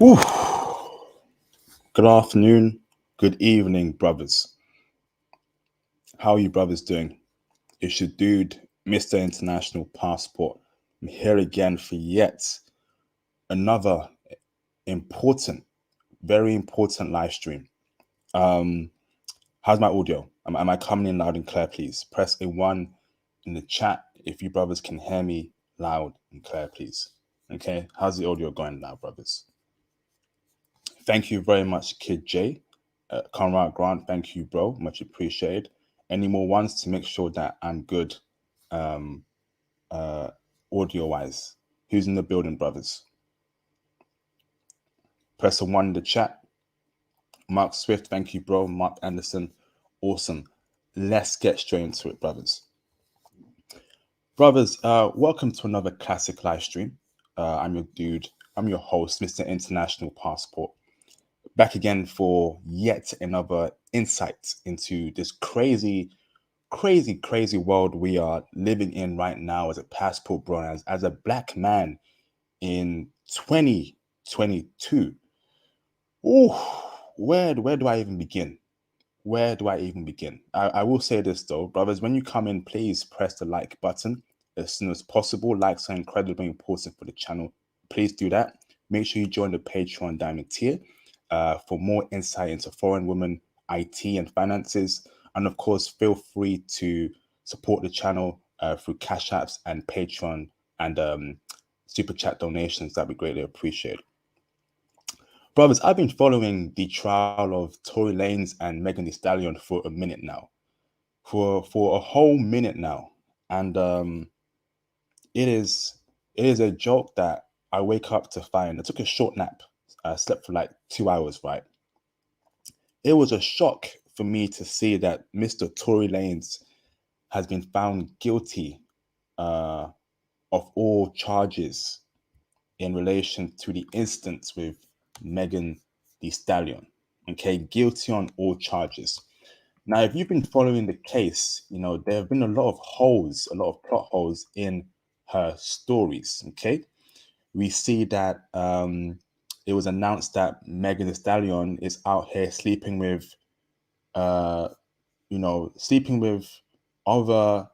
Ooh, good afternoon, good evening, brothers. How are you brothers doing? It's your dude, Mr. International Passport. I'm here again for yet another important, very important live stream. Um, how's my audio? Am I coming in loud and clear, please? Press a 1 in the chat if you brothers can hear me loud and clear, please. Okay, how's the audio going now, brothers? Thank you very much, Kid J. Conrad Grant, thank you, bro. Much appreciated. Any more ones to make sure that I'm good um, audio wise? Who's in the building, brothers? Press a 1 in the chat. Mark Swift, thank you, bro. Mark Anderson, awesome. Let's get straight into it, brothers. Brothers, welcome to another classic live stream. I'm your dude. I'm your host, Mr. International Passport. Back again for yet another insight into this crazy world we are living in right now as a passport bro, as a black man in 2022. Where do I even begin? Where do I even begin? I will say this though, brothers, when you come in, please press the like button as soon as possible. Likes are incredibly important for the channel. Please do that. Make sure you join the Patreon Diamond tier for more insight into foreign women, IT, and finances. And of course, feel free to support the channel through Cash Apps and Patreon and Super Chat donations. That'd be greatly appreciated. Brothers, I've been following the trial of Tory Lanez and Megan Thee Stallion for a minute now, for a whole minute now, and it is a joke that I wake up to find. I took a short nap. I slept for like 2 hours, right? It was a shock for me to see that Mr. Tory Lanez has been found guilty uh, of all charges in relation to the instance with Megan Thee Stallion. Okay, guilty on all charges. Now, if you've been following the case, there have been a lot of holes, a lot of plot holes in her stories. Okay, we see that it was announced that Megan Thee Stallion is out here sleeping with, uh, sleeping with other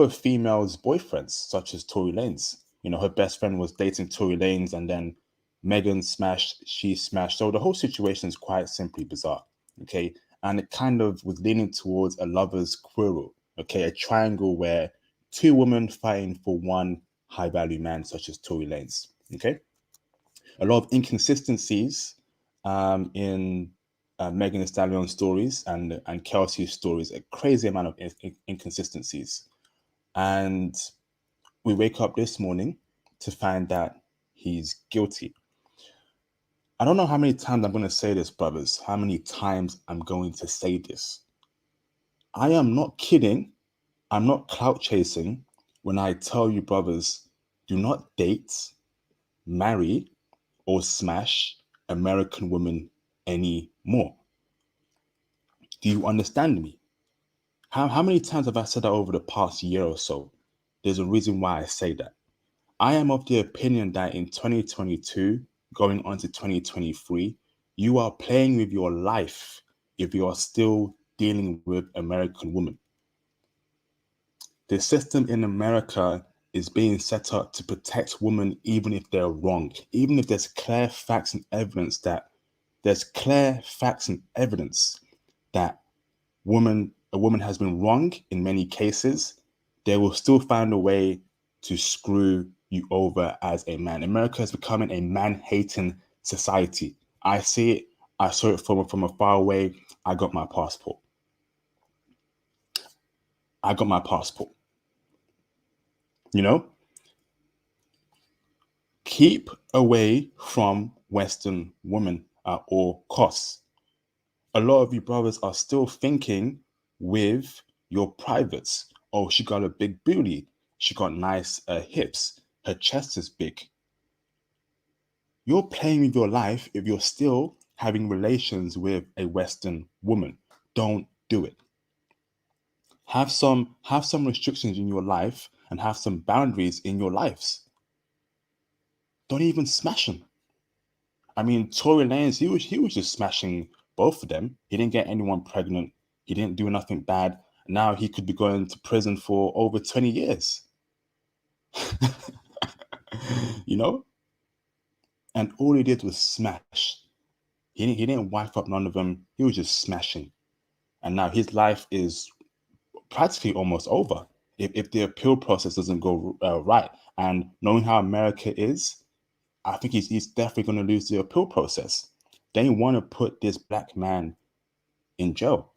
females' boyfriends, such as Tory Lanez. Her best friend was dating Tory Lanez, and then Megan smashed, she smashed. So the whole situation is quite simply bizarre. Okay, and it kind of was leaning towards a lover's quarrel. Okay, a triangle where two women fighting for one high value man, such as Tory Lanez. Okay, a lot of inconsistencies in Megan Thee Stallion stories and Kelsey's stories. A crazy amount of inconsistencies. And we wake up this morning to find that he's guilty. I don't know how many times I'm going to say this, brothers, how many times I'm going to say this. I am not kidding. I'm not clout chasing when I tell you, brothers, do not date, marry, or smash American women anymore. Do you understand me? How many times have I said that over the past year or so? There's a reason why I say that. I am of the opinion that in 2022, going on to 2023, you are playing with your life if you are still dealing with American women. The system in America is being set up to protect women even if they're wrong, even if there's clear facts and evidence that a woman has been wrong in many cases, they will still find a way to screw you over as a man. America is becoming a man-hating society. I see it. I saw it from far away. I got my passport. I got my passport. Keep away from Western women at all costs. A lot of you brothers are still thinking with your privates. Oh, she got a big booty. She got nice hips. Her chest is big. You're playing with your life if you're still having relations with a Western woman. Don't do it. Have some restrictions in your life and have some boundaries in your lives. Don't even smash them. I mean, Tory Lanez, he was just smashing both of them. He didn't get anyone pregnant. He didn't do nothing bad. Now he could be going to prison for over 20 years. You know? And all he did was smash. He didn't wipe up none of them. He was just smashing. And now his life is practically almost over if the appeal process doesn't go right. And knowing how America is, I think he's definitely going to lose the appeal process. They want to put this black man in jail.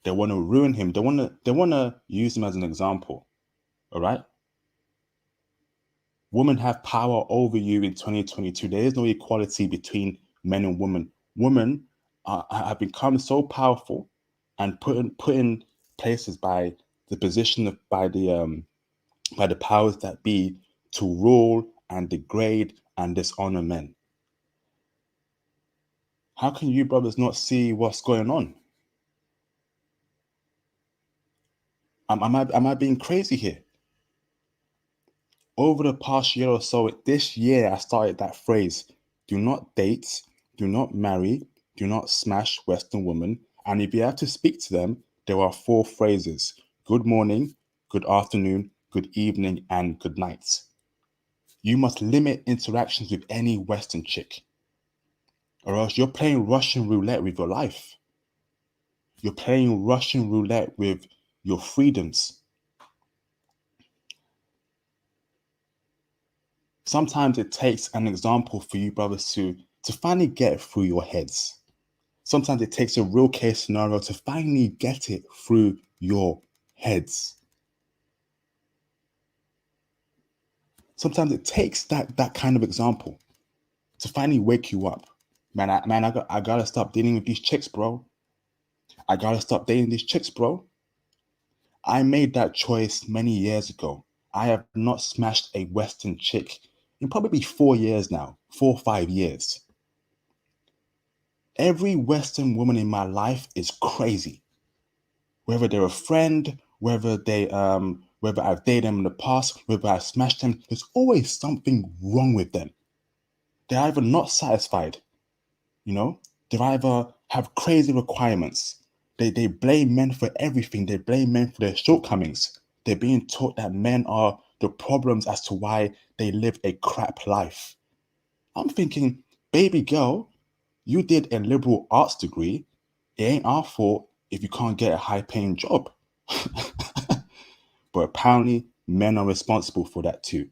They want to ruin him. They want to use him as an example. All right. Women have power over you in 2022. There is no equality between men and women. Women have become so powerful and put in places by the position of by the powers that be to rule and degrade and dishonor men. How can you brothers not see what's going on? Am I being crazy here? Over the past year or so, this year I started that phrase: do not date, do not marry, do not smash Western women. And if you have to speak to them, there are four phrases: good morning, good afternoon, good evening, and good night. You must limit interactions with any Western chick, or else you're playing Russian roulette with your life. You're playing Russian roulette with your freedoms. Sometimes it takes an example for you brothers to finally get through your heads. Sometimes it takes a real case scenario to finally get it through your heads. Sometimes it takes that kind of example to finally wake you up. I gotta stop dealing with these chicks, bro. I gotta stop dating these chicks, bro. I made that choice many years ago. I have not smashed a Western chick in probably 4 years now, 4 or 5 years. Every Western woman in my life is crazy. Whether they're a friend, whether I've dated them in the past, whether I've smashed them, there's always something wrong with them. They're either not satisfied, you know, they either have crazy requirements. They blame men for everything. They blame men for their shortcomings. They're being taught that men are the problems as to why they live a crap life. I'm thinking, baby girl, you did a liberal arts degree. It ain't our fault if you can't get a high paying job. But apparently, men are responsible for that too.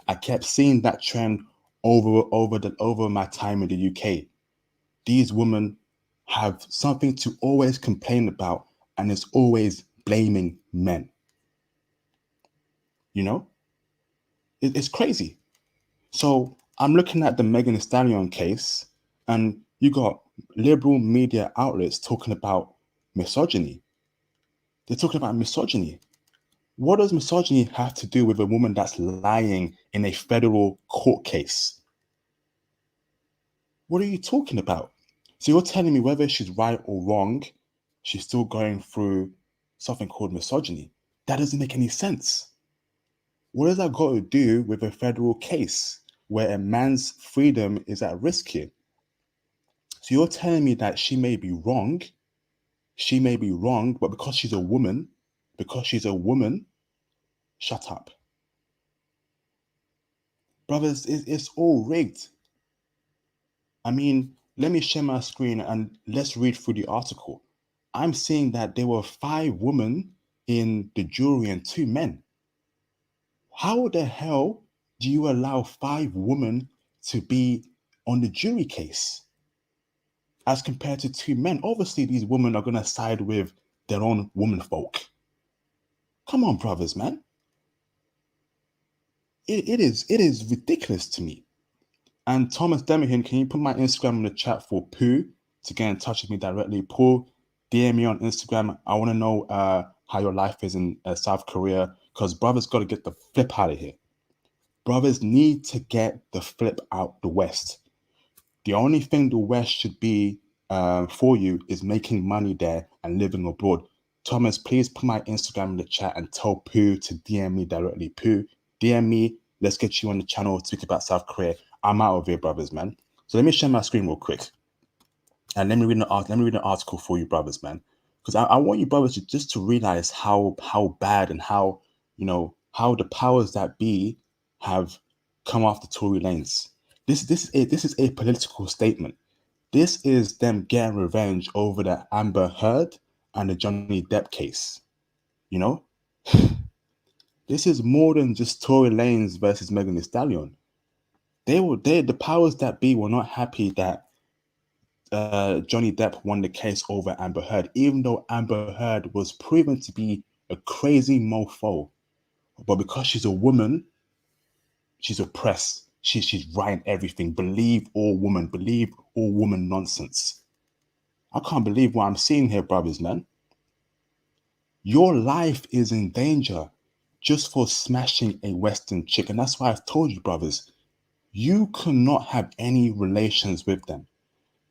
I kept seeing that trend over my time in the UK. These women have something to always complain about, and it's always blaming men. You know, it's crazy. So I'm looking at the Megan Thee Stallion case, and you got liberal media outlets talking about misogyny. They're talking about misogyny. What does misogyny have to do with a woman that's lying in a federal court case? What are you talking about? So you're telling me whether she's right or wrong, she's still going through something called misogyny. That doesn't make any sense. What does that got to do with a federal case where a man's freedom is at risk here? So you're telling me that she may be wrong, but because she's a woman, shut up. Brothers, it's all rigged. I mean, let me share my screen and let's read through the article. I'm seeing that there were 5 women in the jury and 2 men. How the hell do you allow 5 women to be on the jury case as compared to 2 men? Obviously, these women are going to side with their own womanfolk. Come on, brothers, man. It is ridiculous to me. And Thomas Demahin, can you put my Instagram in the chat for Pooh to get in touch with me directly? Paul, DM me on Instagram. I want to know how your life is in South Korea, because brothers got to get the flip out of here. Brothers need to get the flip out the West. The only thing the West should be for you is making money there and living abroad. Thomas, please put my Instagram in the chat and tell Pooh to DM me directly. Pooh, DM me, Let's get you on the channel to speak about South Korea. I'm out of here, brothers, man. So let me share my screen real quick. And let me read an article for you, brothers, man. Because I want you brothers to just to realize how bad and how, how the powers that be have come after Tory Lanez. This is a political statement. This is them getting revenge over the Amber Heard and the Johnny Depp case. You know, this is more than just Tory Lanez versus Megan Thee Stallion. The powers that be were not happy that Johnny Depp won the case over Amber Heard, even though Amber Heard was proven to be a crazy mofo. But because she's a woman, she's oppressed. She's writing everything. Believe all woman nonsense. I can't believe what I'm seeing here, brothers, man. Your life is in danger just for smashing a Western chick. And that's why I've told you, brothers, you cannot have any relations with them.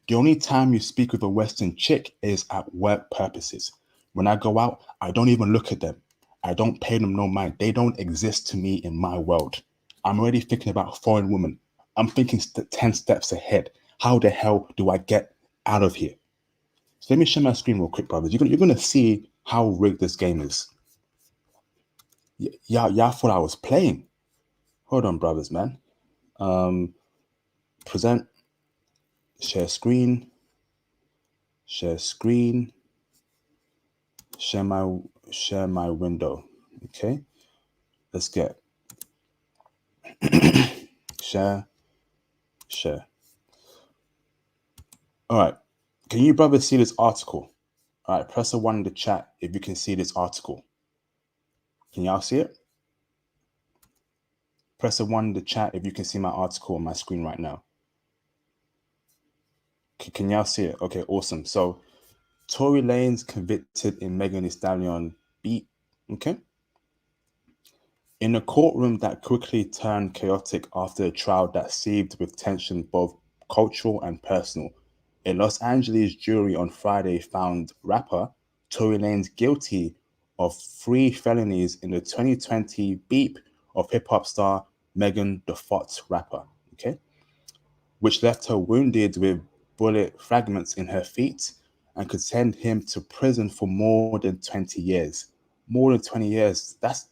The only time you speak with a Western chick is at work purposes. When I go out, I don't even look at them. I don't pay them no mind. They don't exist to me in my world. I'm already thinking about foreign women. I'm thinking 10 steps ahead. How the hell do I get out of here? So let me share my screen real quick, brothers. You're gonna see how rigged this game is. Y'all thought I was playing. Hold on, brothers, man. Present, share screen, share screen, share my window. Okay, let's get share. All right, can you brothers see this article? All right, press a 1 in the chat if you can see this article. Can y'all see it? Press a 1 in the chat if you can see my article on my screen right now. Can y'all see it? Okay, awesome. So Tory Lanez convicted in Megan Thee Stallion beat. Okay. In a courtroom that quickly turned chaotic after a trial that seethed with tension, both cultural and personal, a Los Angeles jury on Friday found rapper Tory Lanez guilty of 3 felonies in the 2020 beef of hip-hop star Megan Thee Fox rapper, okay, which left her wounded with bullet fragments in her feet and could send him to prison for more than 20 years. More than 20 years, that's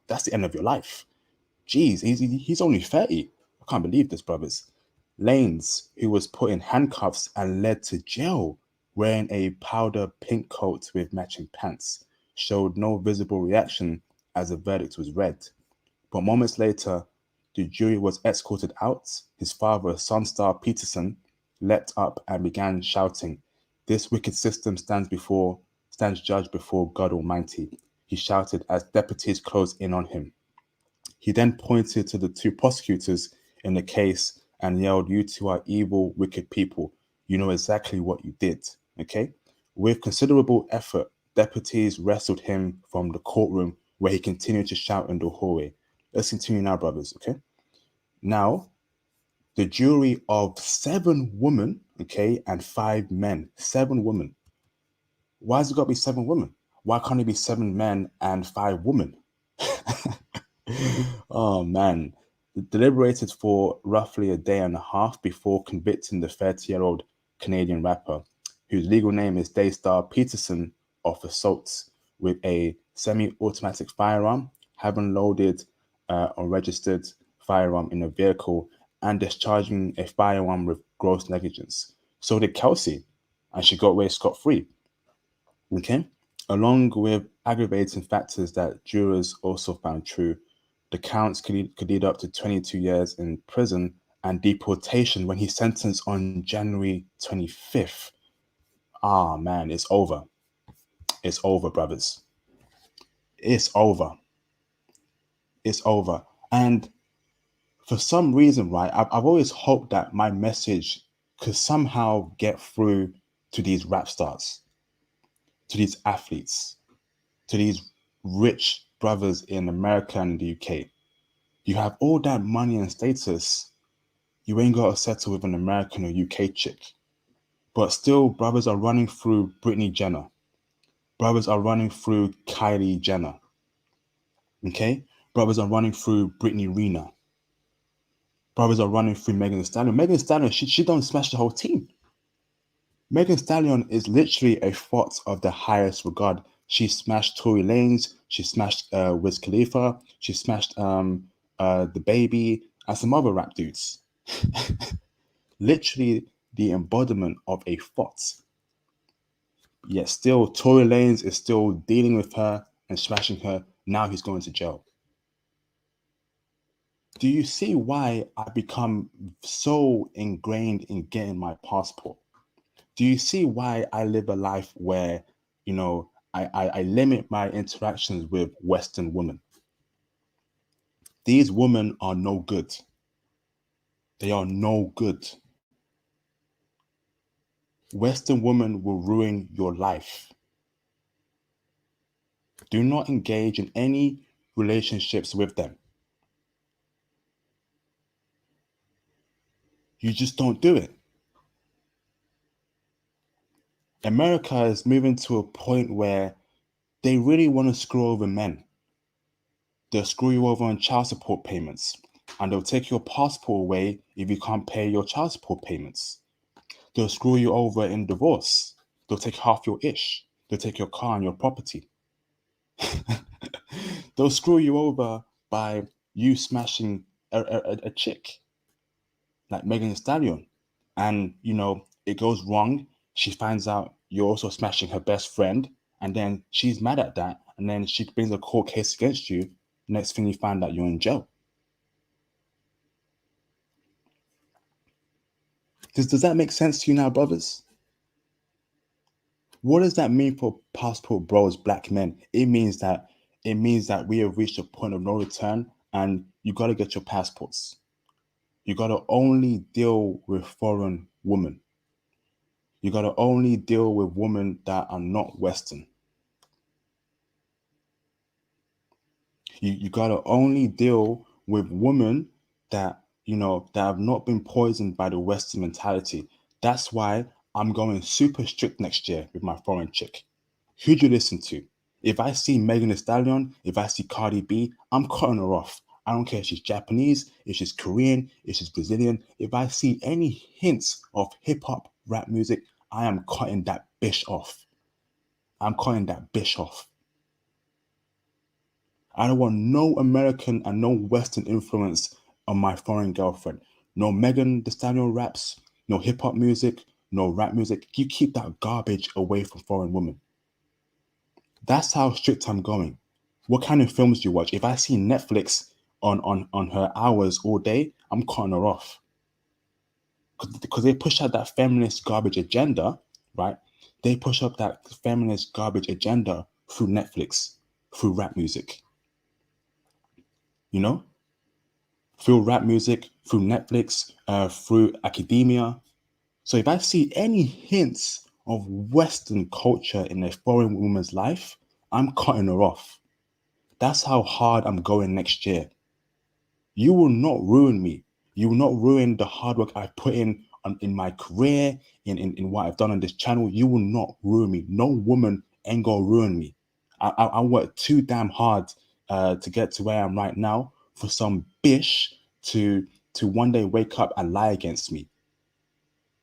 the end of your life. Jeez, he's only 30. I can't believe this, brothers. Lanez, who was put in handcuffs and led to jail wearing a powder pink coat with matching pants, showed no visible reaction as the verdict was read. But moments later, the jury was escorted out. His father, Sunstar Peterson, leapt up and began shouting, "This wicked system stands judged before God Almighty," he shouted as deputies closed in on him. He then pointed to the 2 prosecutors in the case and yelled, "You two are evil, wicked people. You know exactly what you did." Okay? With considerable effort, deputies wrestled him from the courtroom where he continued to shout in the hallway. Let's continue now, brothers. Okay? Now, the jury of 7 women, okay, and 5 men. 7 women. Why has it got to be 7 women? Why can't it be 7 men and 5 women? Oh man. Deliberated for roughly a day and a half before convicting the 30-year-old Canadian rapper, whose legal name is Daystar Peterson, of assaults with a semi-automatic firearm, having loaded unregistered firearm in a vehicle, and discharging a firearm with gross negligence. So did Kelsey, and she got away scot-free. Okay? Along with aggravating factors that jurors also found true, the counts could lead up to 22 years in prison and deportation when he's sentenced on January 25th. Ah, man, it's over. It's over, brothers. It's over. It's over. And for some reason, right, I've always hoped that my message could somehow get through to these rap stars, to these athletes, to these rich brothers in America and the UK. You have all that money and status, you ain't got to settle with an American or UK chick. But still, brothers are running through Brittany Jenner. Brothers are running through Kylie Jenner. Okay? Brothers are running through Brittany Renner. Brothers are running through Megan Thee Stallion. Megan Thee Stallion, she don't smash the whole team. Megan Thee Stallion is literally a thought of the highest regard. She smashed Tory Lanez. She smashed Wiz Khalifa. She smashed the Baby and some other rap dudes. Literally the embodiment of a thought. Yet still, Tory Lanez is still dealing with her and smashing her. Now he's going to jail. Do you see why I become so ingrained in getting my passport? Do you see why I live a life where, I limit my interactions with Western women? These women are no good. They are no good. Western women will ruin your life. Do not engage in any relationships with them. You just don't do it. America is moving to a point where they really want to screw over men. They'll screw you over on child support payments, and they'll take your passport away if you can't pay your child support payments. They'll screw you over in divorce. They'll take half your ish. They'll take your car and your property. They'll screw you over by you smashing a chick like Megan Thee Stallion. And, it goes wrong. She finds out you're also smashing her best friend. And then she's mad at that. And then she brings a court case against you. Next thing you find out, you're in jail. Does that make sense to you now, brothers? What does that mean for passport bros, black men? It means that we have reached a point of no return, and you got to get your passports. You got to only deal with foreign women. You got to only deal with women that are not Western. You got to only deal with women that, that have not been poisoned by the Western mentality. That's why I'm going super strict next year with my foreign chick. Who do you listen to? If I see Megan Thee Stallion, if I see Cardi B, I'm cutting her off. I don't care if she's Japanese, if she's Korean, if she's Brazilian. If I see any hints of hip hop, rap music, I am cutting that bitch off. I'm cutting that bitch off. I don't want no American and no Western influence on my foreign girlfriend. No Megan Thee Stallion raps, no hip hop music, no rap music. You keep that garbage away from foreign women. That's how strict I'm going. What kind of films do you watch? If I see Netflix on her hours all day, I'm cutting her off. Because they push out that feminist garbage agenda, right? They push up that feminist garbage agenda through Netflix, through rap music, you know? Through rap music, through Netflix, through academia. So if I see any hints of Western culture in a foreign woman's life, I'm cutting her off. That's how hard I'm going next year. You will not ruin me. You will not ruin the hard work I put in my career, in what I've done on this channel. You will not ruin me. No woman ain't gonna ruin me. I worked too damn hard to get to where I am right now for some bish to one day wake up and lie against me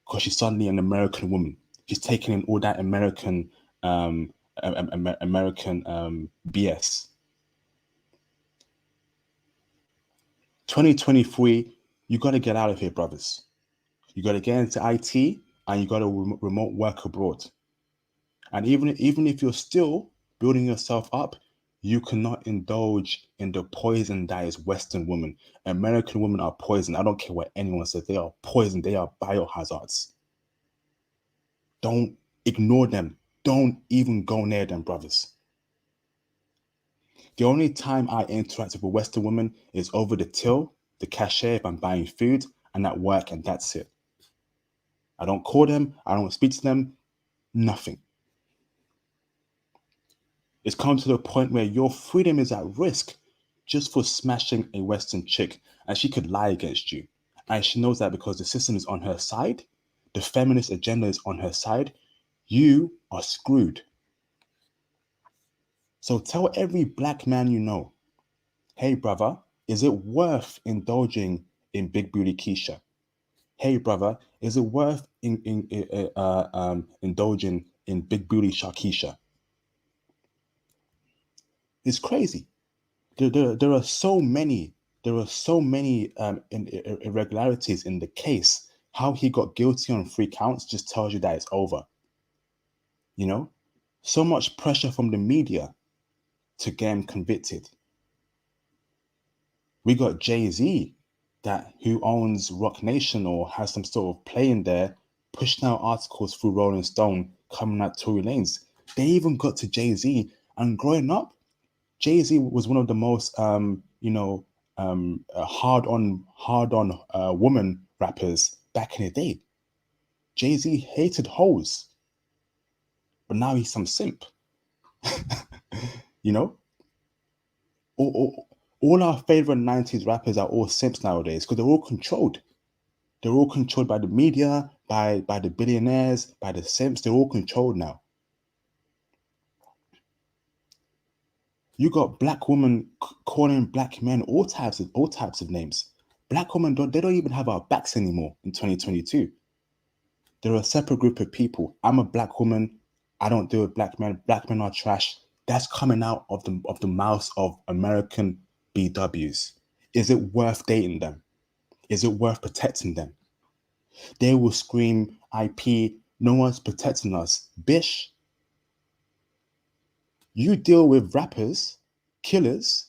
because she's suddenly an American woman. She's taking in all that um, American BS. 2023, you got to get out of here, brothers. You got to get into IT and you got to remote work abroad. And even if you're still building yourself up, you cannot indulge in the poison that is Western women. American women are poison. I don't care what anyone says. They are poison. They are biohazards. Don't ignore them. Don't even go near them, brothers. The only time I interact with a Western woman is over the till, the cashier if I'm buying food, and at work, and that's it. I don't call them. I don't speak to them. Nothing. It's come to the point where your freedom is at risk just for smashing a Western chick, and she could lie against you. And she knows that because the system is on her side, the feminist agenda is on her side, you are screwed. So tell every black man you know, Hey, brother, is it worth indulging in Big Booty Keisha? Hey, brother, is it worth indulging in Big Booty Shakisha? It's crazy. There are so many. There are so many irregularities in the case. How he got guilty on 3 counts just tells you that it's over. You know, so much pressure from the media to get him convicted. We got Jay-Z, that who owns Rock Nation or has some sort of play in there, pushing out articles through Rolling Stone coming at Tory Lanez. They even got to Jay-Z, and growing up, Jay-Z was one of the most hard on woman rappers back in the day. Jay-Z hated hoes, but now he's some simp. you know, all our favorite 90s rappers are all simps nowadays because they're all controlled. They're all controlled by the media, by the billionaires, by the simps. They're all controlled now. You got black women calling black men all types of names. Black women don't even have our backs anymore in 2022. They're a separate group of people. I'm a black woman. I don't deal with black men. Black men are trash. That's coming out of the mouths of American BWs. Is it worth dating them? Is it worth protecting them? They will scream IP, no one's protecting us. Bish, you deal with rappers, killers,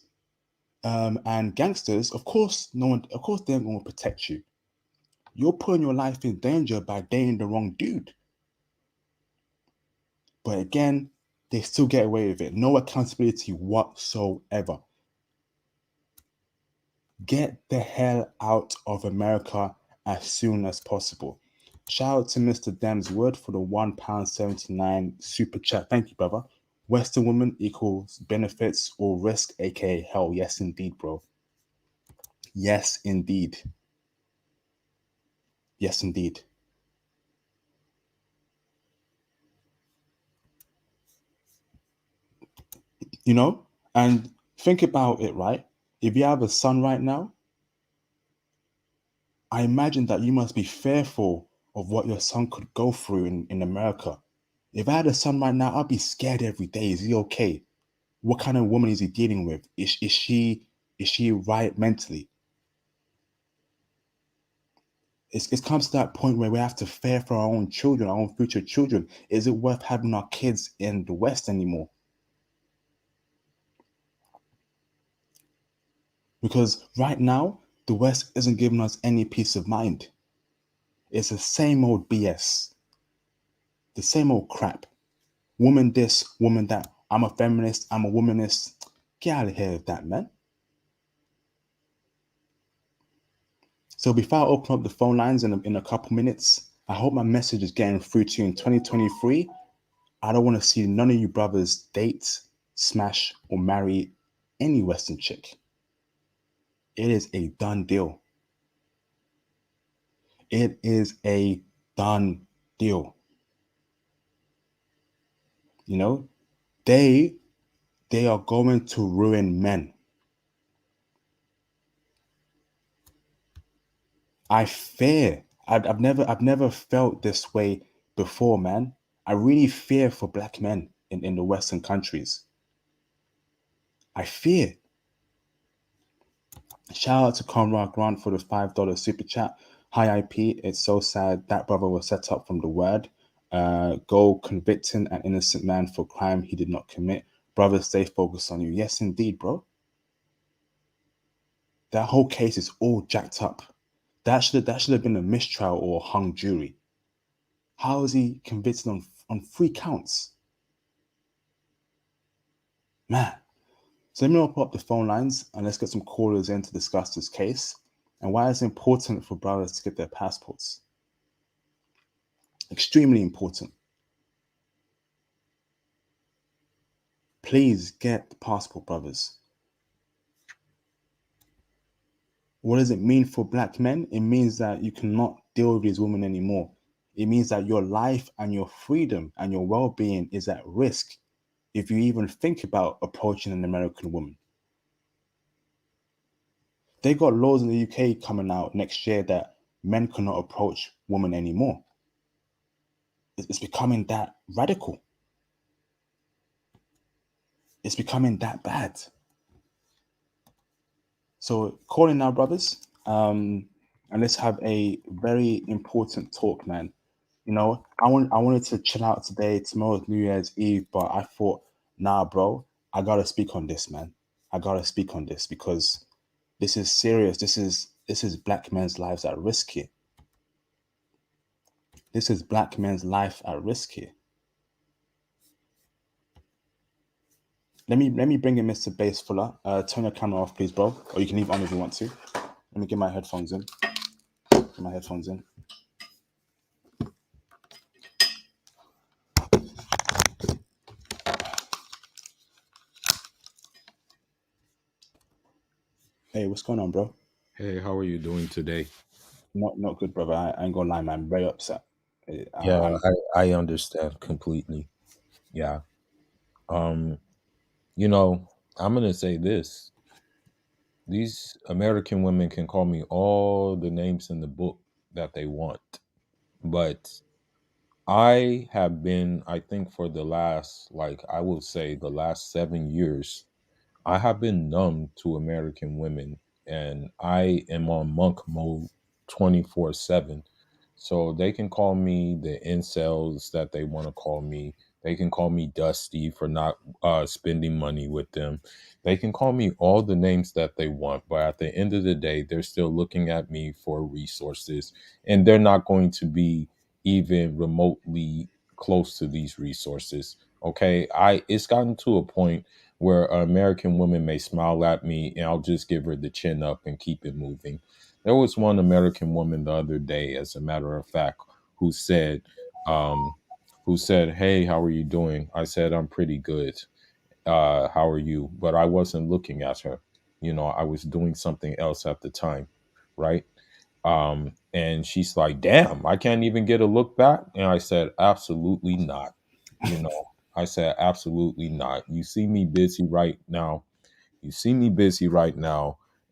and gangsters. Of course, they're going to protect you. You're putting your life in danger by dating the wrong dude. But again, they still get away with it. No accountability whatsoever. Get the hell out of America as soon as possible. Shout out to Mr. Demswood for the £1.79 super chat. Thank you, brother. Western woman equals benefits or risk, aka hell. Yes, indeed, bro. Yes, indeed. Yes, indeed. And think about it, right? If you have a son right now, I imagine that you must be fearful of what your son could go through in America. If I had a son right now, I'd be scared every day. Is he okay? What kind of woman is he dealing with? Is she right mentally? It comes to that point where we have to fear for our own children, our own future children. Is it worth having our kids in the West anymore? Because right now, the West isn't giving us any peace of mind. It's the same old BS, the same old crap. Woman this, woman that. I'm a feminist, I'm a womanist. Get out of here with that, man. So before I open up the phone lines in a couple minutes, I hope my message is getting through to you in 2023. I don't want to see none of you brothers date, smash, or marry any Western chick. It is a done deal. It is a done deal. You know, they are going to ruin men. I fear. I've never felt this way before, man. I really fear for black men in the Western countries. I fear. Shout out to Conrad Grant for the $5 super chat. Hi IP, it's so sad that brother was set up from the word. Go convicting an innocent man for crime he did not commit. Brother, stay focused on you. Yes, indeed, bro. That whole case is all jacked up. That should have been a mistrial or a hung jury. How is he convicted on 3 counts? Man. So let me open up the phone lines and let's get some callers in to discuss this case and why it's important for brothers to get their passports. Extremely important. Please get the passport, brothers. What does it mean for black men? It means that you cannot deal with these women anymore. It means that your life and your freedom and your well-being is at risk if you even think about approaching an American woman. They got laws in the UK coming out next year that men cannot approach women anymore. It's becoming that radical. It's becoming that bad. So calling now, brothers, and let's have a very important talk, man. I wanted to chill out today. Tomorrow's New Year's Eve, but I thought, nah, bro, I gotta speak on this, man. I gotta speak on this because this is serious. This is black men's lives at risk here. This is black men's life at risk here. Let me bring in Mr. Bass Fuller. Turn your camera off, please, bro. Or you can leave it on if you want to. Let me get my headphones in. Get my headphones in. Hey, what's going on, bro? Hey, how are you doing today? Not good, brother. I ain't gonna lie, man. I'm very upset. Yeah, I'm I understand completely. Yeah. Um, you know, I'm gonna say this. These American women can call me all the names in the book that they want. But I have been, I think for the last, like I will say the last 7 years, I have been numb to American women and I am on monk mode 24/7. So they can call me the incels that they want to call me. They can call me Dusty for not spending money with them. They can call me all the names that they want. But at the end of the day, they're still looking at me for resources and they're not going to be even remotely close to these resources. Okay. It's gotten to a point where an American woman may smile at me and I'll just give her the chin up and keep it moving. There was one American woman the other day, as a matter of fact, who said, um, "Hey, how are you doing?" I said, "I'm pretty good. How are you?" But I wasn't looking at her. I was doing something else at the time, right? And she's like, "Damn, I can't even get a look back." And I said, "Absolutely not." I said, "Absolutely not. You see me busy right now,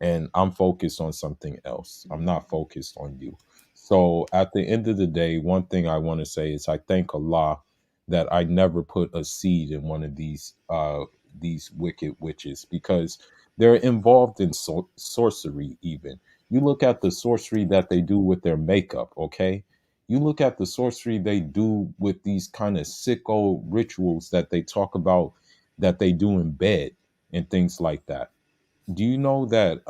and I'm focused on something else. I'm not focused on you." So at the end of the day, one thing I want to say is I thank Allah that I never put a seed in one of these wicked witches because they're involved in sorcery. Even you look at the sorcery that they do with their makeup, okay? You look at the sorcery they do with these kind of sicko rituals that they talk about that they do in bed and things like that. Do you know that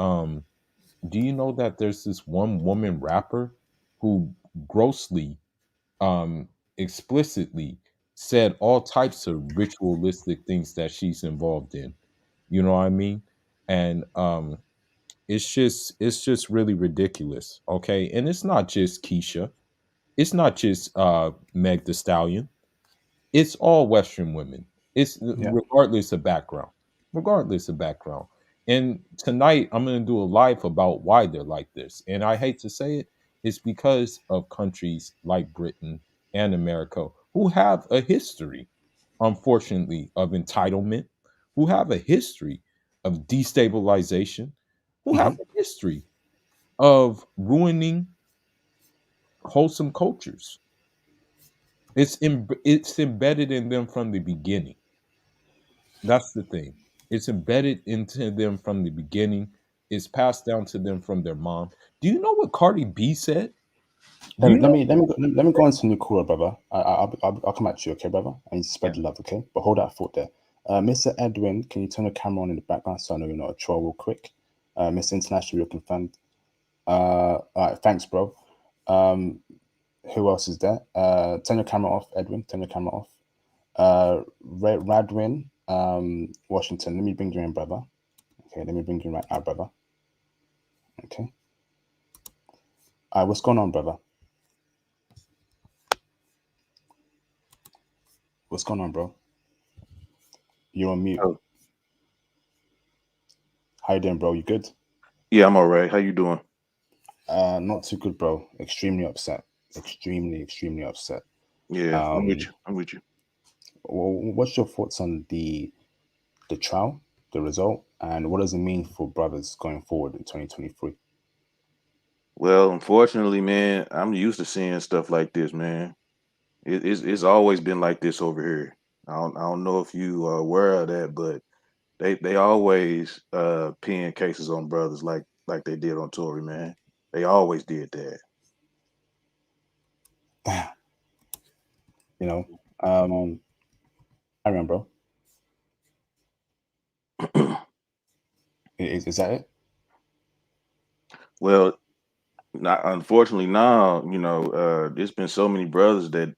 there's this one woman rapper who grossly explicitly said all types of ritualistic things that she's involved in. You know what I mean? And it's just really ridiculous, okay? And it's not just Keisha. It's not just Meg the Stallion. It's all Western women. It's yeah. regardless of background. And tonight I'm going to do a live about why they're like this. And I hate to say it, it's because of countries like Britain and America who have a history, unfortunately, of entitlement, who have a history of destabilization, who have Hmm. a history of ruining wholesome cultures. It's embedded in them from the beginning. That's the thing. It's embedded into them from the beginning. It's passed down to them from their mom. Do you know what Cardi B said? Do Let you me let know me let me go, let me go on to new caller, brother. I'll come at you, okay, brother? I need to Yeah. spread the love, okay? But hold that thought there. Mr. Edwin, can you turn the camera on in the background so I know you're not a troll real quick? Mr. International, you're confirmed. All right, thanks, bro. Um, who else is there? Turn your camera off, Edwin. Turn your camera off. Radwin, Washington. Let me bring you in, brother. Okay, let me bring you in right now, brother. Okay. All right, what's going on, brother? What's going on, bro? You're on mute. Oh, How you doing, bro? You good? yeah, I'm all right. How you doing? Not too good, bro. Extremely upset. Extremely upset. Yeah, I'm with Um, you. I'm with you. what's your thoughts on the trial? the result, and what does it mean for brothers going forward in 2023? Well, unfortunately, man, I'm used to seeing stuff like this, man. It's always been like this over here. I don't know if you are aware of that, but they always pin cases on brothers like they did on Tory, man. They always did that. You know, I remember. Is that it? Well, unfortunately now, there's been so many brothers that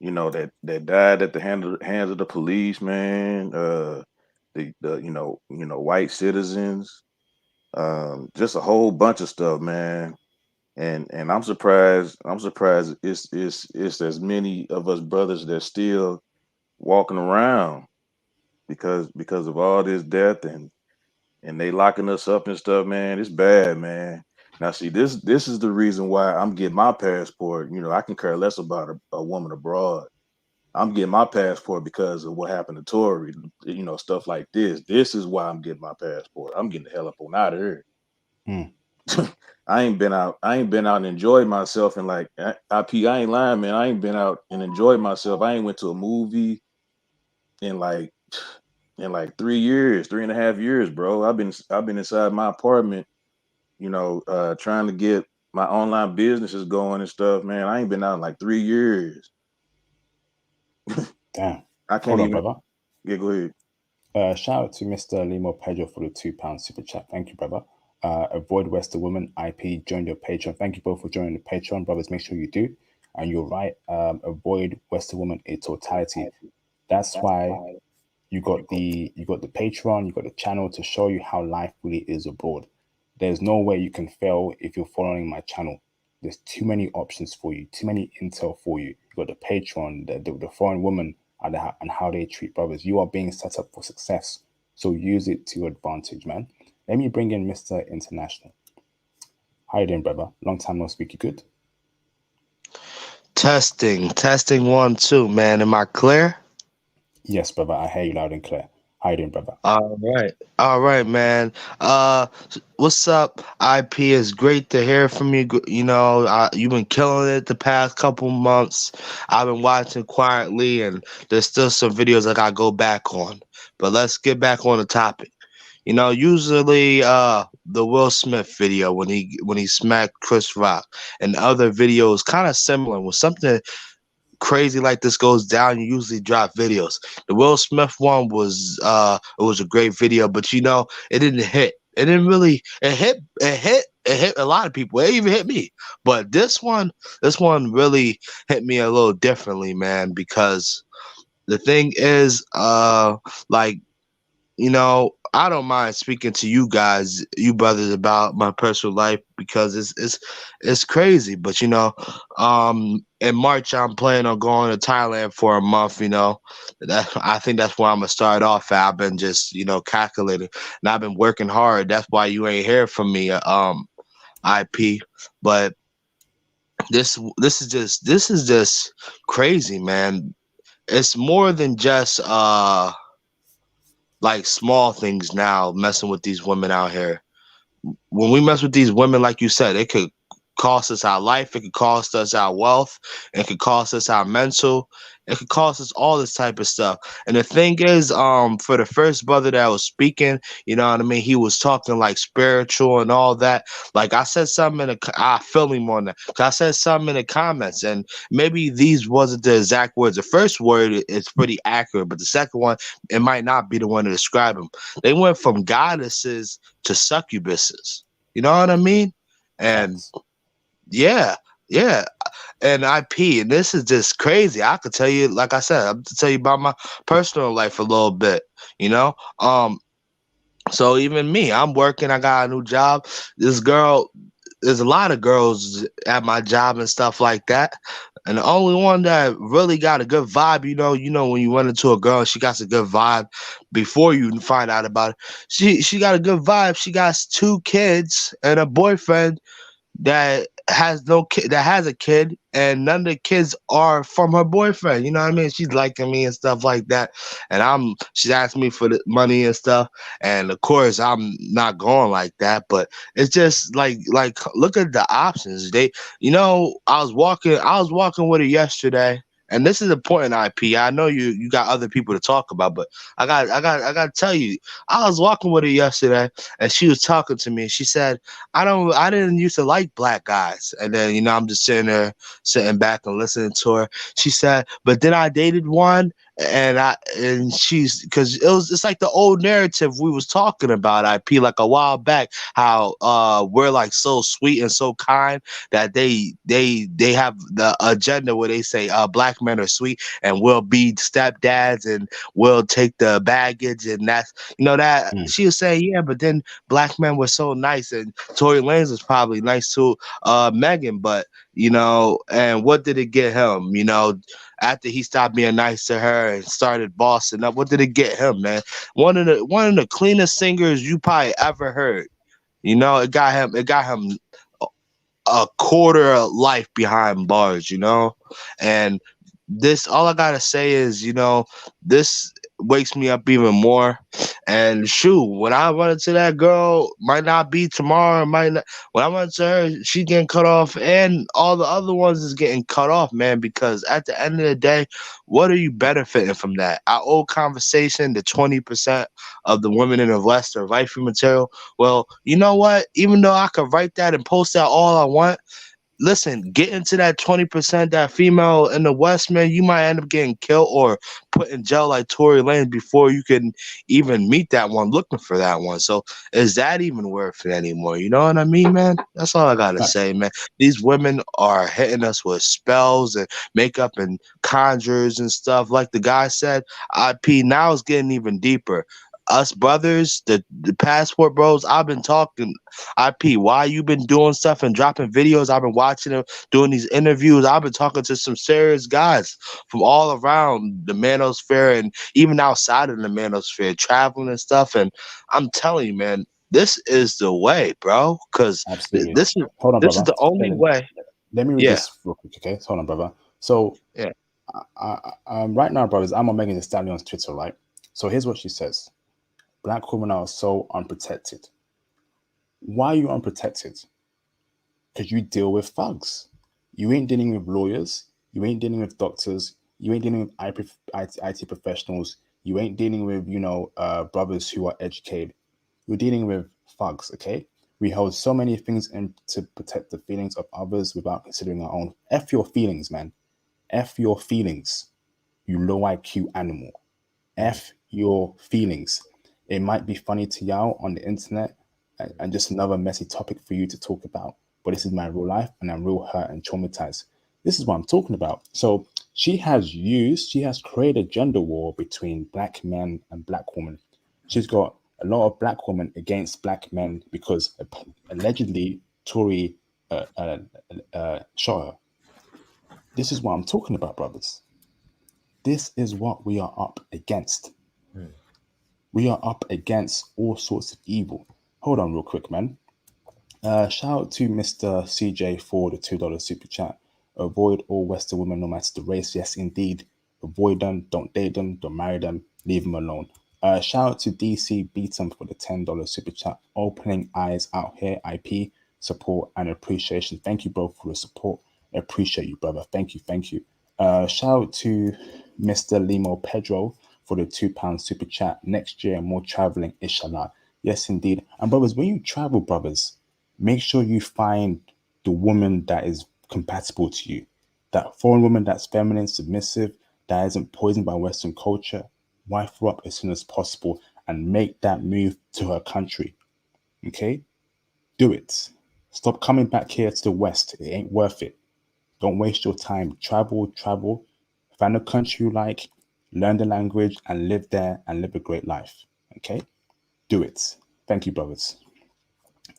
that died at the hands of the police, man. The white citizens, just a whole bunch of stuff, man. And I'm surprised. I'm surprised it's as many of us brothers that still walking around because of all this death and they locking us up and stuff, man. It's bad, man. Now, see, this is the reason why I'm getting my passport. I can care less about a woman abroad. I'm getting my passport because of what happened to Tory, stuff like this. This is why I'm getting my passport. I'm getting the hell up on out of here. Mm. I ain't been out and enjoyed myself, and like I ain't lying, man. I ain't been out and enjoyed myself. I ain't went to a movie in like 3 years, 3.5 years, bro. I've been inside my apartment, trying to get my online businesses going and stuff, man. I ain't been out in like 3 years. Damn. I can't Hold on, even. brother. Yeah, go ahead. Shout out to Mr. Limo Pedro for the £2 super chat. Thank you, brother. Avoid Western Woman IP, join your Patreon. Thank you both for joining the Patreon, brothers. Make sure you do. And you're right. Avoid Western Woman a totality. That's why you got the Patreon, you got the channel to show you how life really is abroad. There's no way you can fail if you're following my channel. There's too many options for you, too many intel for you. You got the Patreon, the foreign woman, and how they treat brothers. You are being set up for success. So use it to your advantage, man. Let me bring in Mr. International. How you doing, brother? Long time no speak. You good? Testing 1 2, man. Am I clear? Yes, brother. I hear you loud and clear. How you doing, brother? All right, man. What's up, IP? It's great to hear from you. You've been killing it the past couple months. I've been watching quietly, and there's still some videos I gotta go back on. But let's get back on the topic. Usually the Will Smith video when he smacked Chris Rock, and other videos kind of similar. When something crazy like this goes down, you usually drop videos. The Will Smith one was it was a great video, but it didn't hit. It didn't really. It hit a lot of people. It even hit me. But this one really hit me a little differently, man. Because the thing is, I don't mind speaking to you guys, you brothers, about my personal life because it's crazy. But in March I'm planning on going to Thailand for a month. I think that's where I'm gonna start off at. I've been just calculating, and I've been working hard. That's why you ain't hear from me, IP. But this is just crazy, man. It's more than just like small things now, messing with these women out here. When we mess with these women, like you said, it could cost us our life, it could cost us our wealth, it could cost us our mental, it could cost us all this type of stuff. And the thing is, for the first brother that was speaking, you know what I mean, he was talking like spiritual and all that. Like I said something I feel him on that. I said something in the comments, and maybe these wasn't the exact words. The first word is pretty accurate, but the second one, it might not be the one to describe them. They went from goddesses to succubuses. You know what I mean? And Facts. yeah, and IP, and this is just crazy. I could tell you, like I said, I'm to tell you about my personal life a little bit, So even me, I'm working, I got a new job. This girl, there's a lot of girls at my job and stuff like that. And the only one that really got a good vibe, when you run into a girl and she got a good vibe before you find out about it. She got a good vibe. She got 2 kids and a boyfriend that has no kid, that has a kid, and none of the kids are from her boyfriend. You know what I mean? She's liking me and stuff like that, and she's asking me for the money and stuff, and of course I'm not going like that. But it's just like look at the options. I was walking with her yesterday. And this is important, IP. I know you got other people to talk about, but I got to tell you, I was walking with her yesterday, and she was talking to me. And she said, I didn't used to like black guys. And then, I'm just sitting there, sitting back and listening to her. She said, but then I dated one, and she's, because it's like the old narrative we was talking about, IP, like a while back, how we're like so sweet and so kind that they have the agenda where they say black men are sweet and we'll be stepdads and we'll take the baggage, and that's, that Mm. she was saying, yeah, but then black men were so nice, and Tory Lanez was probably nice to Megan, but and what did it get him? After he stopped being nice to her and started bossing up, what did it get him, man? One of the cleanest singers you probably ever heard. It got him a quarter of life behind bars, and this, all I gotta say is, this wakes me up even more. And shoot, when I run into that girl, might not be tomorrow, might not. When I run into her, she getting cut off, and all the other ones is getting cut off, man. Because at the end of the day, what are you benefiting from that? Our old conversation, the 20% of the women in the West are wifey material. Well, you know what? Even though I could write that and post that all I want, listen, get into that 20%, that female in the West, man, you might end up getting killed or put in jail like Tory Lanez before you can even meet that one looking for that one. So is that even worth it anymore? You know what I mean, man? That's all I gotta Facts. say, man. These women are hitting us with spells and makeup and conjures and stuff. Like the guy said, IP, now it's getting even deeper. Us brothers, the passport bros, I've been talking. IP, why you been doing stuff and dropping videos? I've been watching them doing these interviews. I've been talking to some serious guys from all around the manosphere and even outside of the manosphere, traveling and stuff. And I'm telling you, man, this is the way, bro. Because Absolutely. this is Hold on, this is brother. the only way. Let me read Yeah, this real quick, okay? Hold on, brother. So, yeah. right now, brothers, I'm on Megan Thee Stallion's Twitter, right? So here's what she says: Black women are so unprotected. Why are you unprotected? Because you deal with thugs. You ain't dealing with lawyers. You ain't dealing with doctors. You ain't dealing with IT professionals. You ain't dealing with, brothers who are educated. You're dealing with thugs, okay? We hold so many things in to protect the feelings of others without considering our own. F your feelings, man. F your feelings, you low IQ animal. F your feelings. It might be funny to y'all on the internet and just another messy topic for you to talk about. But this is my real life and I'm real hurt and traumatized. This is what I'm talking about. So she has created a gender war between black men and black women. She's got a lot of black women against black men because allegedly Tory shot her. This is what I'm talking about, brothers. This is what we are up against. Mm. We are up against all sorts of evil. Hold on, real quick, man. Shout out to Mr. CJ for the $2 super chat. Avoid all Western women, no matter the race. Yes, indeed. Avoid them. Don't date them. Don't marry them. Leave them alone. Shout out to DC Beatum for the $10 super chat. Opening eyes out here. IP support and appreciation. Thank you, bro, for the support. I appreciate you, brother. Thank you. Thank you. Shout out to Mr. Limo Pedro for the £2 super chat. Next year, more traveling, inshallah. Yes, indeed. And brothers, when you travel, brothers, make sure you find the woman that is compatible to you. That foreign woman that's feminine, submissive, that isn't poisoned by Western culture. Wife her up as soon as possible and make that move to her country. Okay? Do it. Stop coming back here to the West. It ain't worth it. Don't waste your time. Travel. Find a country you like, learn the language, and live there and live a great life. Okay? Do it. Thank you, brothers.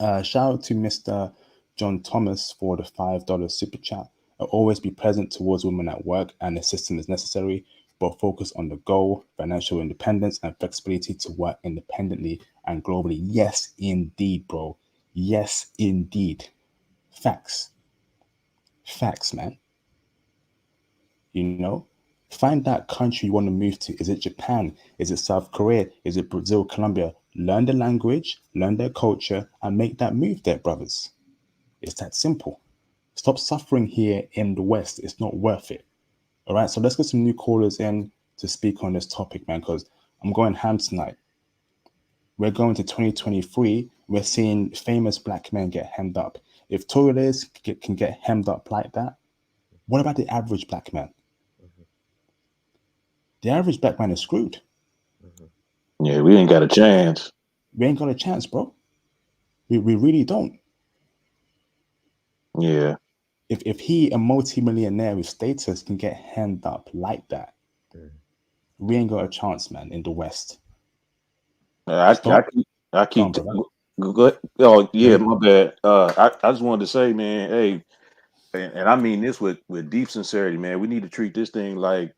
Shout out to Mr. John Thomas for the $5 super chat. I'll always be present towards women at work and assistance is necessary, but focus on the goal, financial independence, and flexibility to work independently and globally. Yes, indeed, bro. Yes, indeed. Facts. Facts, man. You know, find that country you want to move to. Is it Japan? Is it South Korea? Is it Brazil, Colombia? Learn the language, learn their culture, and make that move there, brothers. It's that simple. Stop suffering here in the West. It's not worth it. All right, so let's get some new callers in to speak on this topic, man, because I'm going ham tonight. We're going to 2023. We're seeing famous black men get hemmed up. If Tory Lanez can get hemmed up like that, what about the average black man? The average black man is screwed. Yeah, we ain't got a chance. We ain't got a chance, bro. We really don't. Yeah. If he, a multi-millionaire with status, can get hemmed up like that, we ain't got a chance, man, in the West. I keep. Go, oh yeah, my bad. I just wanted to say, man, hey, and I mean this with deep sincerity, man. We need to treat this thing like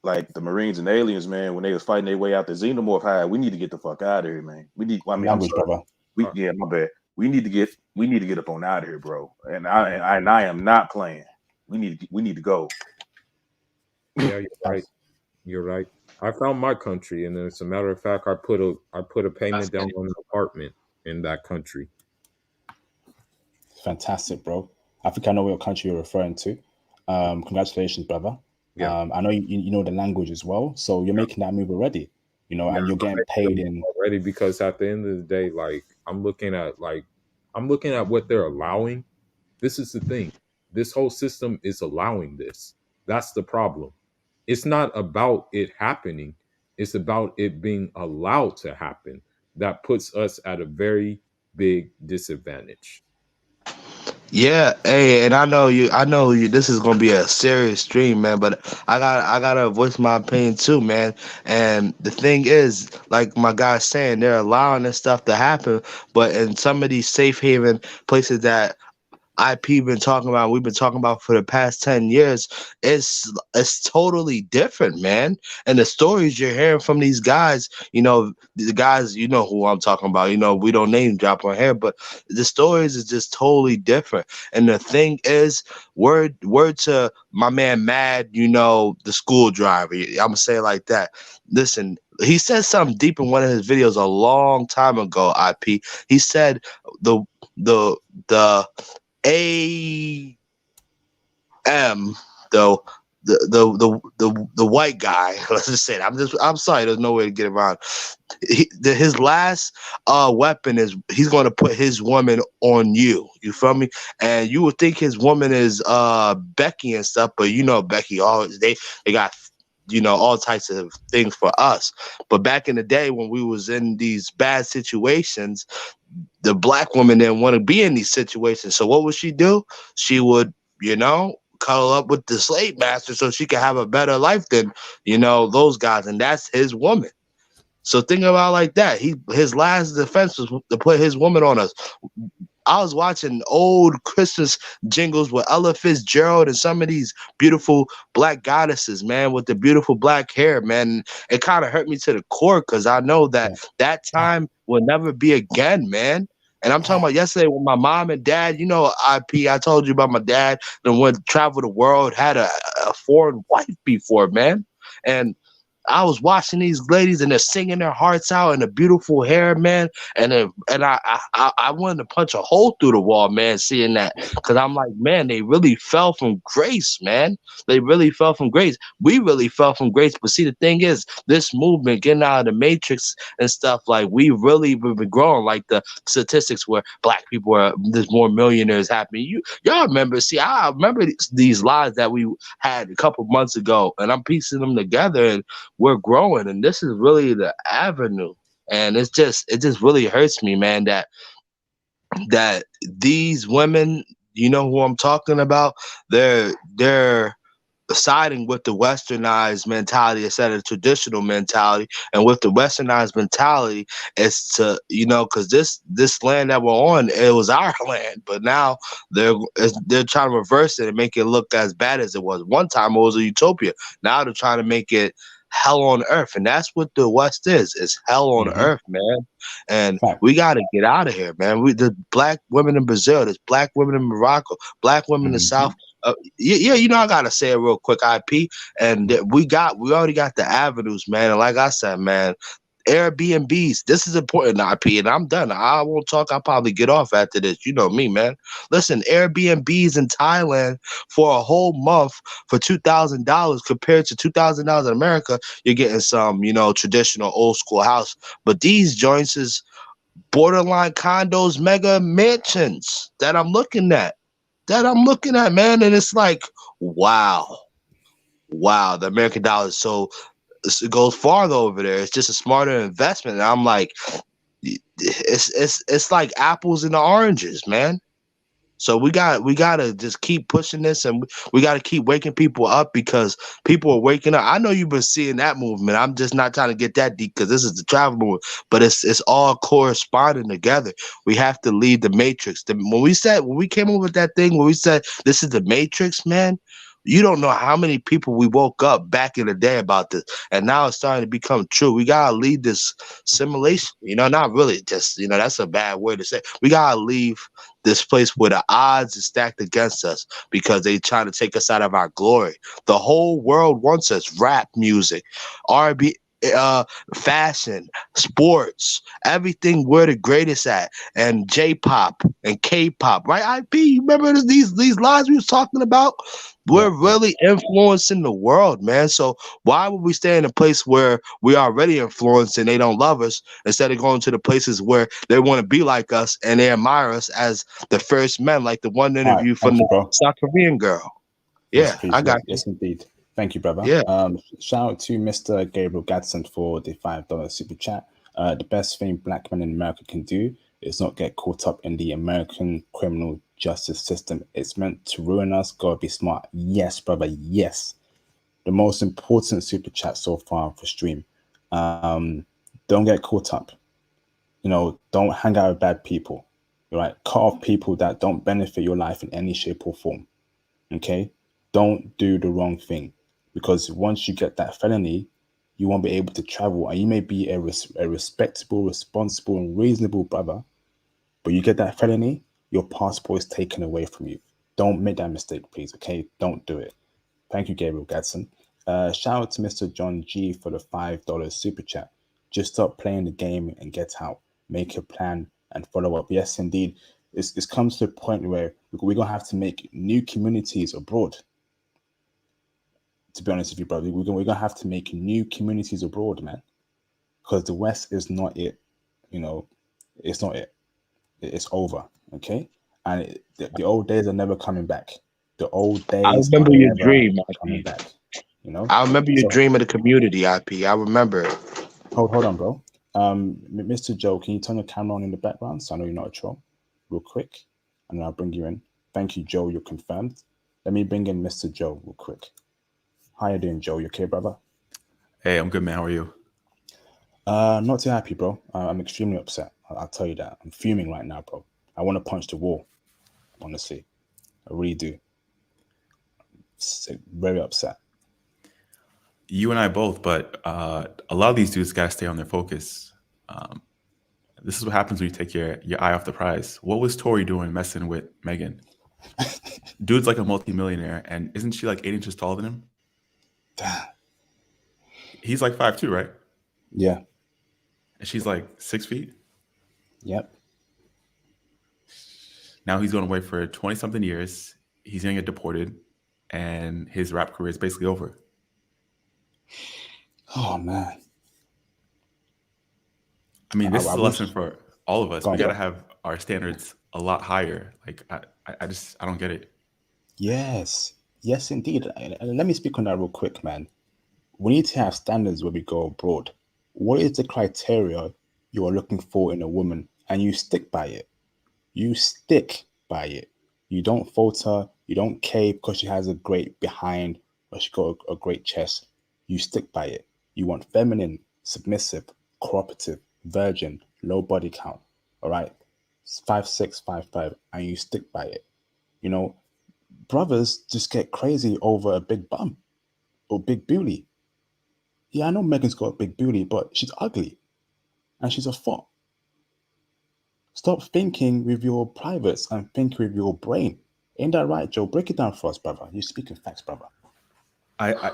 the Marines and aliens, man. When they was fighting their way out the Xenomorph Hive, we need to get the fuck out of here, man. We need. I mean, language, I'm sorry. brother. Yeah, my bad. We need to get up on out of here, bro. And I am not playing. We need to go. Yeah, you're right. You're right. I found my country, and as a matter of fact, I put a payment down on an apartment in that country. Fantastic, bro. I think I know what country you're referring to. Congratulations, brother. Yeah. I know you know the language as well, so you're making that move already. You know, and you're getting paid in already, because at the end of the day, like I'm looking at what they're allowing. This is the thing. This whole system is allowing this. That's the problem. It's not about it happening. It's about it being allowed to happen. That puts us at a very big disadvantage. Yeah, hey, and I know you. This is gonna be a serious stream, man. But I gotta voice my opinion too, man. And the thing is, like my guy's saying, they're allowing this stuff to happen. But in some of these safe haven places that IP we've been talking about for the past 10 years, it's totally different, man. And the stories you're hearing from these guys, the guys, you know who I'm talking about. We don't name drop on here, but the stories is just totally different. And the thing is, word to my man Mad, the school driver. I'm gonna say it like that. Listen, he said something deep in one of his videos a long time ago, IP. He said the though the white guy. Let's just say that. I'm sorry. There's no way to get around. His last weapon is he's going to put his woman on you. You feel me? And you would think his woman is Becky and stuff, but Becky always they got all types of things for us. But back in the day when we was in these bad situations, the black woman didn't want to be in these situations. So what would she do? She would, cuddle up with the slave master so she could have a better life than, those guys. And that's his woman. So think about it like that. His last defense was to put his woman on us. I was watching old Christmas jingles with Ella Fitzgerald and some of these beautiful black goddesses, man, with the beautiful black hair, man. It kind of hurt me to the core because I know that time will never be again, man. And I'm talking about yesterday with my mom and dad. IP, I told you about my dad and went travel the world, had a foreign wife before, man. And I was watching these ladies and they're singing their hearts out and the beautiful hair, man. And I wanted to punch a hole through the wall, man, seeing that. Because I'm like, man, they really fell from grace, man. They really fell from grace. We really fell from grace. But see, the thing is, this movement, getting out of the matrix and stuff, like we really been growing. Like the statistics where black people there's more millionaires happening. Y'all remember, I remember these lies that we had a couple months ago, and I'm piecing them together and we're growing, and this is really the avenue. And it just really hurts me, man, that these women, you know who I'm talking about, they're siding with the westernized mentality instead of traditional mentality. And with the westernized mentality, it's to, because this land that we're on, it was our land, but now they're trying to reverse it and make it look as bad as it was. One time it was a utopia. Now they're trying to make it hell on earth, and that's what the West is. It's hell on Mm-hmm. earth, man. And Fact. we got to get out of here, man. The black women in Brazil, there's black women in Morocco, black women in the Mm-hmm. South. Yeah, I gotta say it real quick, IP, and we already got the avenues, man. And like I said, man, Airbnbs. This is important, IP, and I'm done. I won't talk. I'll probably get off after this. You know me, man. Listen, Airbnbs in Thailand for a whole month for $2,000 compared to $2,000 in America, you're getting some, traditional old school house. But these joints is borderline condos, mega mansions that I'm looking at. Man, and it's like, wow, the American dollar is so it goes farther over there. It's just a smarter investment. And I'm like, it's like apples and the oranges, man. So we gotta just keep pushing this, and we gotta keep waking people up because people are waking up. I know you've been seeing that movement. I'm just not trying to get that deep because this is the travel movement, but it's all corresponding together. We have to leave the matrix. When we came up with that thing, when we said this is the matrix, man, you don't know how many people we woke up back in the day about this, and now it's starting to become true. We gotta leave this simulation. Not really just that's a bad word to say. We gotta leave this place where the odds is stacked against us because they trying to take us out of our glory. The whole world wants us. Rap music, R&B, fashion, sports, everything. We're the greatest at, and J-pop and K-pop, right? IP, you remember these lives we was talking about? We're really influencing the world, man. So why would we stay in a place where we already influenced and they don't love us instead of going to the places where they want to be like us and they admire us as the first men, like the one All right. interview from Thank you, the bro. South Korean girl? Yes, Yeah, please. I got Yes, you. yes, indeed. Thank you, brother. Yeah. Shout out to Mr. Gabriel Gadsden for the $5 super chat. The best thing black men in America can do is not get caught up in the American criminal justice system. It's meant to ruin us. Gotta be smart. Yes, brother. Yes. The most important super chat so far for stream. Don't get caught up. Don't hang out with bad people. Right? Cut off people that don't benefit your life in any shape or form. Okay? Don't do the wrong thing, because once you get that felony, you won't be able to travel, and you may be a respectable, responsible, and reasonable brother, but you get that felony, your passport is taken away from you. Don't make that mistake, please. Okay? Don't do it. Thank you, Gabriel Gadsden. Shout out to Mr. John G for the $5 super chat. Just stop playing the game and get out. Make a plan and follow up. Yes, indeed. It's comes to a point where we're going to have to make new communities abroad. To be honest with you, brother, we're going to have to make new communities abroad, man. Because the West is not it. It's not it. It's over, okay? And the old days are never coming back. The old I days are remember your never dream, coming IP. back, you know? I remember your So dream of the community, IP. I remember it. hold on, bro. Mr. Joe, can you turn your camera on in the background so I know you're not a troll? Real quick. And then I'll bring you in. Thank you, Joe. You're confirmed. Let me bring in Mr. Joe real quick. How you doing, Joe? You okay, brother? Hey, I'm good, man. How are you? Not too happy, bro. I'm extremely upset. I'll tell you that. I'm fuming right now, bro. I want to punch the wall. Honestly, I really do. Very upset. You and I both, but a lot of these dudes gotta stay on their focus. This is what happens when you take your eye off the prize. What was Tory doing messing with Megan? Dude's like a multimillionaire, and isn't she like 8 inches taller than him? He's like 5'2", right? Yeah. And she's like 6 feet. Yep. Now he's going away for 20-something years. He's gonna get deported, and his rap career is basically over. Oh man. I mean, this I is a lesson wish. for all of us. Go We on, gotta bro. have our standards a lot higher. Like I don't get it. Yes. Yes, indeed. And let me speak on that real quick, man. We need to have standards when we go abroad. What is the criteria you are looking for in a woman, and you stick by it? You stick by it. You don't falter. You don't cave because she has a great behind or she got a great chest. You stick by it. You want feminine, submissive, cooperative, virgin, low body count. All right, 5'6", 5'5", and you stick by it. You know, brothers just get crazy over a big bum or big booty. Yeah, I know Megan's got a big booty, but she's ugly and she's a fop. Stop thinking with your privates and think with your brain. Ain't that right, Joe? Break it down for us, brother. You speaking facts, brother. I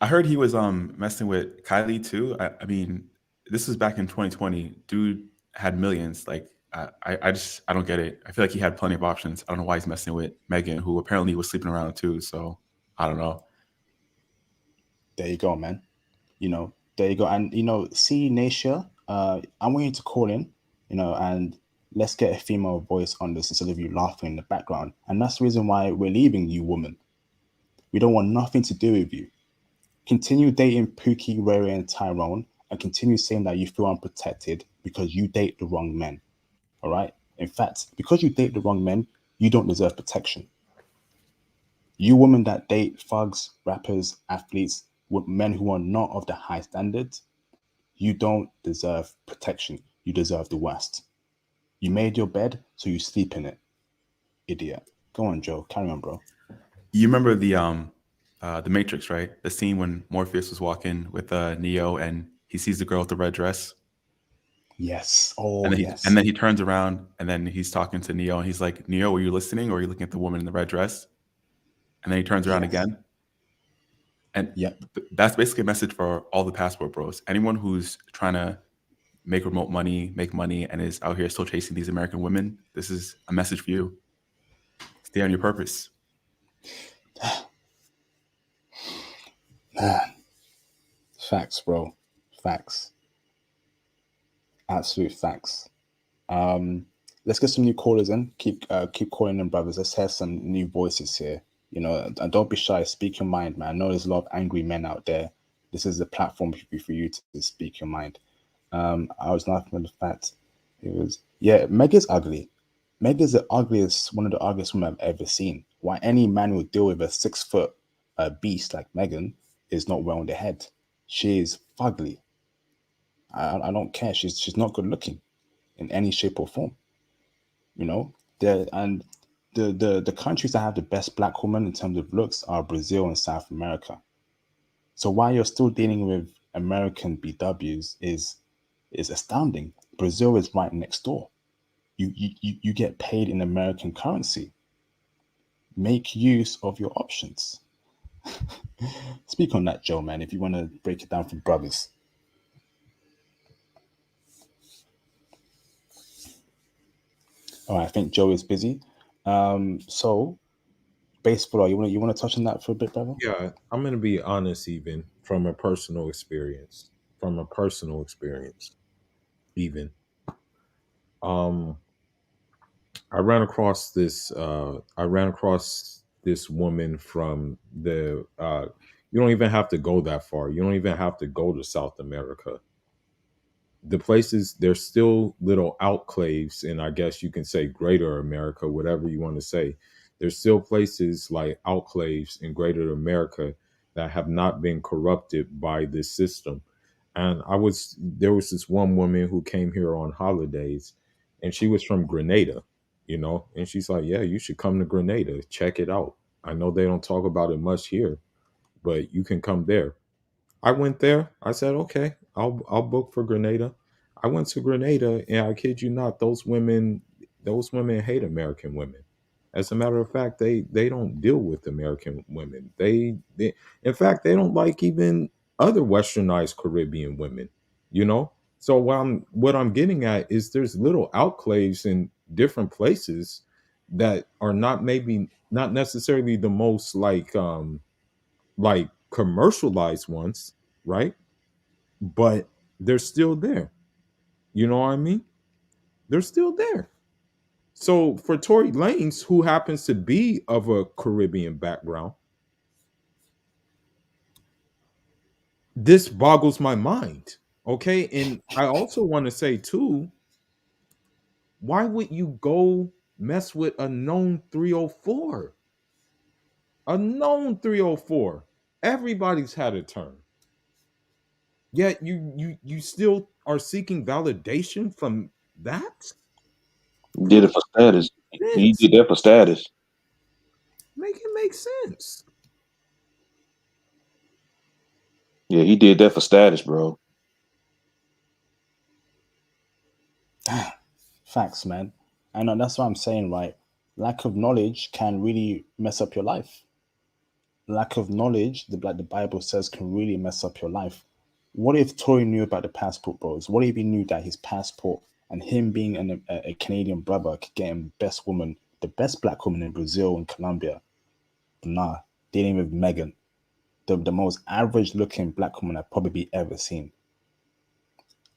I heard he was messing with Kylie too. I mean, this was back in 2020. Dude had millions. Like I don't get it. I feel like he had plenty of options. I don't know why he's messing with Megan, who apparently was sleeping around too. So I don't know. There you go, man. There you go. And see, Natia, I want you to call in, and let's get a female voice on this instead of you laughing in the background. And that's the reason why we're leaving you, woman. We don't want nothing to do with you. Continue dating Pookie, Ray, and Tyrone, and continue saying that you feel unprotected because you date the wrong men. All right. In fact, because you date the wrong men, you don't deserve protection. You women that date thugs, rappers, athletes, with men who are not of the high standards, you don't deserve protection. You deserve the worst. You made your bed, so you sleep in it. Idiot. Go on, Joe. Carry on, bro. You remember the Matrix, right? The scene when Morpheus was walking with Neo and he sees the girl with the red dress. Yes. Oh, And then yes. he turns around and then he's talking to Neo and he's like, Neo, were you listening or are you looking at the woman in the red dress? And then he turns around Yes. again. And Yep. that's basically a message for all the passport bros. Anyone who's trying to make remote money, make money, and is out here still chasing these American women, this is a message for you. Stay on your purpose. Facts, bro. Facts. Absolute facts. Let's get some new callers in. Keep calling in, brothers. Let's hear some new voices here. And don't be shy. Speak your mind, man. I know there's a lot of angry men out there. This is the platform for you to speak your mind. I was laughing at the fact it was Meg is ugly. Meg is the ugliest, one of the ugliest women I've ever seen. Why any man will deal with a 6 foot beast like Megan is not well in the head. She is fugly. I don't care. She's not good looking in any shape or form. You know, and the countries that have the best black women in terms of looks are Brazil and South America. So why you're still dealing with American BWs is astounding. Brazil is right next door. You get paid in American currency. Make use of your options. Speak on that, Joe, man, if you want to break it down for brothers. All right, I think Joe is busy. So baseball, you wanna touch on that for a bit, brother? Yeah, I'm gonna be honest, even from a personal experience. From a personal experience, even. Um, I ran across this. I ran across this woman from the. You don't even have to go that far. You don't even have to go to South America. The places, there's still little outclaves, and I guess you can say Greater America, whatever you want to say. There's still places like outclaves in Greater America that have not been corrupted by this system. And there was this one woman who came here on holidays, and she was from Grenada, and she's like, yeah, you should come to Grenada, check it out. I know they don't talk about it much here, but you can come there. I went there. I said, okay, I'll book for Grenada. I went to Grenada, and I kid you not, those women hate American women. As a matter of fact, they don't deal with American women. They in fact they don't like even other westernized Caribbean women. You know. So what I'm getting at is there's little outclaves in different places that are not maybe not necessarily the most like commercialized ones, right? But they're still there. You know what I mean? They're still there. So for Tory Lanez, who happens to be of a Caribbean background, this boggles my mind. Okay. And I also want to say too, why would you go mess with a known 304? A known 304. Everybody's had a turn. Yet you still are seeking validation from that? He did it for status. He Sense. did that for status. Make it make sense. Yeah, he did that for status, bro. Facts, man. And that's what I'm saying, right? Lack of knowledge can really mess up your life. Lack of knowledge, like the Bible says, can really mess up your life. What if Tory knew about the passport, bros? What if he knew that his passport and him being a Canadian brother could get him best woman, the best black woman in Brazil and Colombia? But nah, dealing with Megan, the most average looking black woman I've probably ever seen.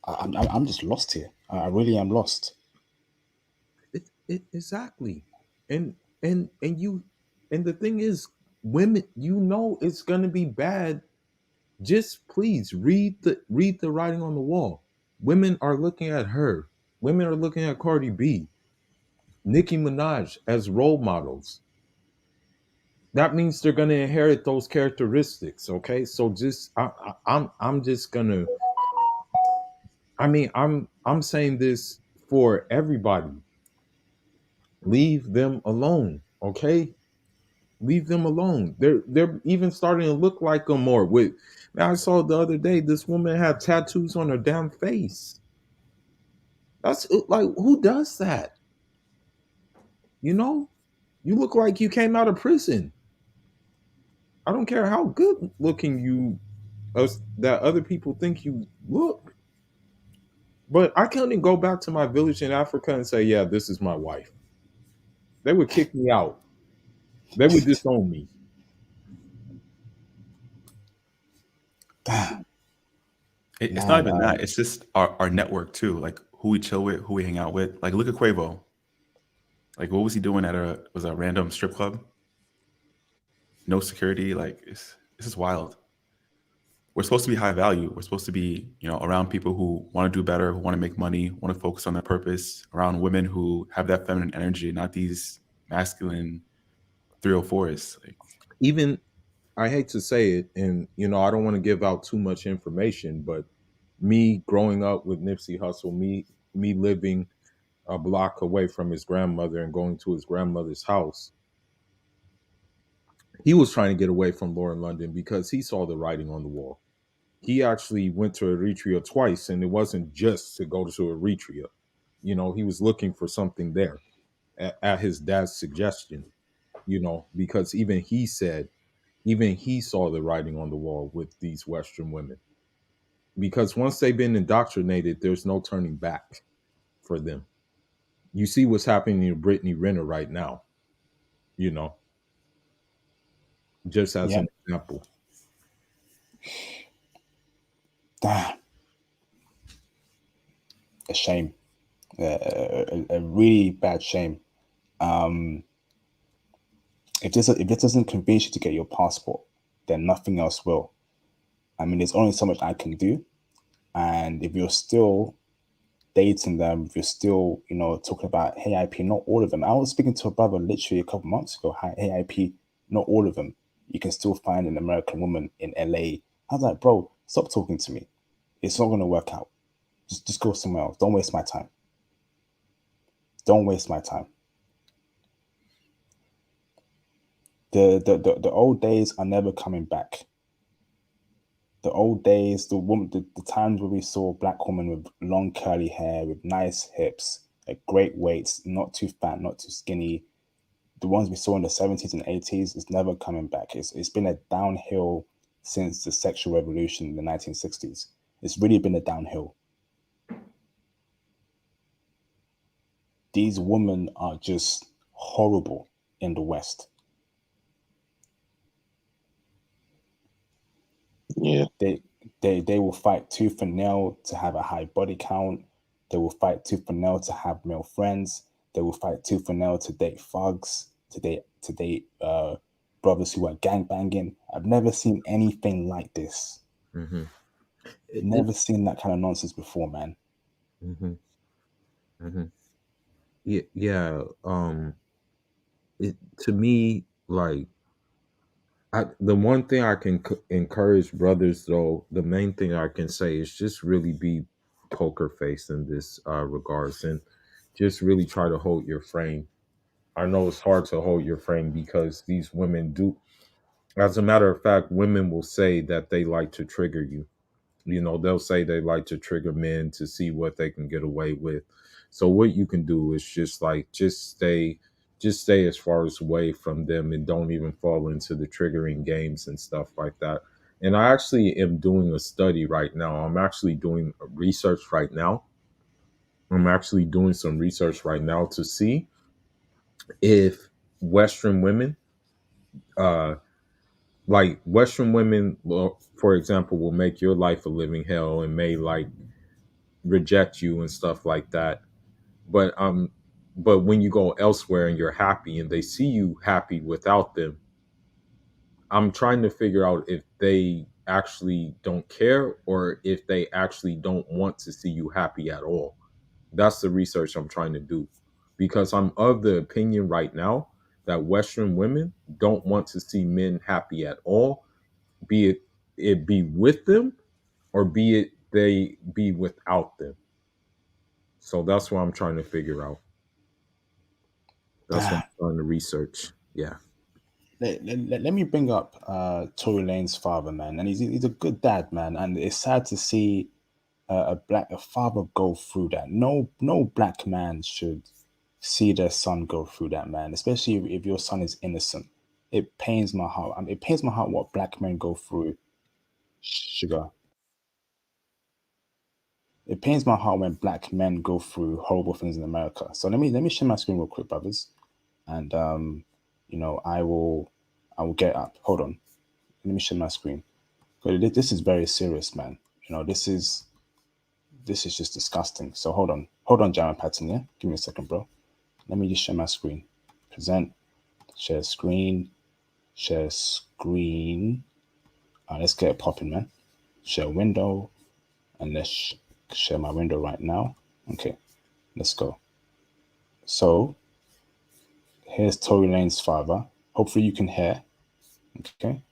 I'm just lost here. I really am lost. Exactly. And you, and the thing is, women, you know it's gonna be bad. Just please read the writing on the wall. Women are looking at her. Women are looking at Cardi B, Nicki Minaj as role models. That means they're gonna inherit those characteristics. Okay, so just I'm just gonna. I mean, I'm saying this for everybody. Leave them alone. Okay, leave them alone. They're even starting to look like them more. With, man, I saw the other day this woman had tattoos on her damn face. That's like, who does that? You know, you look like you came out of prison. I don't care how good looking you that other people think you look. But I couldn't go back to my village in Africa and say, yeah, this is my wife. They would kick me out. They would disown me. It's Nah, not even nah. that. It's just our network too. Like who we chill with, who we hang out with. Like look at Quavo. Like what was he doing at a random strip club? No security. Like this is wild. We're supposed to be high value. We're supposed to be, around people who want to do better, who want to make money, want to focus on their purpose, around women who have that feminine energy, not these masculine 304s. Like, Even, I hate to say it, and I don't want to give out too much information, but me growing up with Nipsey Hussle, me living a block away from his grandmother and going to his grandmother's house, he was trying to get away from Lauren London because he saw the writing on the wall. He actually went to Eritrea twice, and it wasn't just to go to Eritrea. He was looking for something there at his dad's suggestion, because even he saw the writing on the wall with these Western women. Because once they've been indoctrinated, there's no turning back for them. You see what's happening to Brittany Renner right now, you know, just as Yep. an example. Damn. A shame. A really bad shame. If this doesn't convince you to get your passport, then nothing else will. I mean, there's only so much I can do. And if you're still dating them, if you're still, talking about, hey, IP, not all of them. I was speaking to a brother literally a couple months ago. Hey, IP, not all of them. You can still find an American woman in LA. I was like, bro, stop talking to me. It's not going to work out. Just go somewhere else. Don't waste my time. Don't waste my time. The old days are never coming back. The old days, the times where we saw black women with long curly hair, with nice hips, at great weights, not too fat, not too skinny. The ones we saw in the 70s and 80s is never coming back. It's been a downhill since the sexual revolution in the 1960s. It's really been a downhill. These women are just horrible in the West. Yeah. They will fight tooth and nail to have a high body count. They will fight tooth and nail to have male friends. They will fight tooth and nail to date thugs, to date brothers who are gangbanging. I've never seen anything like this. Mm-hmm. Never seen that kind of nonsense before, man. Mm-hmm. Mm-hmm. Yeah, yeah. To me, like, the one thing I can encourage brothers, though, the main thing I can say is just really be poker face in this regards, and just really try to hold your frame. I know it's hard to hold your frame because these women do. As a matter of fact, women will say that they like to trigger you. They'll say they like to trigger men to see what they can get away with. So what you can do is just stay as far as away from them and don't even fall into the triggering games and stuff like that. And I actually am doing a study right now. I'm actually doing research right now. I'm actually doing some research right now to see if Western women, uh, like Western women, well, for example, will make your life a living hell and may like reject you and stuff like that. But when you go elsewhere and you're happy and they see you happy without them, I'm trying to figure out if they actually don't care or if they actually don't want to see you happy at all. That's the research I'm trying to do, because I'm of the opinion right now that Western women don't want to see men happy at all, be it be with them or be it they be without them. So that's what I'm trying to figure out. That's what Ah, I'm trying to research. Yeah. let me bring up Tory Lane's father, man, and he's a good dad, man, and it's sad to see a father go through that. No black man should see their son go through that, man. Especially if your son is innocent. It pains my heart. I mean, it pains my heart what black men go through. Sugar. It pains my heart when black men go through horrible things in America. So let me share my screen real quick, brothers, and I will get up. Hold on. Let me share my screen. 'Cause this is very serious, man. This is just disgusting. So hold on, Jaron Patton. Yeah, give me a second, bro. Let me just share my screen. Present, share screen, share screen. Let's get it popping, man. Share window, and let's share my window right now. Okay, let's go. So here's Tory Lane's father. Hopefully you can hear. Okay.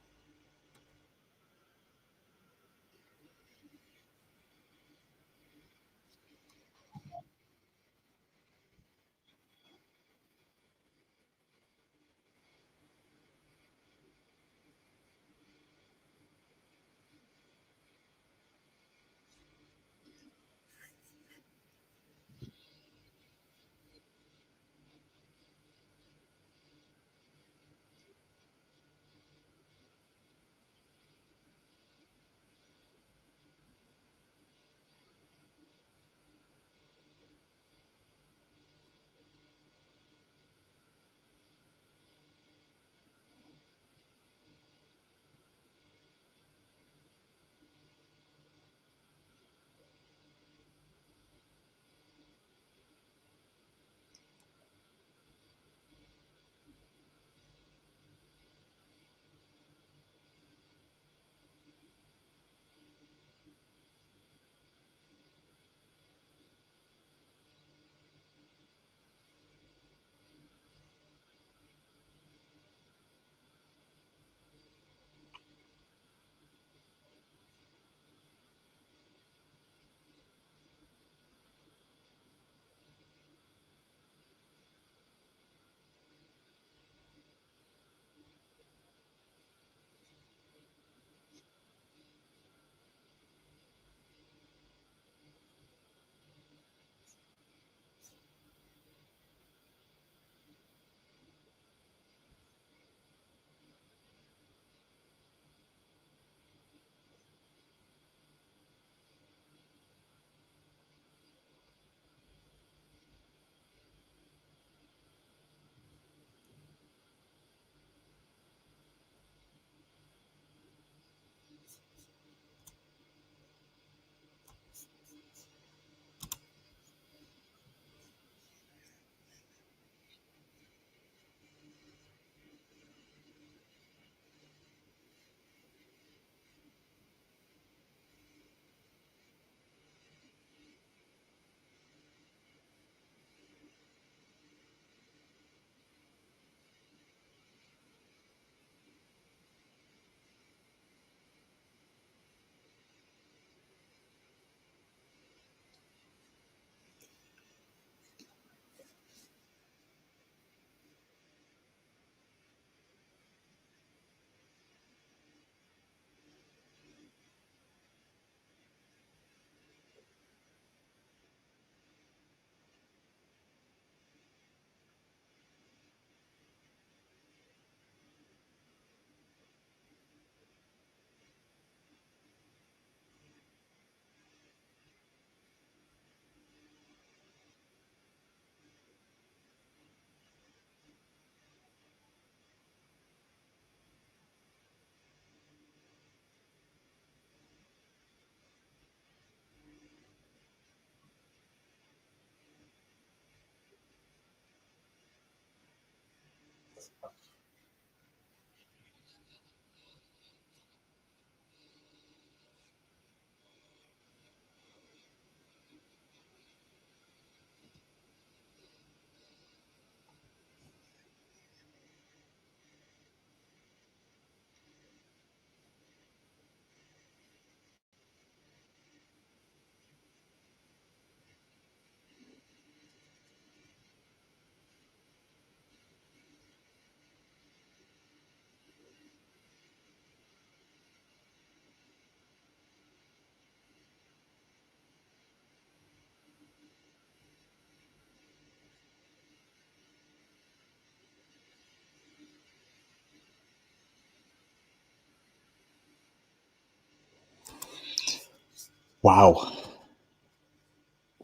Wow.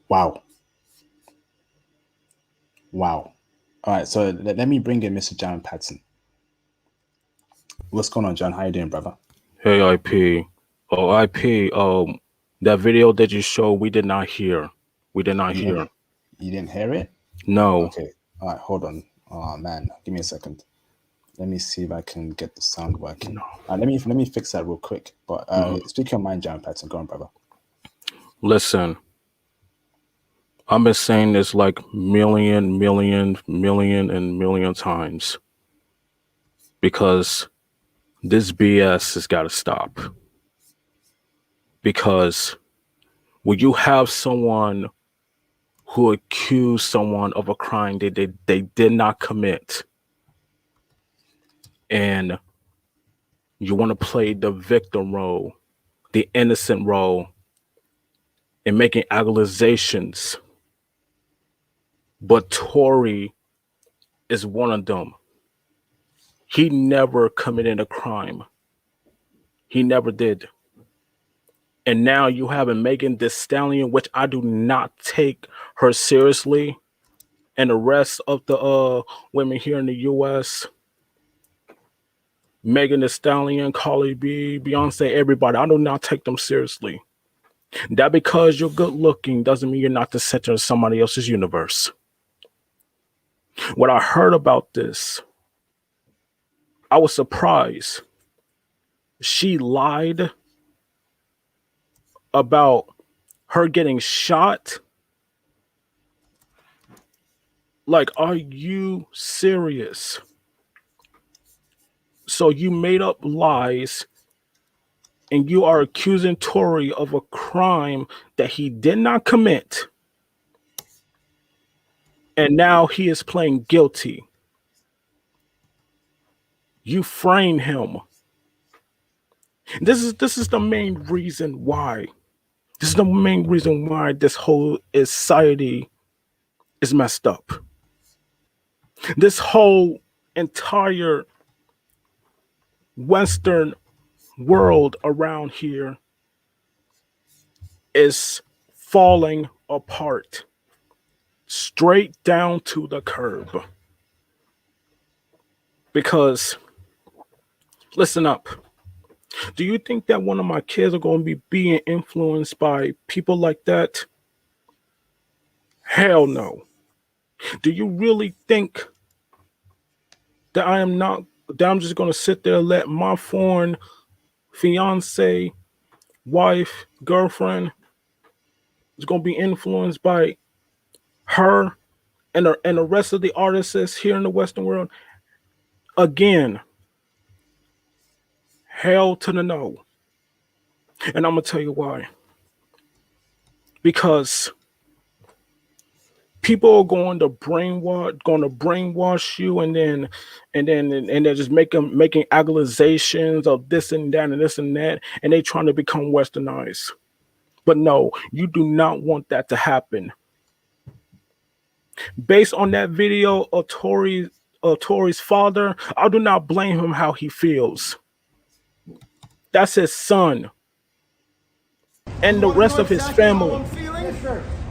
Wow. Wow. All right, so let me bring in Mr. John Patson. What's going on, John? How you doing, brother? Hey, IP. Oh, IP. That video that you showed, we did not hear. We did not hear. You didn't hear it? No. Okay. All right, hold on. Oh man, give me a second. Let me see if I can get the sound working. No. Let me fix that real quick. But speak your mind, John Patson. Go on, brother. Listen, I've been saying this like million times because this BS has got to stop. Because when you have someone who accused someone of a crime they did not commit, and you want to play the victim role, the innocent role, and making accusations, but Tory is one of them. He never committed a crime. He never did. And now you have a Megan Thee Stallion, which I do not take her seriously, and the rest of the women here in the U.S. Megan Thee Stallion, Cardi B, Beyonce, everybody. I do not take them seriously. That because you're good looking doesn't mean you're not the center of somebody else's universe. When I heard about this, I was surprised. She lied about her getting shot. Like, are you serious? So you made up lies and you are accusing Tory of a crime that he did not commit. And now he is playing guilty. You frame him. This is the main reason why. This is the main reason why this whole society is messed up. This whole entire Western world around here is falling apart, straight down to the curb. Because, listen up. Do you think that one of my kids are going to be being influenced by people like that? Hell no. Do you really think that I'm just going to sit there and let my foreign fiance, wife, girlfriend is going to be influenced by her and the rest of the artists here in the Western world? Again, hell to the no. And I'm going to tell you why. Because people are going to brainwash you, and they're just making accusations of this and that and this and that, and they trying to become westernized. But no, you do not want that to happen. Based on that video of Tory's father, I do not blame him how he feels. That's his son and the rest of his family.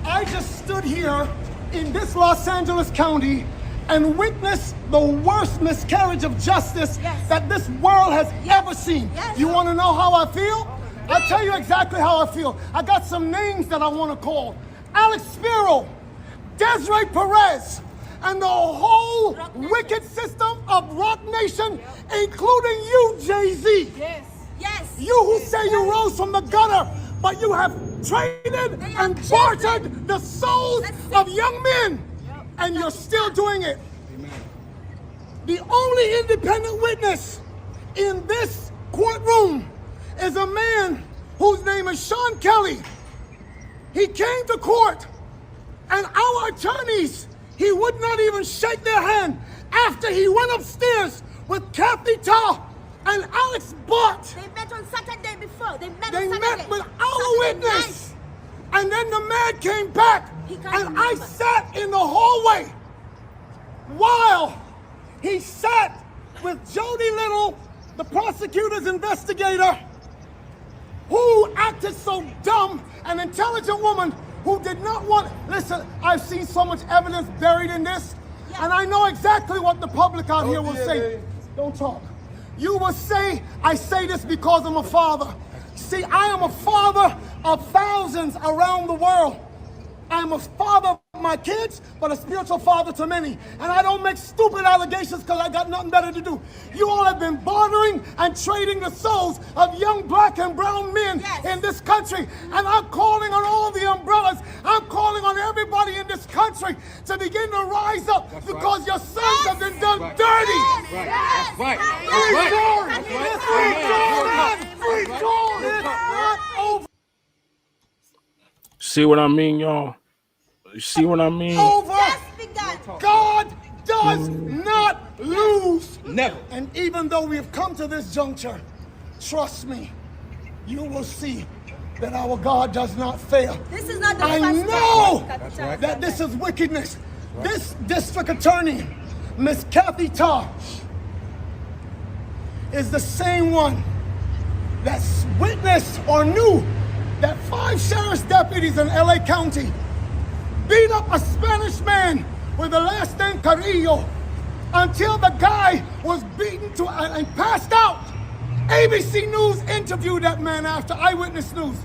I just stood here in this Los Angeles County and witnessed the worst miscarriage of justice that this world has ever seen. You want to know how I feel? I'll tell you exactly how I feel. I got some names that I want to call. Alex Spiro, Desiree Perez, and the whole wicked system of Rock Nation, including you, Jay-Z. Yes. Yes. You who say you rose from the gutter, but you have traded and bartered the souls of young men, and you're still doing it. The only independent witness in this courtroom is a man whose name is Sean Kelly. He came to court, and our attorneys, he would not even shake their hand after he went upstairs with Kathy Tarr and Alex Bott. They met on Saturday before. They met with our witness. And then the man came back, and I sat in the hallway while he sat with Jody Little, the prosecutor's investigator, who acted so dumb, an intelligent woman who did not want, listen, I've seen so much evidence buried in this, and I know exactly what the public out here will say. Don't talk. You will say, I say this because I'm a father. See, I am a father of thousands around the world. I'm a father of my kids, but a spiritual father to many. And I don't make stupid allegations because I got nothing better to do. You all have been bartering and trading the souls of young black and brown men in this country. And I'm calling on all the umbrellas. I'm calling on everybody in this country to begin to rise up because your sons have been done dirty. That's right. Free George! It's not over. See what I mean, y'all? You see what I mean? Over. God does not lose. Never. And even though we have come to this juncture, trust me, you will see that our God does not fail. This is not the I first know time. that this is wickedness. This district attorney, Miss Kathy Tarr, is the same one that witnessed or knew that 5 sheriff's deputies in LA County beat up a Spanish man with the last name Carrillo until the guy was beaten to and passed out. ABC News interviewed that man after Eyewitness News,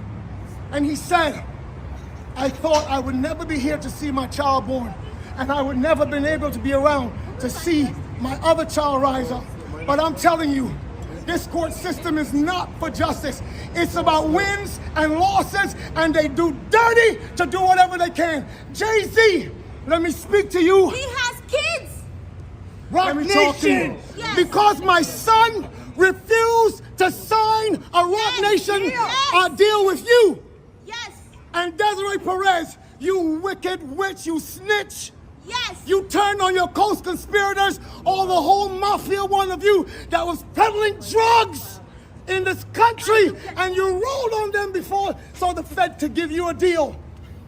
and he said, I thought I would never be here to see my child born, and I would never been able to be around to see my other child rise up. But I'm telling you, this court system is not for justice. It's about wins and losses, and they do dirty to do whatever they can. Jay-Z, let me speak to you. He has kids. Rock Nation. Yes. Because my son refused to sign a Rock Nation deal with you. Yes. And Desiree Perez, you wicked witch, you snitch. Yes. You turned on your co-conspirators, all the whole mafia, one of you that was peddling drugs in this country, and you rolled on them before so the Fed could give you a deal.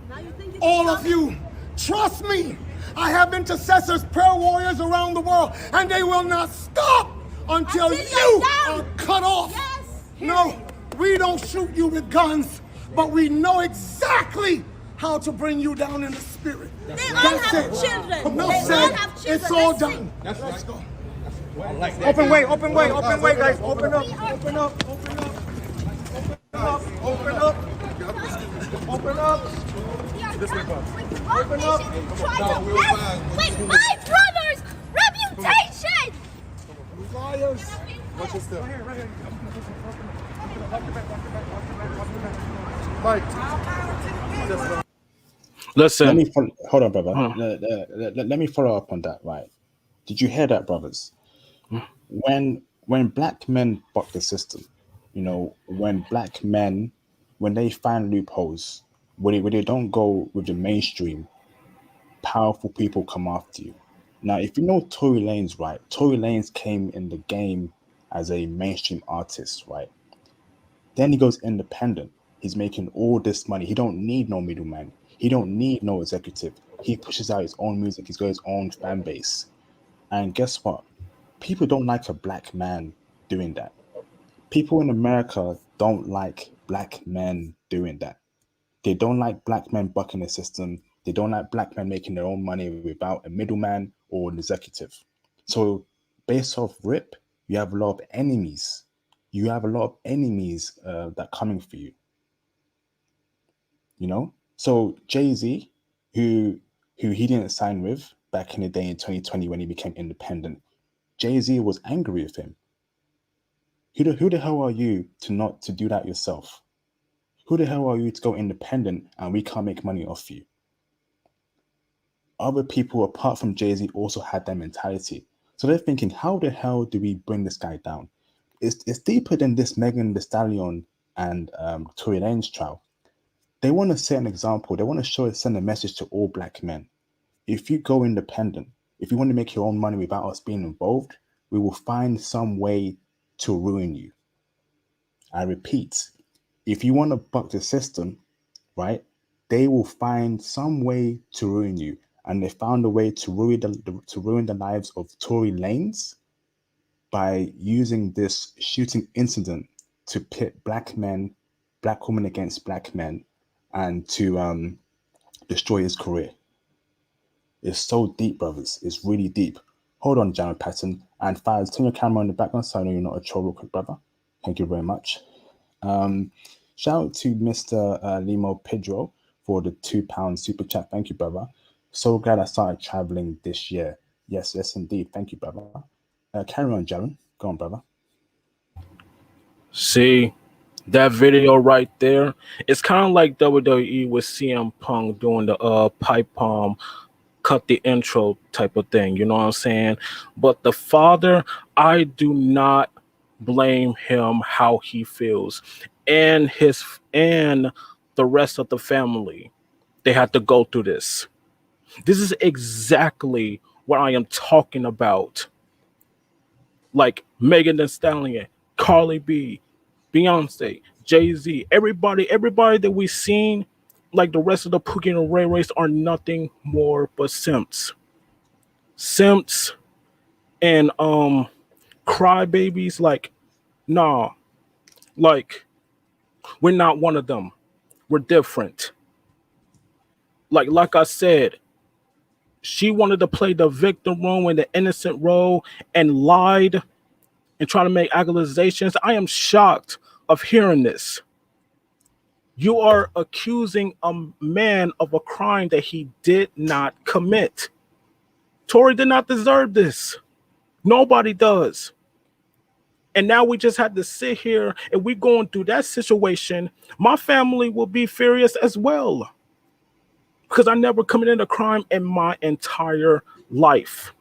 Now you think All of you, trust me, I have intercessors, prayer warriors around the world, and they will not stop until you are cut off. Yes. No, we don't shoot you with guns, but we know exactly how to bring you down in the spirit. They all have children. No, They sir, all have children. it's all Let's see. done. Let's go. Open way, guys. Open up. Open up. This way, Open up. Wait, my brother's reputation. Liars. Watch your step. Listen. Let me hold on, brother. Let me follow up on that. Right? Did you hear that, brothers? When black men buck the system, when black men, when they find loopholes, when they don't go with the mainstream, powerful people come after you. Now, if you know Tory Lanez, right? Tory Lanez came in the game as a mainstream artist, right? Then he goes independent. He's making all this money. He don't need no middleman. He don't need no executive. He pushes out his own music. He's got his own fan base. And guess what? People don't like a black man doing that. People in America don't like black men doing that. They don't like black men bucking the system. They don't like black men making their own money without a middleman or an executive. So based off rip, you have a lot of enemies. You have a lot of enemies that are coming for you. So Jay-Z, who he didn't sign with back in the day in 2020 when he became independent. Jay-Z was angry with him. Who the hell are you to not to do that yourself? Who the hell are you to go independent and we can't make money off you? Other people apart from Jay-Z also had that mentality. So they're thinking, how the hell do we bring this guy down? It's deeper than this Megan Thee Stallion and Tory Lanez trial. They want to set an example. They want to send a message to all black men. If you go independent, if you want to make your own money without us being involved, we will find some way to ruin you. I repeat, if you want to buck the system, right, they will find some way to ruin you. And they found a way to ruin the lives of Tory Lanez by using this shooting incident to pit black women against black men, and to destroy his career. It's so deep, brothers. It's really deep. Hold on, Jared Patton. And Faz, turn your camera on the background so I know you're not a troll real quick, brother. Thank you very much. Shout out to Mr. Limo Pedro for the £2 super chat. Thank you, brother. So glad I started traveling this year. Yes, indeed. Thank you, brother. Carry on, Jaren. Go on, brother. See, that video right there, it's kind of like WWE with CM Punk doing the pipe bomb, cut the intro type of thing. You know what I'm saying? But the father, I do not blame him how he feels, and the rest of the family. They had to go through this. This is exactly what I am talking about. Like Megan Thee Stallion, Carly B, Beyonce, Jay-Z, everybody that we've seen, like the rest of the Pookie and Ray Rays, are nothing more but simps. Simps and crybabies. Like, nah, like, we're not one of them. We're different. Like I said, she wanted to play the victim role and the innocent role and lied and trying to make accusations. I am shocked of hearing this. You are accusing a man of a crime that he did not commit. Tory did not deserve this. Nobody does. And now we just had to sit here and we're going through that situation. My family will be furious as well, because I never committed a crime in my entire life.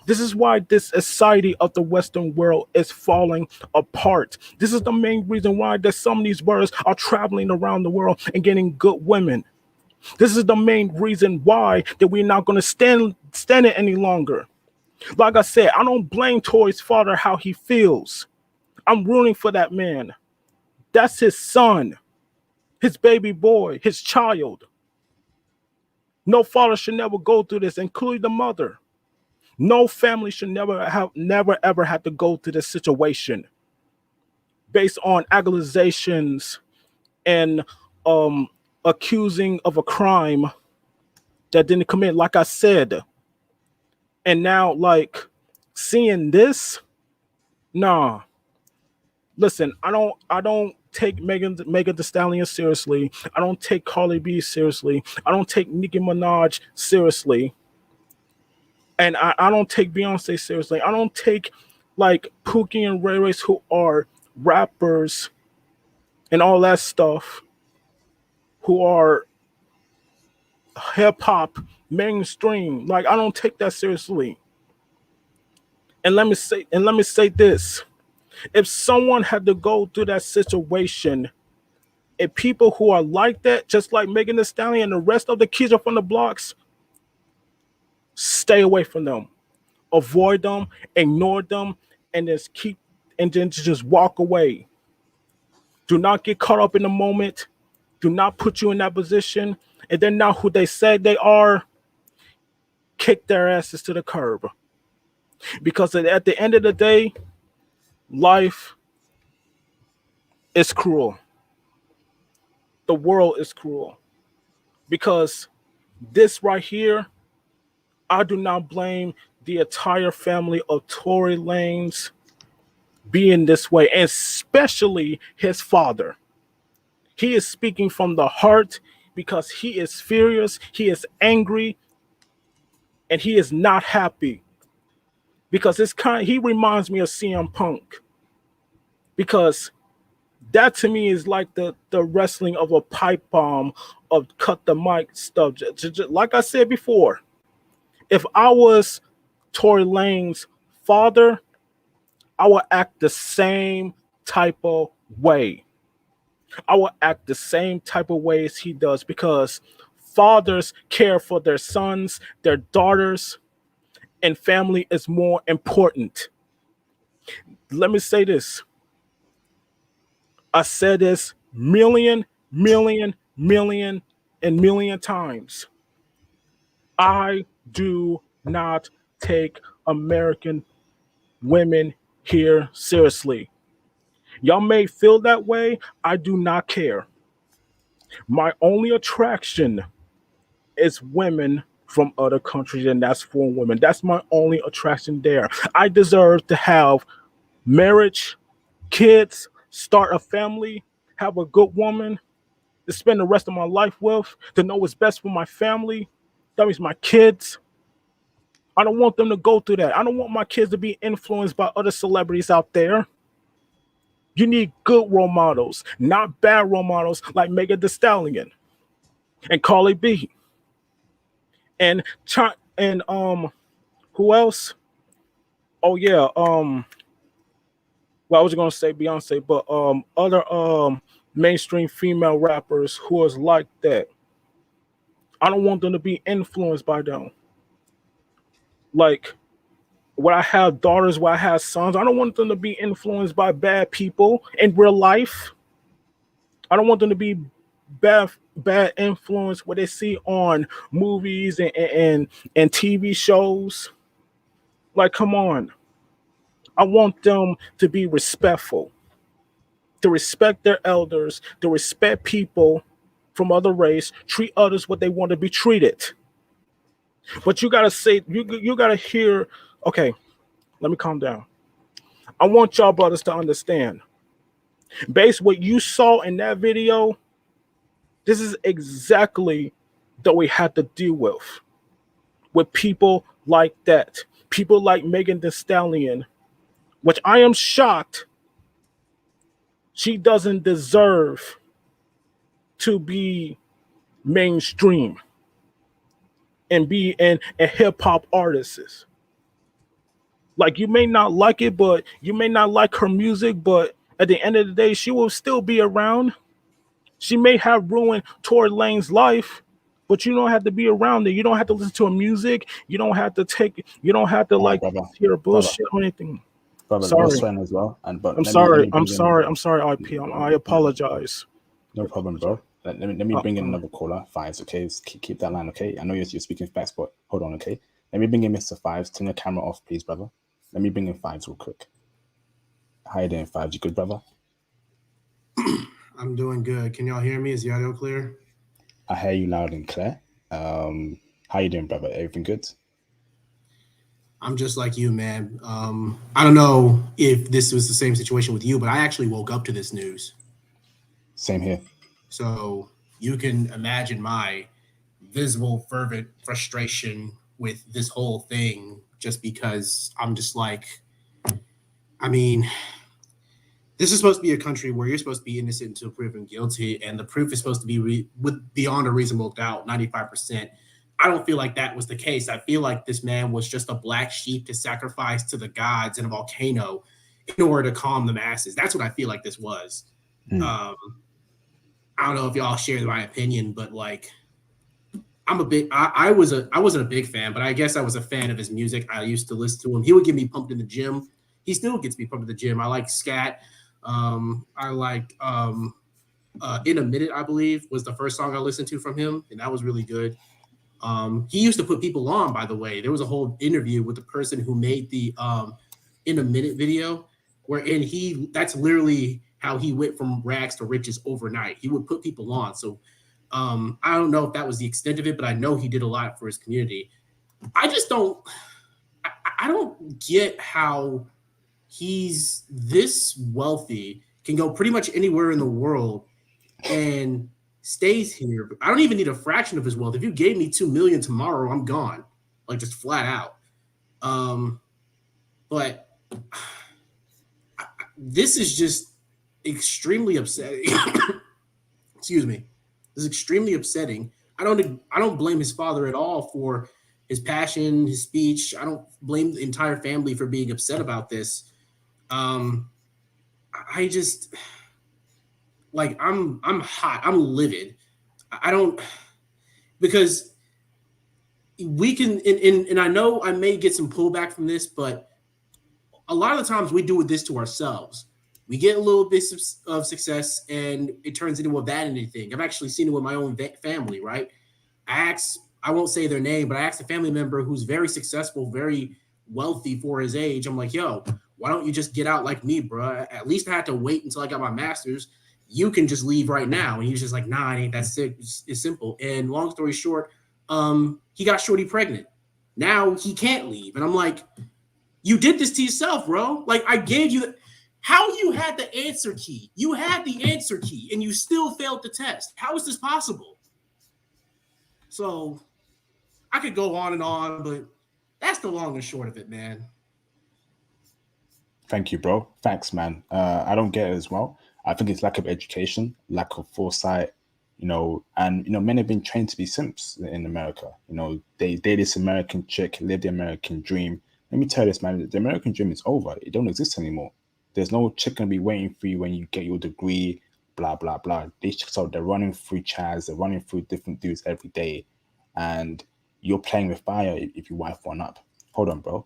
This is why this society of the Western world is falling apart. This is the main reason why that some of these brothers are traveling around the world and getting good women. This is the main reason why that we're not going to stand it any longer. Like I said, I don't blame Tory's father how he feels. I'm rooting for that man. That's his son, his baby boy, his child. No father should never go through this, including the mother. No family should never ever have to go through this situation based on accusations and accusing of a crime that didn't commit, like I said. And now, like, seeing this, nah. Listen, I don't take Megan Thee Stallion seriously. I don't take Carly B seriously. I don't take Nicki Minaj seriously. And I don't take Beyonce seriously. I don't take like Pookie and Ray Rays, who are rappers and all that stuff, who are hip hop mainstream. Like, I don't take that seriously. And let me say this. If someone had to go through that situation, and people who are like that, just like Megan Thee Stallion and the rest of the kids up on the blocks, stay away from them. Avoid them, ignore them, and then just walk away. Do not get caught up in the moment. Do not put you in that position. And then now who they say they are, kick their asses to the curb. Because at the end of the day, life is cruel. The world is cruel. Because this right here, I do not blame the entire family of Tory Lanez being this way, and especially his father. He is speaking from the heart because he is furious, he is angry, and he is not happy because he reminds me of CM Punk, because that to me is like the wrestling of a pipe bomb of cut the mic stuff. Like I said before, if I was Tory Lanez father, I would act the same type of way. I will act the same type of way as he does, because fathers care for their sons, their daughters, and family is more important. Let me say this. I said this million times. I do not take American women here seriously. Y'all may feel that way. I do not care. My only attraction is women from other countries, and that's foreign women. That's my only attraction there. I deserve to have marriage, kids, start a family, have a good woman to spend the rest of my life with, to know what's best for my family. That means my kids. I don't want them to go through that. I don't want my kids to be influenced by other celebrities out there. You need good role models, not bad role models like Megan Thee Stallion and Carly B. And who else? Oh yeah, well, I was gonna say Beyonce, but other mainstream female rappers who is like that. I don't want them to be influenced by them. Like, when I have daughters, when I have sons, I don't want them to be influenced by bad people in real life. I don't want them to be bad influence what they see on movies and TV shows. Like, come on. I want them to be respectful, to respect their elders, to respect people from other race, treat others what they want to be treated. But you gotta say, you gotta hear, okay, let me calm down. I want y'all brothers to understand. Based what you saw in that video, this is exactly that we had to deal with people like that. People like Megan Thee Stallion, which I am shocked she doesn't deserve to be mainstream and be a hip hop artist. Like, you may not like it, but you may not like her music, but at the end of the day, she will still be around. She may have ruined Tory Lanez's life, but you don't have to be around it. You don't have to listen to her music. You don't have to like hear bullshit or anything. Brother, Sorry. best friend as well. But I'm sorry, IP. I apologize. No problem, bro. Let me bring in another caller. Fives, okay? Keep that line, okay? I know you're speaking facts, but hold on, okay? Let me bring in Mr. Fives. Turn your camera off, please, brother. Let me bring in Fives real quick. How you doing, Fives? You good, brother? I'm doing good. Can y'all hear me? Is the audio clear? I hear you loud and clear. How you doing, brother? Everything good? I'm just like you, man. I don't know if this was the same situation with you, but I actually woke up to this news. Same here. So you can imagine my visible, fervent frustration with this whole thing, just because I'm just like, I mean, this is supposed to be a country where you're supposed to be innocent until proven guilty, and the proof is supposed to be beyond a reasonable doubt, 95%. I don't feel like that was the case. I feel like this man was just a black sheep to sacrifice to the gods in a volcano in order to calm the masses. That's what I feel like this was. I don't know if y'all share my opinion, but like, I wasn't a big fan, but I guess I was a fan of his music. I used to listen to him. He would get me pumped in the gym. He still gets me pumped in the gym. I like scat. I like In a Minute, I believe, was the first song I listened to from him, and that was really good. He used to put people on, by the way. There was a whole interview with the person who made the In a Minute video, wherein that's literally how he went from rags to riches overnight. He would put people on. So I don't know if that was the extent of it, but I know he did a lot for his community. I just don't get how he's this wealthy, can go pretty much anywhere in the world and stays here. I don't even need a fraction of his wealth. If you gave me $2 million tomorrow, I'm gone. like just flat out. But this is just extremely upsetting. Excuse me. This is extremely upsetting. I don't blame his father at all for his passion, his speech. I don't blame the entire family for being upset about this. I just like I'm hot. I'm livid. I don't, because we can and I know I may get some pullback from this, but a lot of the times we do this to ourselves. We get a little bit of success and it turns into a vanity thing. I've actually seen it with my own family, right? I won't say their name, but I asked a family member who's very successful, very wealthy for his age. I'm like, yo, why don't you just get out like me, bro? At least I had to wait until I got my master's. You can just leave right now. And he was just like, nah, it ain't that sick. It's simple. And long story short, he got Shorty pregnant. Now he can't leave. And I'm like, you did this to yourself, bro. Like, I gave you how you had the answer key. You had the answer key and you still failed the test. How is this possible? So I could go on and on, but that's the long and short of it, man. Thank you, bro. Thanks, man. I don't get it as well. I think it's lack of education, lack of foresight, and, men have been trained to be simps in America. They date this American chick, live the American dream. Let me tell you this, man, the American dream is over. It don't exist anymore. There's no chick gonna be waiting for you when you get your degree, blah, blah, blah. These chicks out, they're running through chats, they're running through different dudes every day. And you're playing with fire if you wife one up. Hold on, bro.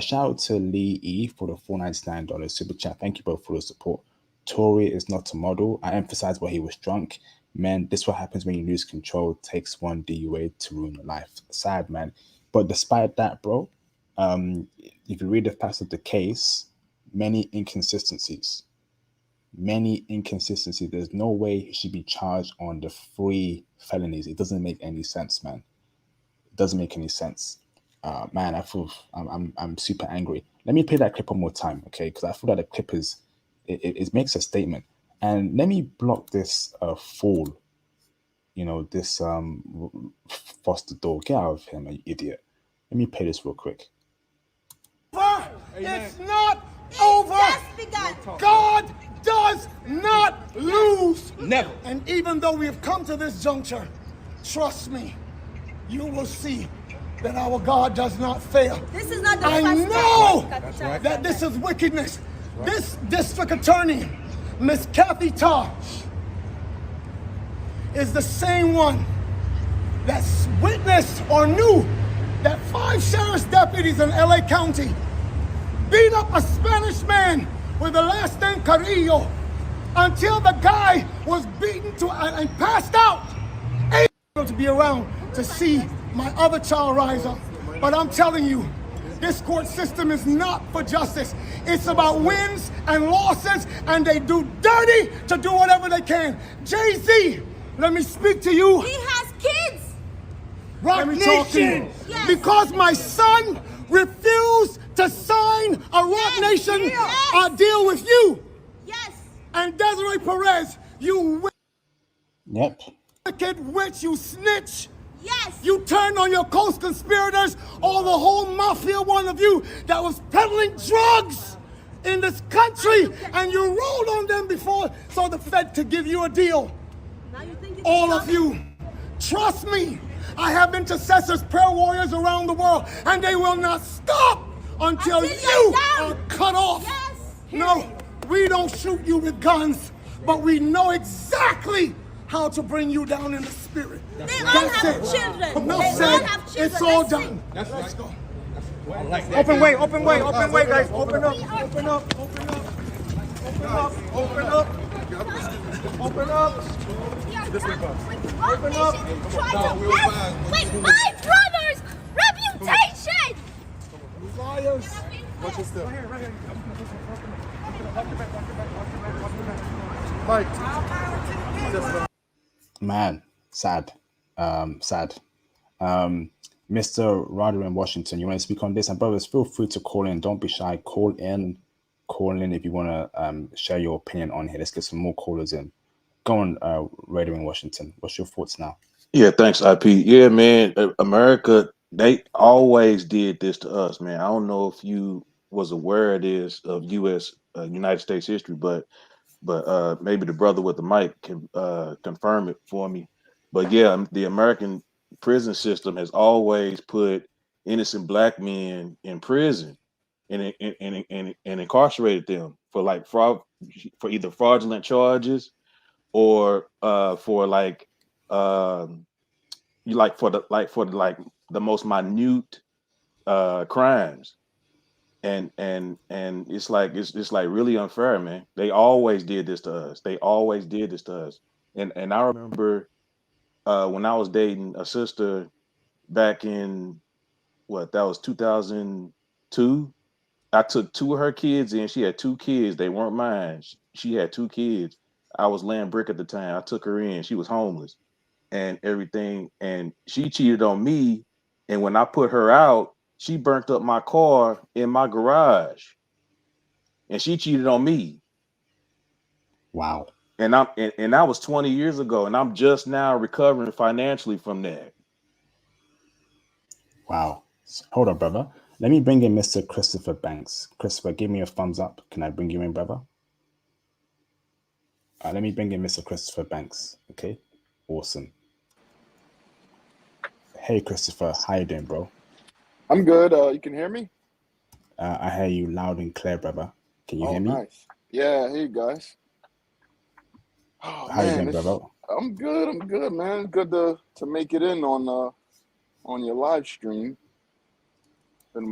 Shout out to Lee E for the $499 super chat. Thank you both for the support. Tory is not a model. I emphasize where he was drunk. Man, this is what happens when you lose control. It takes one DUA to ruin your life. Sad, man. But despite that, bro, if you read the facts of the case, many inconsistencies. There's no way he should be charged on the 3 felonies. It doesn't make any sense, man. It doesn't make any sense. Man, I'm super angry. Let me play that clip one more time, okay? Because I feel that the clip it makes a statement. And let me block this fool, this Foster Door. Get out of him, you idiot. Let me play this real quick. It's not over. God does not lose. Never. And even though we have come to this juncture, trust me, you will see that our God does not fail. This is not the I first know time. that this is wickedness. This district attorney, Miss Kathy Taj, is the same one that's witnessed or knew that 5 sheriff's deputies in LA County beat up a Spanish man with the last name Carrillo until the guy was beaten and passed out. Able to be around to see my other child rise up. But I'm telling you, this court system is not for justice. It's about wins and losses, and they do dirty to do whatever they can. Jay-Z, let me speak to you. He has kids. Rock Let me talk to you. Yes. Because my son refused to sign a Rock Nation deal with you. Yes. And Desiree Perez, you wicked witch, you snitch. Yes. You turned on your co-conspirators, or the whole mafia, one of you, that was peddling drugs in this country, and you rolled on them before so the Fed could give you a deal. Now you think All of you, trust me, I have intercessors, prayer warriors around the world, and they will not stop until you are cut off. Yes. No, we don't shoot you with guns, but we know exactly how to bring you down in the spirit. They all have children. Enough They said. all have children. It's all Let's done. That's Let's right. go. I like that. Open way, guys. Open up. This way, boss. Open up. Wait, my brother's reputation. Liars. Watch your step. Right here. Man, sad. Mr. Ryder in Washington, you want to speak on this? And brothers, feel free to call in. Don't be shy. Call in if you want to share your opinion on here. Let's get some more callers in. Go on, Ryder in Washington. What's your thoughts now? Yeah, thanks, IP. Yeah, man, America They always did this to us, man. I don't know if you was aware of this of U.S. United States history, but maybe the brother with the mic can confirm it for me. But yeah, the American prison system has always put innocent black men in prison and incarcerated them for like fraud, for either fraudulent charges or for like you like for the most minute crimes. And it's like really unfair, man. They always did this to us. They always did this to us. And I remember when I was dating a sister back in what that was 2002. I took two of her kids in. She had two kids. They weren't mine. She had two kids. I was laying brick at the time. I took her in. She was homeless and everything. And she cheated on me. And when I put her out, she burnt up my car in my garage. And she cheated on me. Wow. And and that was 20 years ago. And I'm just now recovering financially from that. Wow. Hold on, brother. Let me bring in Mr. Christopher Banks. Christopher, give me a thumbs up. Can I bring you in, brother? Let me bring in Mr. Christopher Banks. Okay. Awesome. Hey, Christopher. How you doing, bro? I'm good. You can hear me? I hear you loud and clear, brother. Can you hear me? Nice. Yeah, hey guys. Oh How you man, doing, brother? I'm good. I'm good, man. Good to make it in on your live stream. And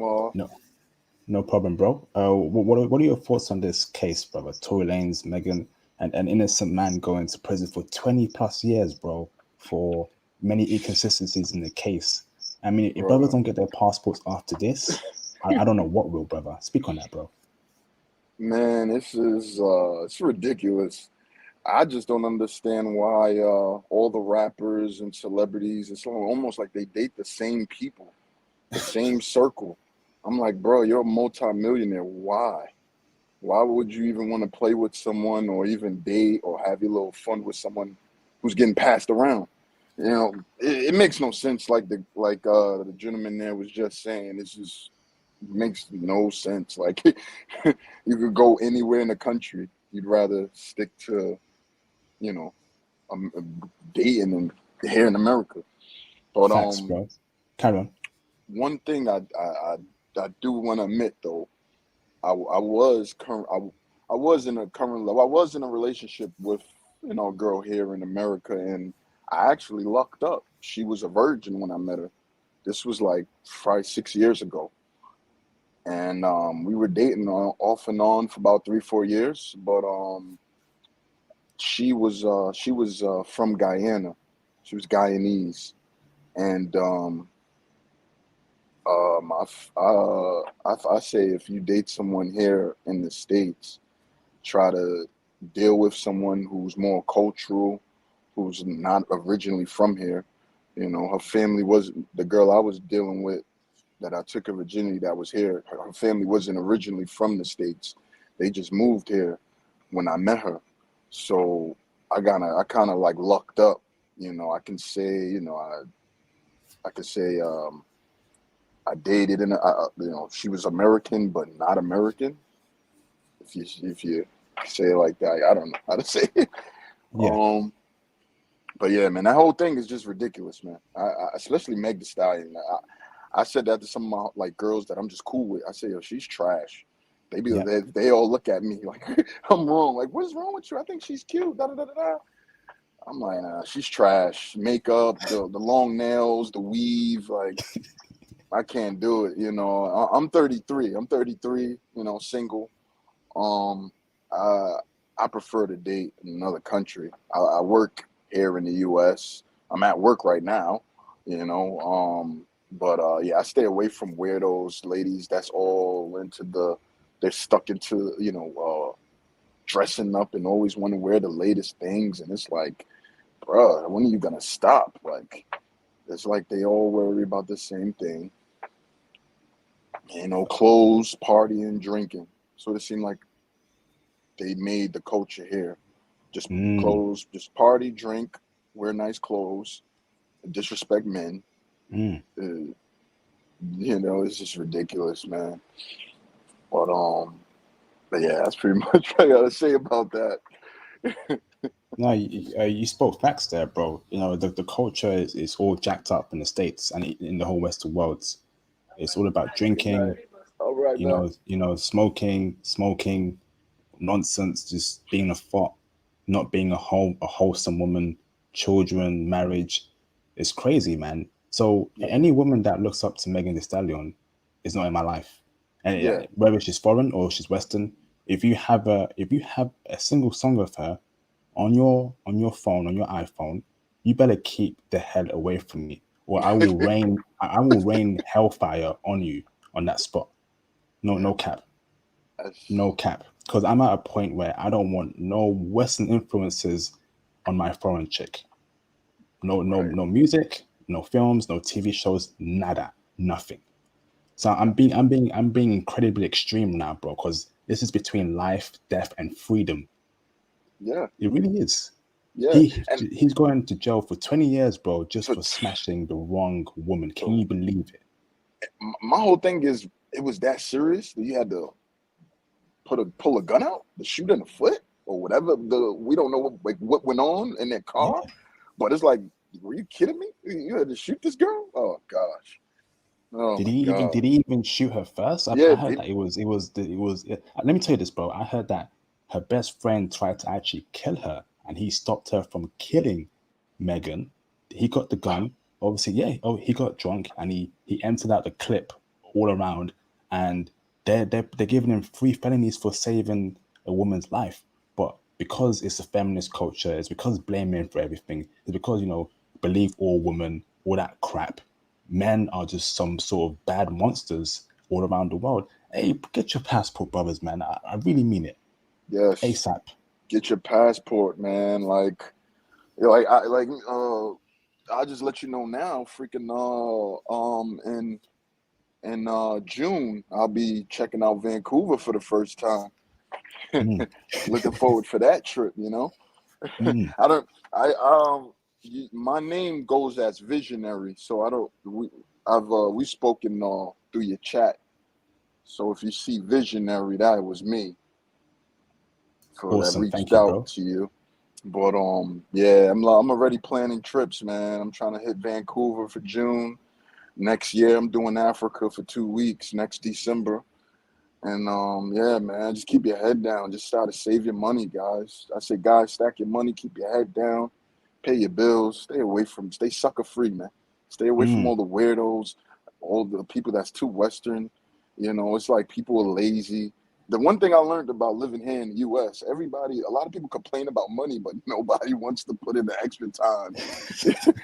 No problem, bro. What are your thoughts on this case, brother? Tory Lanez, Megan, and an innocent man going to prison for 20 plus years, bro, for many inconsistencies in the case. I mean, if brothers don't get their passports after this, I don't know what will, brother. Speak on that, bro. man, this is it's ridiculous. I just don't understand why all the rappers and celebrities, it's almost like they date the same people, the same circle. I'm like, bro, you're a multimillionaire. Why? Why would you even want to play with someone or even date or have your little fun with someone who's getting passed around? You know, it makes no sense. Like the gentleman there was just saying, it's just makes no sense. Like you could go anywhere in the country, you'd rather stick to, you know, dating and here in America. But Facts, bro. Carry on. one thing I do want to admit though, I was in a current level. I was in a relationship with a girl here in America, and I actually lucked up. She was a virgin when I met her. This was like 5-6 years ago, and we were dating off and on for about 3-4 years. But she was from Guyana. She was Guyanese, and I say if you date someone here in the States, try to deal with someone who's more cultural, who's not originally from here. You know, her family was the girl I was dealing with that I took her virginity that was here. Her family wasn't originally from the States. They just moved here when I met her. So I kind of like lucked up. You know, I can say, I could say I dated she was American but not American. If you say it like that, I don't know how to say it. Yeah. But yeah, man, that whole thing is just ridiculous, man. I especially Meg Thee Stallion. I said that to some of my like girls that I'm just cool with. I say, yo, she's trash. They all look at me like I'm wrong. Like, what's wrong with you? I think she's cute. Da da da da da. I'm like, nah, she's trash. Makeup, the long nails, the weave, like I can't do it. You know, I'm 33. I'm 33. You know, single. Um, I prefer to date in another country. I work here in the U.S. I'm at work right now, but yeah, I stay away from weirdos, ladies. That's all they're stuck into, dressing up and always want to wear the latest things. And it's like, bruh, when are you gonna stop? Like, it's like they all worry about the same thing. Clothes, partying, drinking. So it seemed like they made the culture here. Just clothes, just party, drink, wear nice clothes, disrespect men. You know, it's just ridiculous, man. But yeah, that's pretty much what I gotta say about that. No, you spoke facts there, bro. You know, the culture is all jacked up in the States and in the whole Western world. It's all about Good night. drinking, All right, man. smoking, nonsense, just being a thought, not being a wholesome woman, children, marriage. It's crazy, man. So Yeah, any woman that looks up to Megan Thee Stallion is not in my life. And yeah, whether she's foreign or she's Western, if you have a single song of her on your phone, on your iPhone, you better keep the hell away from me, or I will rain hellfire on you on that spot. No, yeah. no cap, no That's cap. Because I'm at a point where I don't want no Western influences on my foreign chick. right. No music, no films, no TV shows, nada, nothing. So Yeah, I'm being incredibly extreme now, bro. Because this is between life, death, and freedom. yeah, It really is. yeah. And He's going to jail for 20 years, bro, just for for smashing the wrong woman. Can so you believe it? my whole thing is, it was that serious that you had to pull a gun out, to shoot in the foot or whatever. We don't know what went on in that car, Yeah. but it's like, were you kidding me? You had to shoot this girl? Oh gosh. Oh my Did gosh. he even shoot her first? I Yeah, heard that it was. Let me tell you this, bro. I heard that her best friend tried to actually kill her, and he stopped her from killing Megan. He got the gun. Obviously, yeah. Oh, he got drunk, and he emptied out the clip all around, and they're giving him 3 felonies for saving a woman's life. But because it's a feminist culture, it's because blaming for everything. It's because believe all women, all that crap. Men are just some sort of bad monsters all around the world. Hey, get your passport, brothers, man. I really mean it. yes. ASAP. Get your passport, man. Like, I'll just let you know now, freaking in June, I'll be checking out Vancouver for the first time. Mm, Looking forward for that trip, you know. mm. I don't I my name goes as visionary, so I don't we spoken through your chat. So if you see visionary, that was me. So that Awesome. reached Thank you, out bro. to you. But yeah, I'm already planning trips, man. I'm trying to hit Vancouver for June. Next year I'm doing Africa for 2 weeks next December. And yeah, man, just keep your head down. Just start to save your money, guys. I say, guys, stack your money, keep your head down, pay your bills, stay sucker free, man. Stay away from Mm, all the weirdos, all the people that's too Western. You know, it's like people are lazy. The one thing I learned about living here in the US, a lot of people complain about money, but nobody wants to put in the extra time.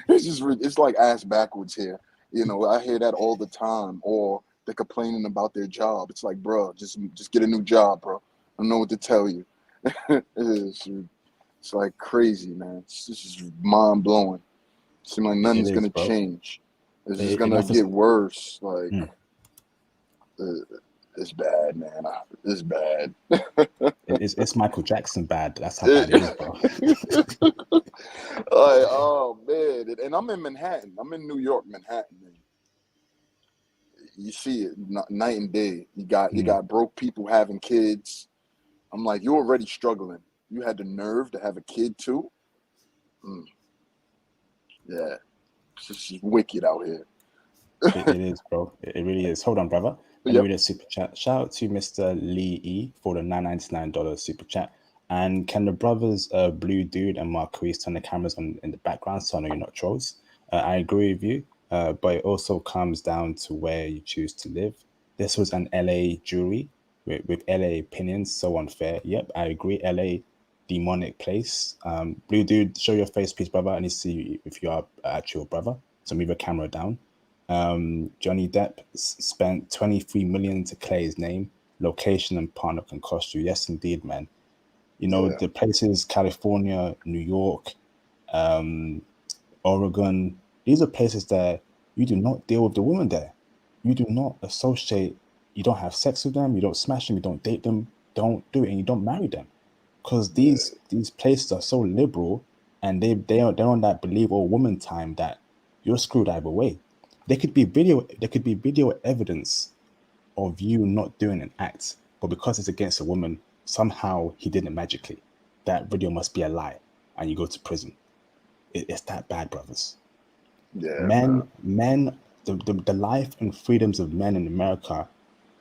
It's like ass backwards here. You know, I hear that all the time. Or they're complaining about their job. It's like, bro, just get a new job, bro. I don't know what to tell you. It's like crazy, man. This is mind blowing. Seems like it nothing's is, gonna bro. change. It's just And gonna that's just, get worse. Like, mm, it's bad, man. It's bad. it's Michael Jackson bad. That's how bad it is, It- bro. like, oh man, and I'm in Manhattan. I'm in New York, Manhattan. Man. You see it night and day. You Mm. got broke people having kids. I'm like, you're already struggling. You had the nerve to have a kid too. Mm, yeah, it's just wicked out here. It is, bro. It really is. Hold on, brother. Let me Yep. read a super chat. Shout out to Mr. Lee E for the $9.99 super chat. And can the brothers, Blue Dude and Marquise, turn the cameras on in the background so I know you're not trolls? I agree with you, but it also comes down to where you choose to live. This was an LA jury with LA opinions, so unfair. Yep, I agree. LA, demonic place. Blue Dude, show your face, please, brother. I need to see if you are actual brother. So move your camera down. Johnny Depp spent 23 million to clear his name. Location and partner can cost you. Yes, indeed, man. You know, Yeah. the places, California, New York, Oregon, these are places that you do not deal with the woman there. You do not associate, you don't have sex with them, you don't smash them, you don't date them, don't do it, and you don't marry them. Because Yeah. these places are so liberal and they're on that believe all woman time that you're screwed either way. there could be video evidence of you not doing an act, but because it's against a woman, somehow he did it magically. That video must be a lie, and you go to prison. It's that bad, brothers. Yeah, man. The life and freedoms of men in America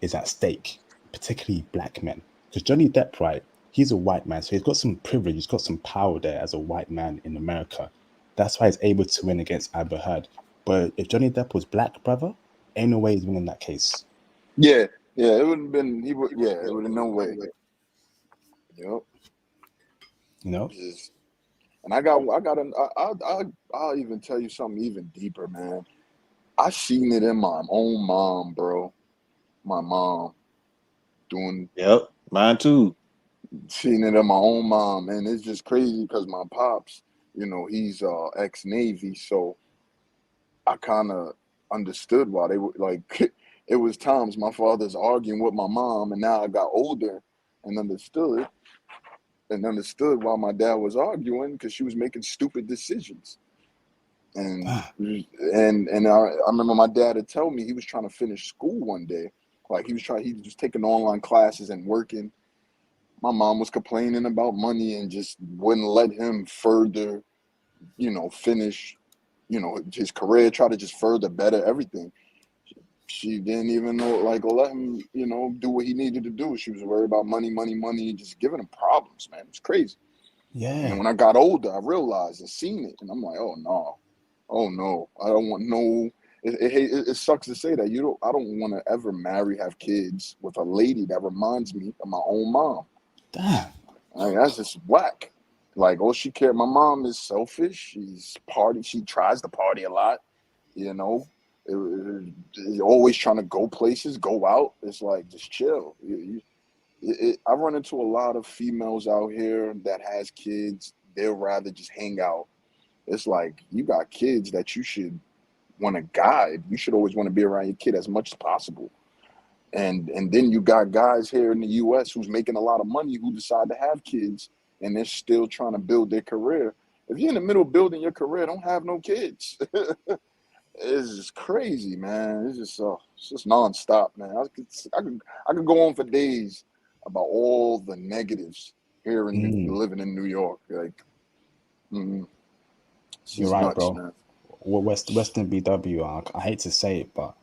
is at stake, particularly black men. Because Johnny Depp, right? He's a white man, so he's got some privilege, he's got some power there as a white man in America. That's why he's able to win against Amber Heard. But if Johnny Depp was black, brother, ain't no way he's winning that case. Yeah, it would have been. He would. Yeah, it would have no way. Yep. You know? And I'll even tell you something even deeper, man. I seen it in my own mom, bro. My mom doing. Yep, mine too. Seen it in my own mom, and it's just crazy because my pops, he's ex-Navy, so I kind of understood why they were like. It was times my father's arguing with my mom, and now I got older and understood why my dad was arguing, because she was making stupid decisions. And I remember my dad had told me he was trying to finish school one day. Like he was taking online classes and working. My mom was complaining about money and just wouldn't let him further, finish, his career, try to just further better everything. She didn't even let him, do what he needed to do. She was worried about money, just giving him problems, man. It was crazy. Yeah. And when I got older, I realized and seen it, and I'm like, oh no, I don't want no. It sucks to say that I don't want to ever have kids with a lady that reminds me of my own mom. Damn. Like, that's just whack. Like, all she cared. My mom is selfish. She tries to party a lot. Always trying to go places, go out. It's like, just chill. I run into a lot of females out here that has kids. They'll rather just hang out. It's like, you got kids that you should want to guide. You should always want to be around your kid as much as possible. And then you got guys here in the U.S. who's making a lot of money who decide to have kids, and they're still trying to build their career. If you're in the middle of building your career, don't have no kids. It's just crazy, man. It's just nonstop, man. I could go on for days about all the negatives here in living in New York. Like, you're right, nuts, bro. man. Well, Western BW, I hate to say it, but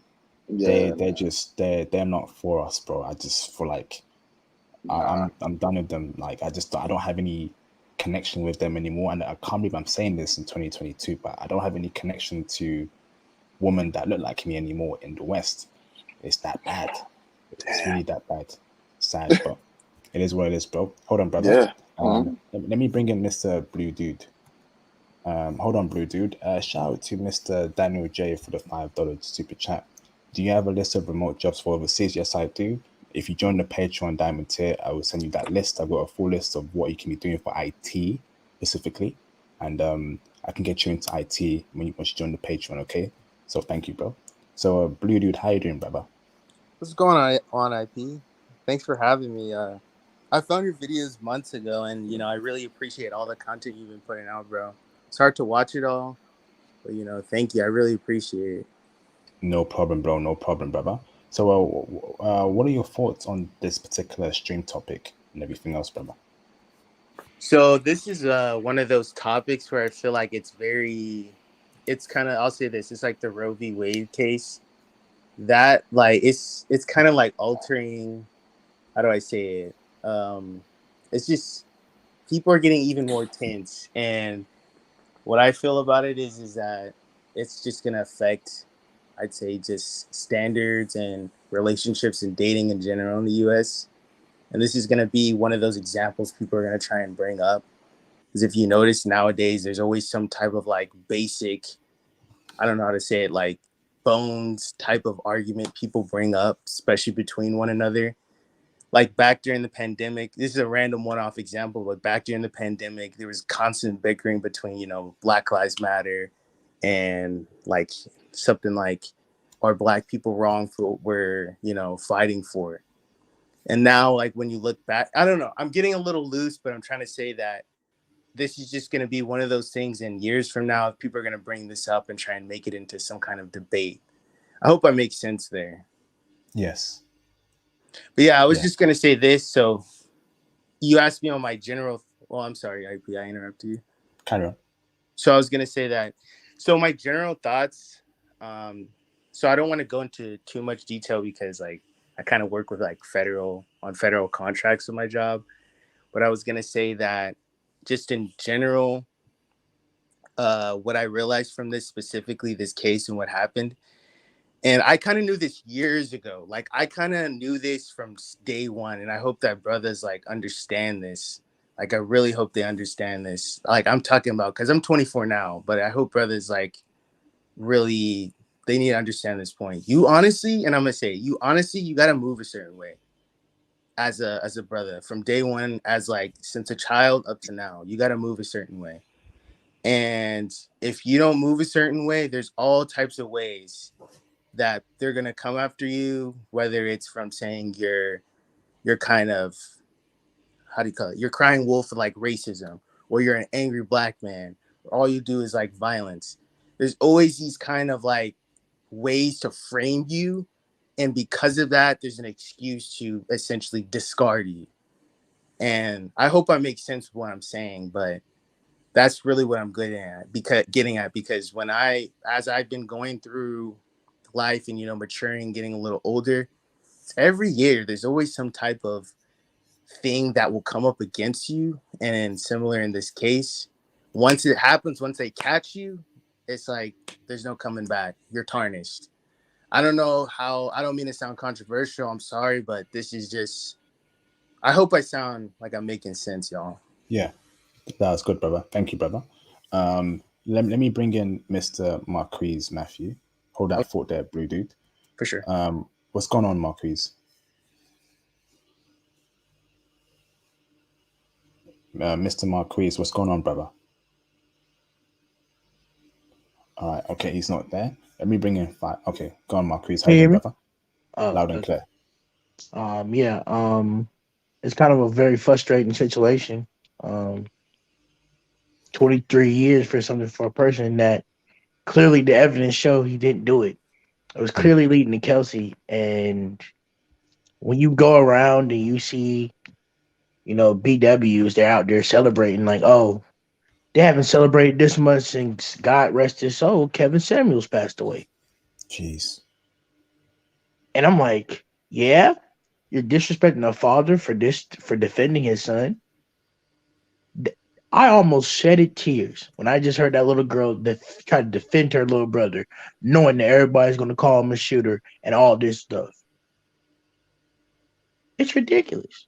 Yeah, they're not for us, bro. I just feel like I'm done with them. Like, I don't have any connection with them anymore, and I can't believe I'm saying this in 2022, but I don't have any connection to women that look like me anymore in the West. It's that bad. It's really that bad. Sad, but it is what it is, bro. Hold on, brother. Yeah. Let me bring in Mr. Blue Dude. Hold on, Blue Dude. Shout out to Mr. Daniel J for the $5 super chat. Do you have a list of remote jobs for overseas? Yes, I do. If you join the Patreon Diamond tier, I will send you that list. I've got a full list of what you can be doing for IT specifically, and I can get you into IT once you join the Patreon. Okay, so thank you, bro. So Blue Dude, how you doing, brother? What's going on, IP? Thanks for having me. I found your videos months ago, and I really appreciate all the content you've been putting out, bro. It's hard to watch it all, but thank you. I really appreciate it. No problem, bro. No problem, brother. So, what are your thoughts on this particular stream topic and everything else, brother? So this is one of those topics where I feel like it's kind of, I'll say this, it's like the Roe v. Wade case. That it's kind of like altering, how do I say it? It's just people are getting even more tense, and what I feel about it is that it's just gonna affect, I'd say, just standards and relationships and dating in general in the U.S. And this is gonna be one of those examples people are gonna try and bring up, because if you notice nowadays, there's always some type of basic, I don't know how to say it, bones type of argument people bring up, especially between one another. Like back during the pandemic, this is a random one-off example, but back during the pandemic, there was constant bickering between, Black Lives Matter and something like, are Black people wrong for what we're, fighting for? And now, when you look back, I don't know, I'm getting a little loose, but I'm trying to say that this is just going to be one of those things, and years from now, people are going to bring this up and try and make it into some kind of debate. I hope I make sense there. Yes. But yeah, I was just gonna say this. So you asked me on my general. Well, I'm sorry, I interrupted you. Carry on. So I was gonna say that. So my general thoughts. So I don't want to go into too much detail because like I kind of work with like federal contracts with my job. But I was gonna say that just in general, what I realized from this specifically this case and what happened. And I kind of knew this years ago. Like I kind of knew this from day one, and I hope that brothers like understand this. Like I really hope they understand this. Like I'm talking about because I'm 24 now, but I hope brothers like really they need to understand this point. You honestly, and I'm gonna say you honestly, you gotta move a certain way as a brother from day one, as like since a child up to now. You gotta move a certain way, and if you don't move a certain way, there's all types of ways that they're gonna come after you, whether it's from saying you're kind of how do you call it? You're crying wolf for like racism, or you're an angry black man, or all you do is like violence. There's always these kind of like ways to frame you, and because of that, there's an excuse to essentially discard you. And I hope I make sense of what I'm saying, but that's really what I'm getting at because as I've been going through life and maturing, getting a little older, every year there's always some type of thing that will come up against you. And similar in this case, once it happens, once they catch you, it's like there's no coming back. You're tarnished. I don't know how. I don't mean to sound controversial. I'm sorry, but this is just. I hope I sound like I'm making sense, y'all. Yeah, that was good, brother. Thank you, brother. Let me bring in Mr. Marquise Matthew. Hold that thought there, blue dude. For sure. What's going on, Marquise? Mr. Marquise, what's going on, brother? All right, okay, he's not there. Let me bring in five. Okay, go on, Marquise. How you doing, brother? Loud and clear. It's kind of a very frustrating situation. 23 years for a person that clearly the evidence show he didn't do it. It was clearly leading to Kelsey. And when you go around and you see, BWs, they're out there celebrating like, oh, they haven't celebrated this much since God rest his soul, Kevin Samuels passed away. Jeez. And I'm like, yeah, you're disrespecting a father for defending his son. I almost shedded tears when I just heard that little girl that tried to defend her little brother, knowing that everybody's going to call him a shooter and all this stuff. It's ridiculous.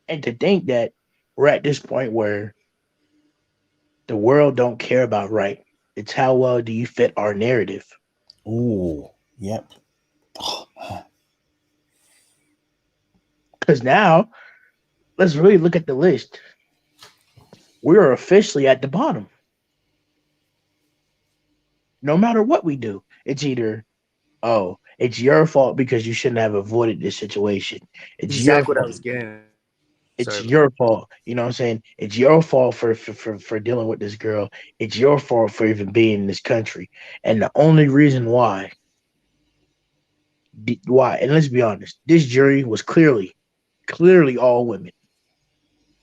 And to think that we're at this point where the world don't care about right. It's how well do you fit our narrative. Oh, yep. Because now, let's really look at the list. We are officially at the bottom. No matter what we do, it's either, oh, it's your fault because you shouldn't have avoided this situation. It's your Exactly what I fault. was getting at. It's your fault. You know what I'm saying? It's your fault for dealing with this girl. It's your fault for even being in this country. And the only reason why, and let's be honest, this jury was clearly all women.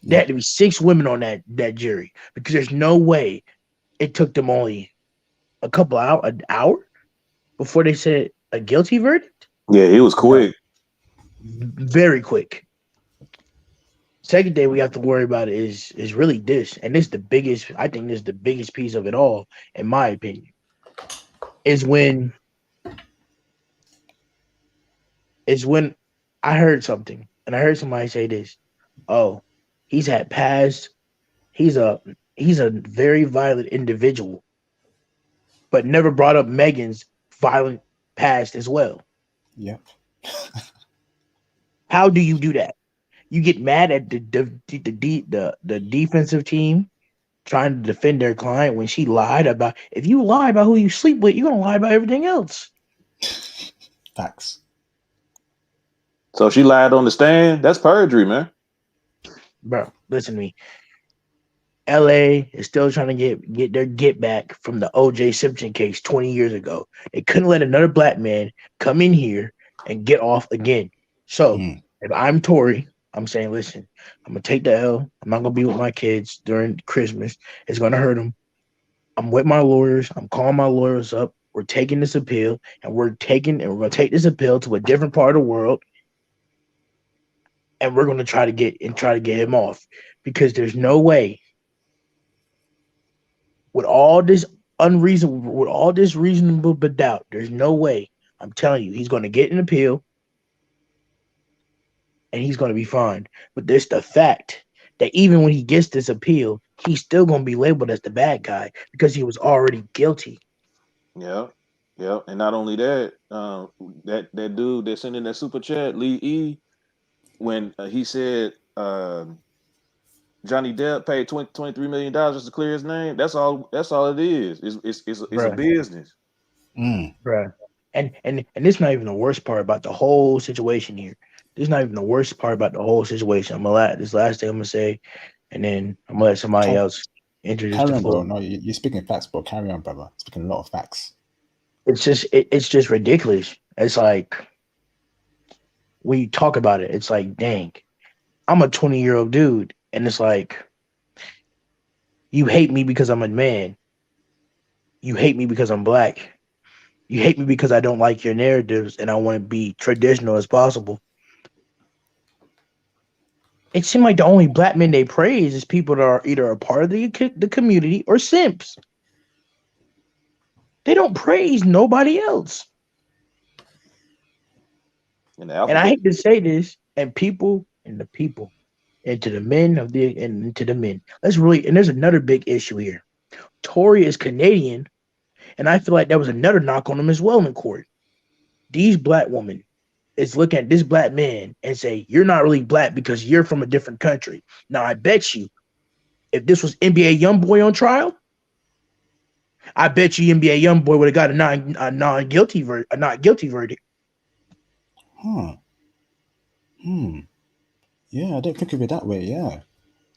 There had to be 6 women on that jury because there's no way it took them only an hour before they said a guilty verdict. Yeah, it was quick. Very quick. Second thing we have to worry about is really this, and this is the biggest. I think this is the biggest piece of it all, in my opinion, is when I heard something, and I heard somebody say this. Oh, he's had past. He's a very violent individual, but never brought up Megan's violent past as well. Yep. How do you do that? You get mad at the defensive team trying to defend their client when she lied about. If you lie about who you sleep with, you're gonna lie about everything else. Facts. So she lied on the stand. That's perjury, man. Bro, listen to me. LA is still trying to get their get back from the OJ Simpson case 20 years ago. They couldn't let another black man come in here and get off again. So Mm. if I'm Tory, I'm saying, listen, I'm gonna take the L. I'm not gonna be with my kids during Christmas. It's gonna hurt them. I'm with my lawyers. I'm calling my lawyers up. We're taking this appeal, and we're gonna take this appeal to a different part of the world, and we're gonna try to get him off because there's no way with all this with all this reasonable but doubt, there's no way. I'm telling you, he's going to get an appeal and he's going to be fine. But there's the fact that even when he gets this appeal, he's still going to be labeled as the bad guy because he was already guilty. Yeah, yeah, and not only that, that dude that sent in that super chat, Lee E, when he said Johnny Depp paid $23 million just to clear his name. That's all. That's all it is. It's a Bruh, business. Mm. bruh. And this not even the worst part about the whole situation here. This is not even the worst part about the whole situation. This last thing I'm gonna say, and then I'm gonna let somebody Car- else introduce the Carry on, floor. bro. No, you're speaking facts, bro. Carry on, brother. Speaking a lot of facts. It's just ridiculous. It's like when you talk about it, it's like, dang, I'm a 20-year-old dude, and it's like you hate me because I'm a man. You hate me because I'm black. You hate me because I don't like your narratives and I want to be traditional as possible. It seemed like the only black men they praise is people that are either a part of the community or simps. They don't praise nobody else. In the And I alphabet. hate to say this, and the people, and to the men of the and to the men. Let's really and there's another big issue here. Tory is Canadian, and I feel like there was another knock on him as well in court. These black women is looking at this black man and say, you're not really black because you're from a different country. Now, I bet you, if this was NBA YoungBoy on trial, I bet you NBA YoungBoy would have got a not guilty verdict. Huh. Hmm. Yeah, I didn't think of it that way. Yeah.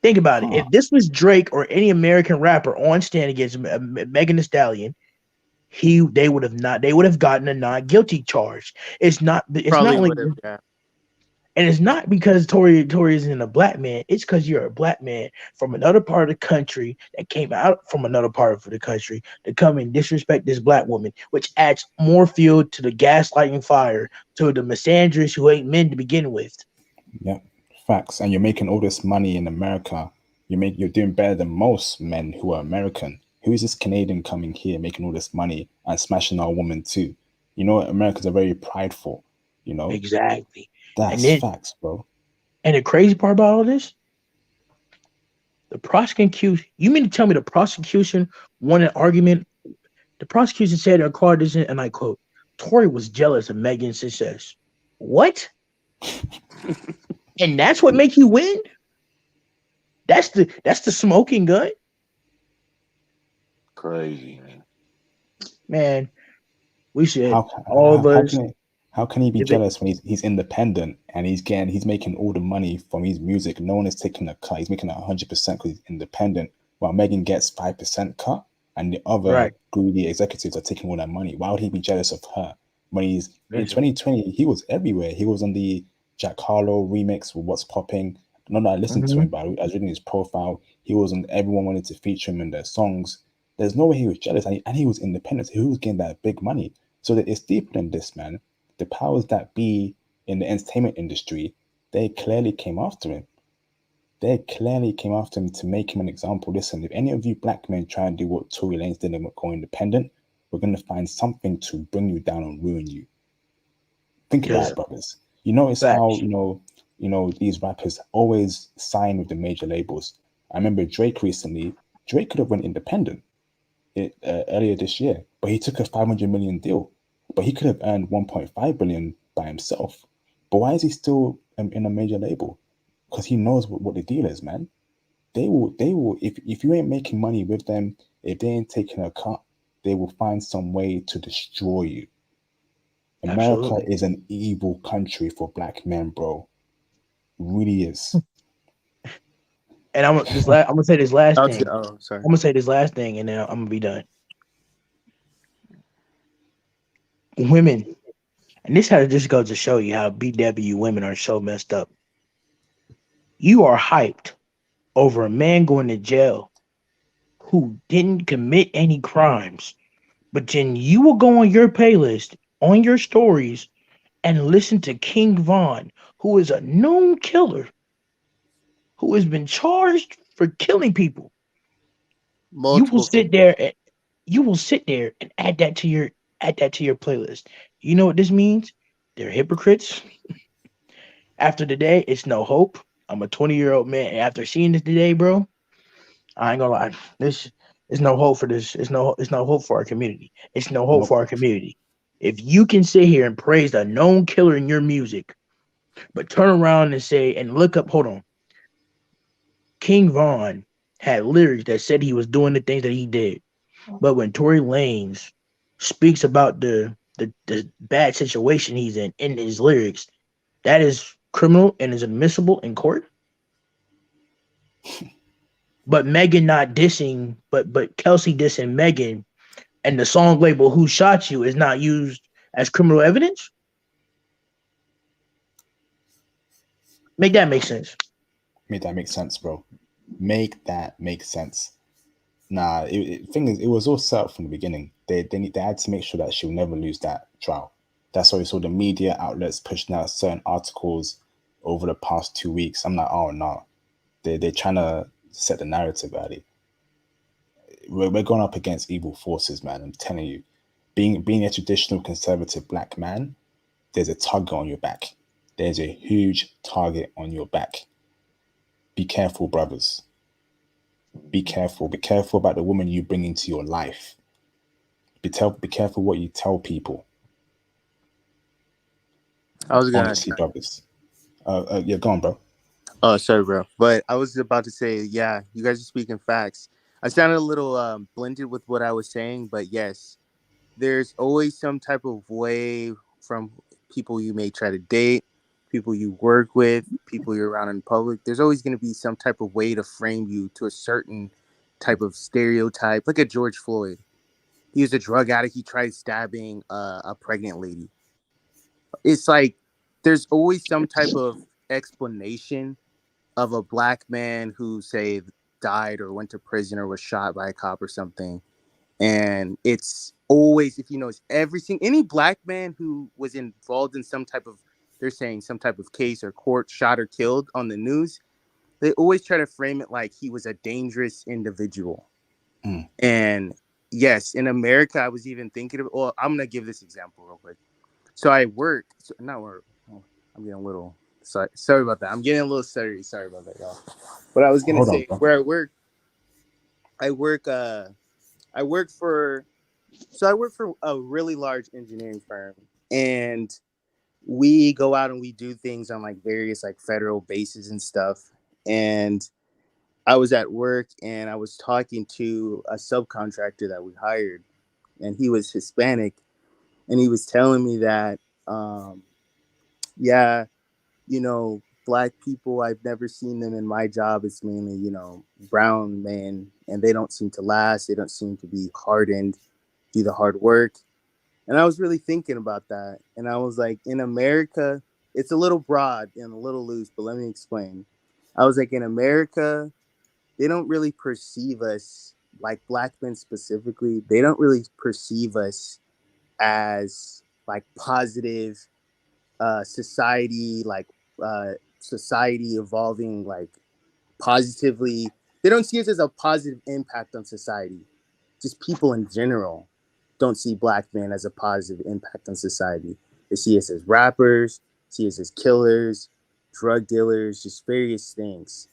Think about it. Huh. If this was Drake or any American rapper on stand against Megan Thee Stallion, they would have gotten a not guilty charge. It's not Probably only would have. Yeah. And it's not because Tory isn't a black man. It's because you're a black man from another part of the country that came out from another part of the country to come and disrespect this black woman, which adds more fuel to the gaslighting fire to the misandrists who ain't men to begin with. Yep. Facts. And you're making all this money in America. You're doing better than most men who are American. Who is this Canadian coming here making all this money and smashing our woman too? You know, Americans are very prideful. You know, Exactly. And that's then, facts, bro. and the crazy part about all this, the prosecution. You mean to tell me the prosecution won an argument? The prosecution said in a court decision, and I quote, Tory was jealous of Megan's success. What? And that's what makes you win? That's the smoking gun? Crazy, man. Man, we should How all how, of how us can it, how can he be if it jealous when he's independent and he's making all the money from his music? No one is taking a cut. He's making 100% because he's independent, while Megan gets 5% cut, and the other right. greedy executives are taking all that money. Why would he be jealous of her when he's in Listen. 2020? He was everywhere. He was on the Jack Harlow remix with "What's Popping." Not that I listened to Mm-hmm. him, but I was reading his profile. He was on. Everyone wanted to feature him in their songs. There's no way he was jealous, and he was independent. So he was getting that big money. So that it's deeper than this, man. The powers that be in the entertainment industry, they clearly came after him. They clearly came after him to make him an example. Listen, if any of you black men try and do what Tory Lanez did and go independent, we're gonna find something to bring you down and ruin you. Think about Yes. it, brothers. You notice how Facts. these rappers always sign with the major labels. I remember Drake recently. Drake could have went independent earlier this year, but he took a 500 million deal. But he could have earned 1.5 billion by himself. But why is he still in a major label? Because he knows what the deal is, man. They will if you ain't making money with them, if they ain't taking a cut, they will find some way to destroy you. America Absolutely. is an evil country for black men, bro. It really is. And I'm gonna say this last Oh, thing. sorry. I'm gonna say this last thing, and then I'm gonna be done. Women, and this had just goes to show you how BW women are so messed up. You are hyped over a man going to jail who didn't commit any crimes, but then you will go on your playlist, on your stories, and listen to King Von, who is a known killer, who has been charged for killing people. You will Multiple sit people. there and add that to your playlist. You know what this means? They're hypocrites. After today, it's no hope. I'm a 20-year-old man. After seeing this today, bro, I ain't gonna lie. This is no hope for this. It's no hope for our community. It's no hope Nope. for our community. If you can sit here and praise a known killer in your music, but turn around and say and look up, hold on. King Von had lyrics that said he was doing the things that he did. But when Tory Lanez speaks about the bad situation he's in his lyrics, that is criminal and is admissible in court. But Megan not dissing, but Kelsey dissing Megan, and the song label "Who Shot You" is not used as criminal evidence. Make that make sense. Make that make sense, bro. Make that make sense. Nah, thing is, it was all set up from the beginning. They had to make sure that she'll never lose that trial. That's why we saw the media outlets pushing out certain articles over the past 2 weeks. I'm like, oh no, they're trying to set the narrative at it. We're going up against evil forces, man. I'm telling you, being a traditional conservative black man, there's a target on your back. There's a huge target on your back. Be careful, brothers. Be careful. Be careful about the woman you bring into your life. Be careful what you tell people. I was gonna. Honestly, brothers. Yeah, go on, bro. Oh, sorry, bro. But I was about to say, yeah, you guys are speaking facts. I sounded a little blended with what I was saying, but yes, there's always some type of way from people you may try to date, people you work with, people you're around in public. There's always going to be some type of way to frame you to a certain type of stereotype. Look at George Floyd. He was a drug addict. He tried stabbing a pregnant lady. It's like there's always some type of explanation of a black man who, say, died or went to prison or was shot by a cop or something. And it's always, if you notice, any black man who was involved in some type of, they're saying some type of case or court, shot or killed on the news, they always try to frame it like he was a dangerous individual. Mm. And yes, in America, I was even thinking of, well, I'm going to give this example real quick. So I work, not work, I'm getting a little, sorry about that. I'm getting a little stuttery. Sorry about that, y'all. But I was going to Hold on, say, bro. where I work for a really large engineering firm, and we go out and we do things on like various like federal bases and stuff. And I was at work and I was talking to a subcontractor that we hired, and he was Hispanic, and he was telling me that, yeah, black people, I've never seen them in my job. It's mainly, brown men, and they don't seem to last. They don't seem to be hardened, do the hard work. And I was really thinking about that. And I was like, in America, it's a little broad and a little loose, but let me explain. I was like, in America, they don't really perceive us, like black men specifically, they don't really perceive us as like positive society, like society evolving like positively. They don't see us as a positive impact on society. Just people in general don't see black men as a positive impact on society. They see us as rappers, see us as killers, drug dealers, just various things.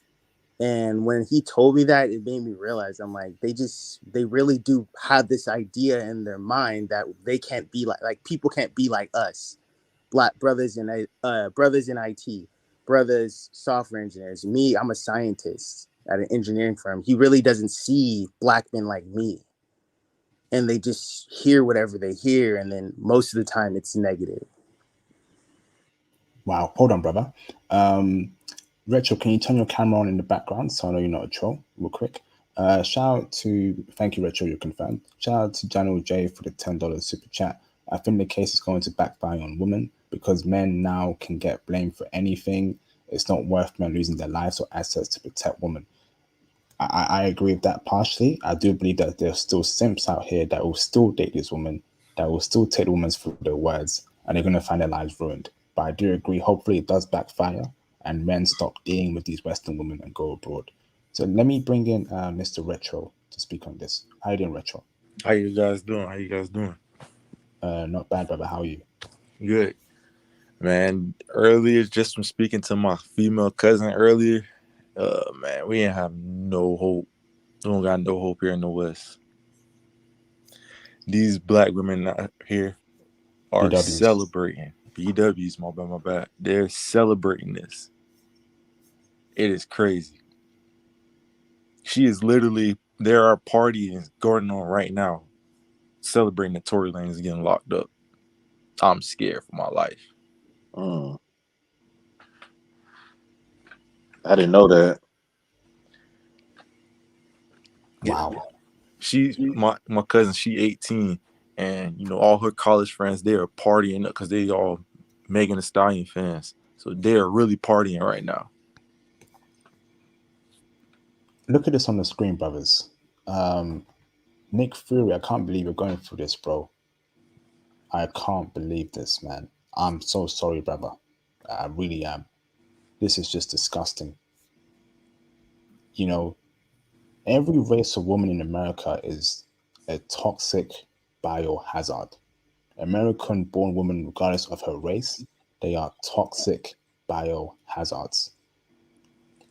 And when he told me that, it made me realize, I'm like, they really do have this idea in their mind that they can't be like people can't be like us, black brothers in IT, brothers software engineers. Me, I'm a scientist at an engineering firm. He really doesn't see black men like me, and they just hear whatever they hear, and then most of the time it's negative. Wow. Hold on, brother. Retro, can you turn your camera on in the background so I know you're not a troll, real quick? Thank you, Retro, you're confirmed. Shout out to Daniel J for the $10 super chat. I think the case is going to backfire on women because men now can get blamed for anything. It's not worth men losing their lives or assets to protect women. I agree with that partially. I do believe that there's still simps out here that will still date these women, that will still take the women's for their words, and they're going to find their lives ruined. But I do agree, hopefully it does backfire and men stop dealing with these Western women and go abroad. So let me bring in Mr. Retro to speak on this. How you doing, Retro? How you guys doing? Not bad, brother. How are you? Good. Man, earlier, just from speaking to my female cousin earlier, man, we ain't have no hope. We don't got no hope here in the West. These black women out here are BWs. celebrating. BWs, my bad. They're celebrating this. It is crazy. She is literally, there are parties going on right now celebrating that Tory Lanez is getting locked up. I'm scared for my life. I didn't know that. Wow. She's my cousin, she 18, and you know, all her college friends, they are partying because they all Megan Thee Stallion fans. So they're really partying right now. Look at this on the screen, brothers. Nick Fury, I can't believe you're going through this, bro. I can't believe this, man. I'm so sorry, brother. I really am. This is just disgusting. You know, every race of woman in America is a toxic biohazard. American-born women, regardless of her race, they are toxic biohazards.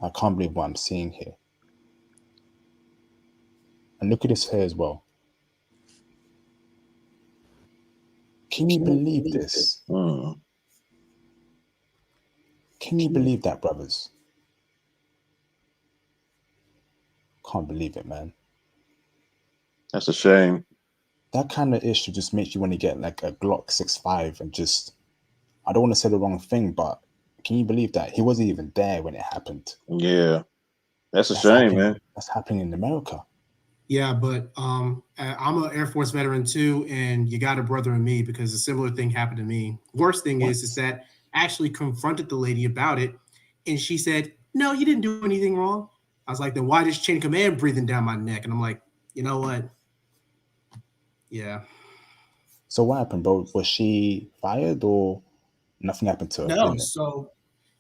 I can't believe what I'm seeing here. And look at this here as well. Can you believe this? Can you believe that, brothers? Can't believe it, man. That's a shame. That kind of issue just makes you want to get like a Glock 6.5 and just, I don't want to say the wrong thing, but can you believe that? He wasn't even there when it happened. Yeah. That's a shame, man. That's happening in America. Yeah, but I'm an Air Force veteran too, and you got a brother in me because a similar thing happened to me. Worst thing is that I actually confronted the lady about it, and she said, "No, you didn't do anything wrong." I was like, "Then why is chain of command breathing down my neck?" And I'm like, you know what? Yeah. So what happened, bro? Was she fired or nothing happened to her? No, so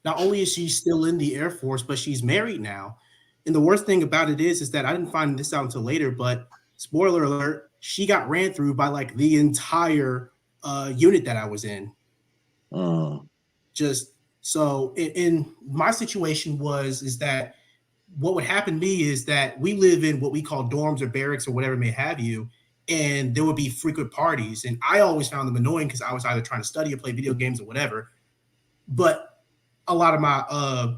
not only is she still in the Air Force, but she's married now. And the worst thing about it is that I didn't find this out until later, but spoiler alert, she got ran through by like the entire unit that I was in. Just so in my situation is that what would happen to me is that we live in what we call dorms or barracks or whatever may have you, and there would be frequent parties. And I always found them annoying because I was either trying to study or play video games or whatever. But a lot of my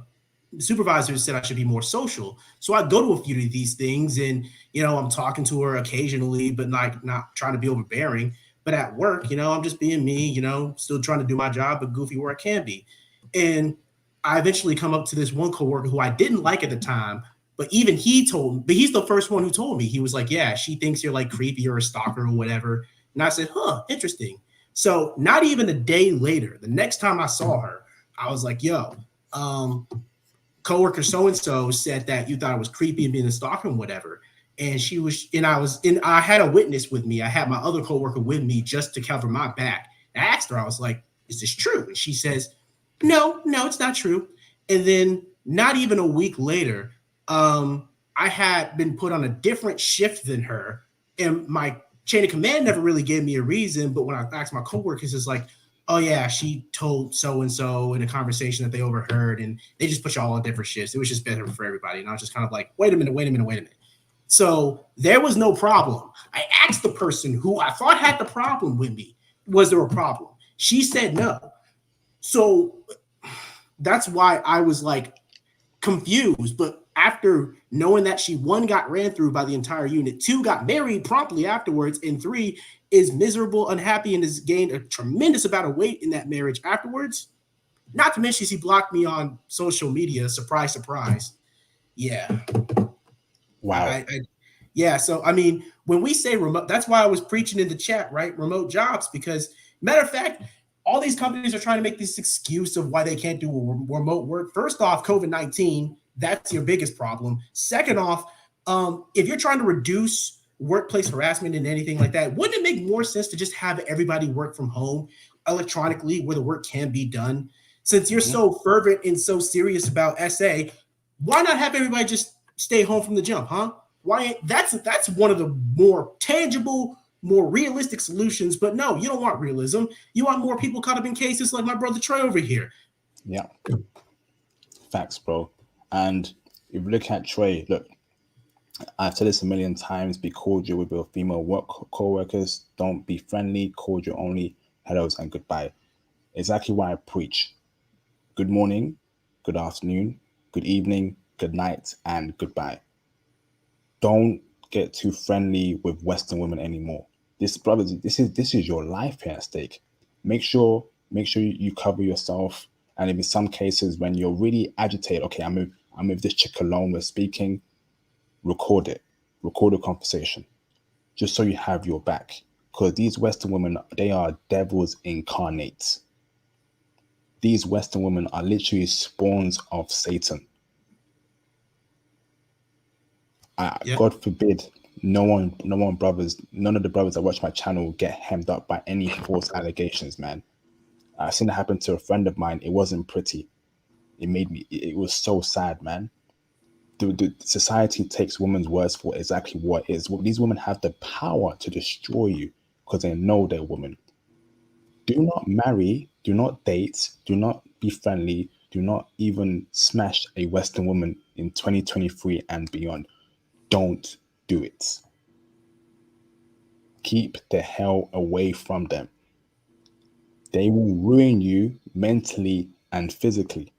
supervisors said I should be more social. So I go to a few of these things and, you know, I'm talking to her occasionally, but like not trying to be overbearing. But at work, you know, I'm just being me, you know, still trying to do my job, but goofy where I can be. And I eventually come up to this one coworker who I didn't like at the time, but even he told me, but he's the first one who told me. He was like, yeah, she thinks you're like creepy or a stalker or whatever. And I said, huh, interesting. So not even a day later, the next time I saw her, I was like, yo, coworker so-and-so said that you thought it was creepy and being a stalker and whatever. And she was, and I had a witness with me. I had my other coworker with me just to cover my back. And I asked her, I was like, is this true? And she says, no, it's not true. And then not even a week later, I had been put on a different shift than her. And my chain of command never really gave me a reason. But when I asked my coworkers, it's like, oh yeah, she told so-and-so in a conversation that they overheard, and they just put you all on different shifts. It was just better for everybody. And I was just kind of like, wait a minute. So there was no problem. I asked the person who I thought had the problem with me, was there a problem? She said no. So that's why I was like confused. But after knowing that she, one, got ran through by the entire unit, two, got married promptly afterwards, and three, is miserable, unhappy, and has gained a tremendous amount of weight in that marriage afterwards, Not to mention he blocked me on social media. Surprise, surprise. Yeah. Wow. Yeah. So I mean, when we say remote, that's why I was preaching in the chat, right? Remote jobs, because matter of fact, all these companies are trying to make this excuse of why they can't do remote work. First off, COVID-19, that's your biggest problem. Second off, if you're trying to reduce workplace harassment and anything like that, wouldn't it make more sense to just have everybody work from home electronically where the work can be done? Since you're so fervent and so serious about SA, why not have everybody just stay home from the jump, huh? Why? That's one of the more tangible, more realistic solutions. But no, you don't want realism. You want more people caught up in cases like my brother Trey over here. Yeah. Facts, bro. And if you look at Trey, look, I've said this a million times, be cordial with your female work co-workers. Don't be friendly, cordial only, hellos and goodbye. Exactly why I preach. Good morning, good afternoon, good evening, good night, and goodbye. Don't get too friendly with Western women anymore. This, brothers, this is your life here at stake. Make sure you cover yourself. And in some cases, when you're really agitated, okay, I'm with this chick alone, we're speaking, record it. Record a conversation. Just so you have your back. Because these Western women, they are devils incarnate. These Western women are literally spawns of Satan. God forbid none of the brothers that watch my channel get hemmed up by any false allegations, man. I've seen it happen to a friend of mine. It wasn't pretty. It was so sad, man. The society takes women's words for exactly what it is. These women have the power to destroy you because they know they're women. Do not marry, do not date, do not be friendly, do not even smash a Western woman in 2023 and beyond. Don't do it. Keep the hell away from them. They will ruin you mentally and physically.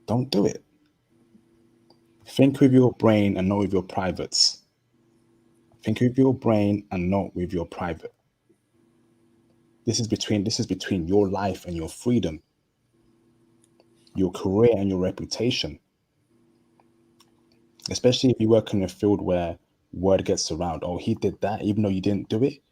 Don't do it. Think with your brain and not with your privates. Think with your brain and not with your private. This is between your life and your freedom, your career and your reputation. Especially if you work in a field where word gets around, oh, he did that, even though you didn't do it,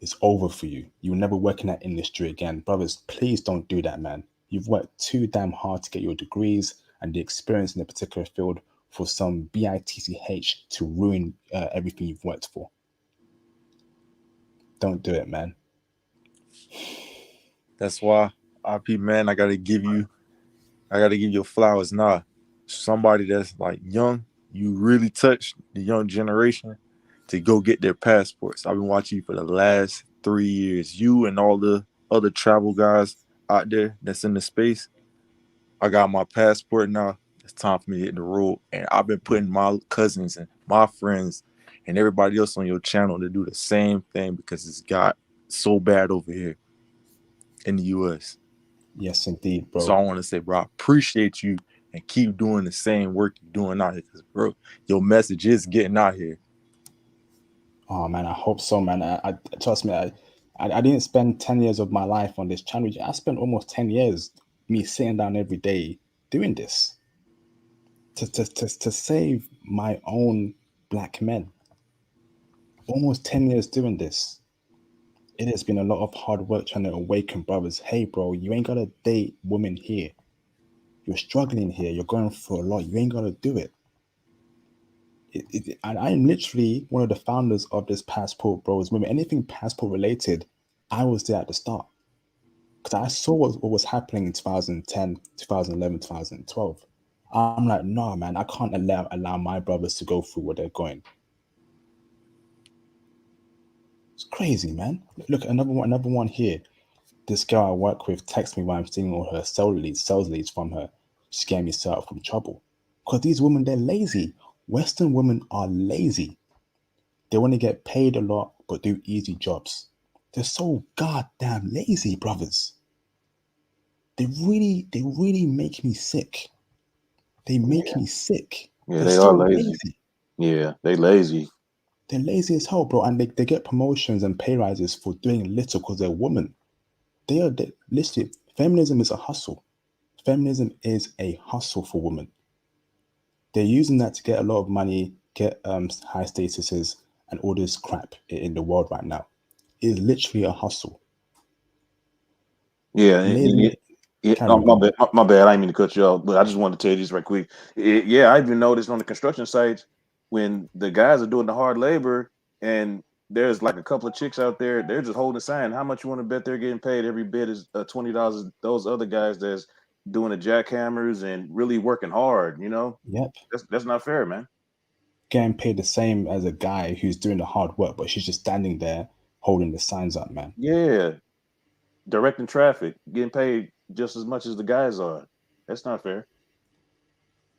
it's over for you. You'll never work in that industry again. Brothers, please don't do that, man. You've worked too damn hard to get your degrees and the experience in a particular field for some bitch to ruin everything you've worked for. Don't do it, man. That's why, RP, man, I gotta give you flowers now. Somebody that's like young, you really touch the young generation to go get their passports. I've been watching you for the last 3 years. You and all the other travel guys out there that's in the space. I got my passport now. It's time for me to hit the road. And I've been putting my cousins and my friends and everybody else on your channel to do the same thing because it's got so bad over here in the US. Yes, indeed, bro. So I want to say, bro, I appreciate you and keep doing the same work you're doing out here because, bro, your message is getting out here. Oh, man, I hope so, man. I trust me, I didn't spend 10 years of my life on this channel. I spent almost 10 years me sitting down every day doing this to save my own black men. Almost 10 years doing this. It has been a lot of hard work trying to awaken brothers. Hey, bro, you ain't got to date women here. You're struggling here. You're going through a lot. You ain't got to do it. And I'm literally one of the founders of this Passport Bros movement. Anything passport related, I was there at the start. Because I saw what was happening in 2010, 2011, 2012. I'm like, no, man, I can't allow my brothers to go through what they're going. It's crazy, man. Look, another one here. This girl I work with texts me while I'm stealing all her sales leads from her. She's getting me set up from trouble. Because these women, they're lazy. Western women are lazy. They want to get paid a lot, but do easy jobs. They're so goddamn lazy, brothers. They really make me sick. They make me sick. Yeah, They're they so are lazy. Yeah, they lazy. They're lazy as hell, bro. And they get promotions and pay rises for doing little because they're women. Listen, Feminism is a hustle. Feminism is a hustle for women. They're using that to get a lot of money, get high statuses, and all this crap in the world right now. It is literally a hustle. Yeah, Amazing. Carry on, my bro. bad, my bad. I didn't mean to cut you off, but I just wanted to tell you this right quick. Yeah, I even noticed on the construction sites when the guys are doing the hard labor, and there's like a couple of chicks out there, they're just holding a sign. How much you want to bet they're getting paid? Every bit is $20. Those other guys that's doing the jackhammers and really working hard. Yep. That's not fair, man. Getting paid the same as a guy who's doing the hard work, but she's just standing there holding the signs up, man. Yeah, directing traffic, getting paid just as much as the guys are. That's not fair.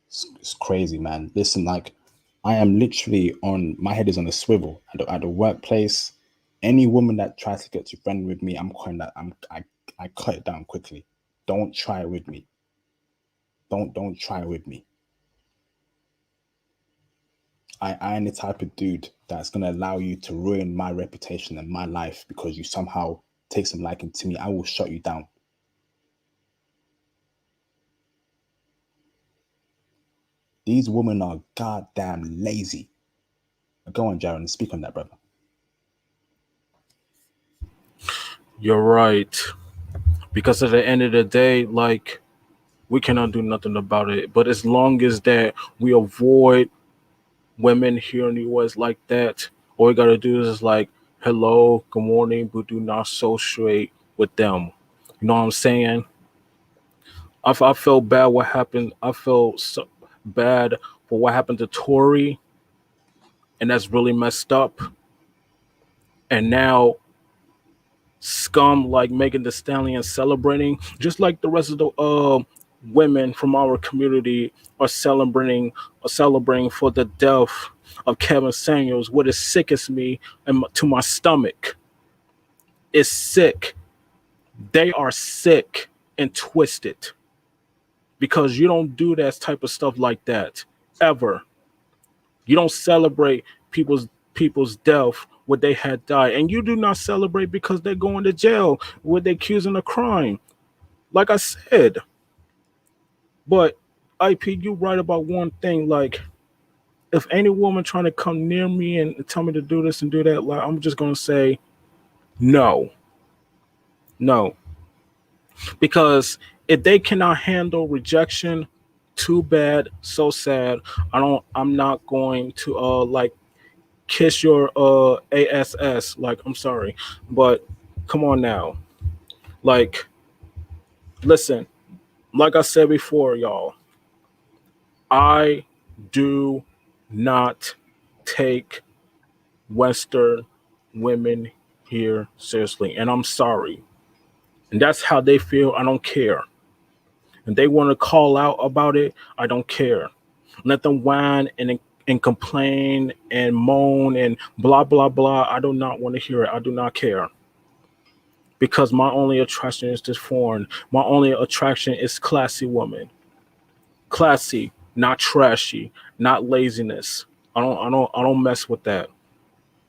It's crazy, man. Listen, like, I am literally on my head is on a swivel at the workplace. Any woman that tries to get too friendly with me, I'm calling that I cut it down quickly. Don't try it with me. Don't try it with me. I am the type of dude that's gonna allow you to ruin my reputation and my life because you somehow take some liking to me. I will shut you down. These women are goddamn lazy. Go on, Jaron, speak on that, brother. You're right. Because at the end of the day, like, we cannot do nothing about it. But as long as that we avoid women here in the US like that, all we gotta do is like, hello, good morning, but do not associate with them. You know what I'm saying? I felt bad what happened. I felt so bad for what happened to Tory, and that's really messed up. And now scum like Megan Thee Stallion celebrating, just like the rest of the women from our community are celebrating for the death of Kevin Samuels. What is sickest me and to my stomach is sick. They are sick and twisted because you don't do that type of stuff like that ever. You don't celebrate people's death when they had died, and you do not celebrate because they're going to jail when they're accusing of crime. Like I said, but IP, you right about one thing. Like, if any woman trying to come near me and tell me to do this and do that, like, I'm just gonna say no, no, because if they cannot handle rejection, too bad, so sad. I'm not going to like kiss your ass. Like, I'm sorry, but come on now. Like, listen, like I said before, y'all, I do not take Western women here seriously, and I'm sorry. And that's how they feel. I don't care. And they want to call out about it. I don't care. Let them whine and complain and moan and blah blah blah. I do not want to hear it. I do not care. Because my only attraction is this foreign. My only attraction is classy woman. Classy, not trashy, not laziness. I don't mess with that.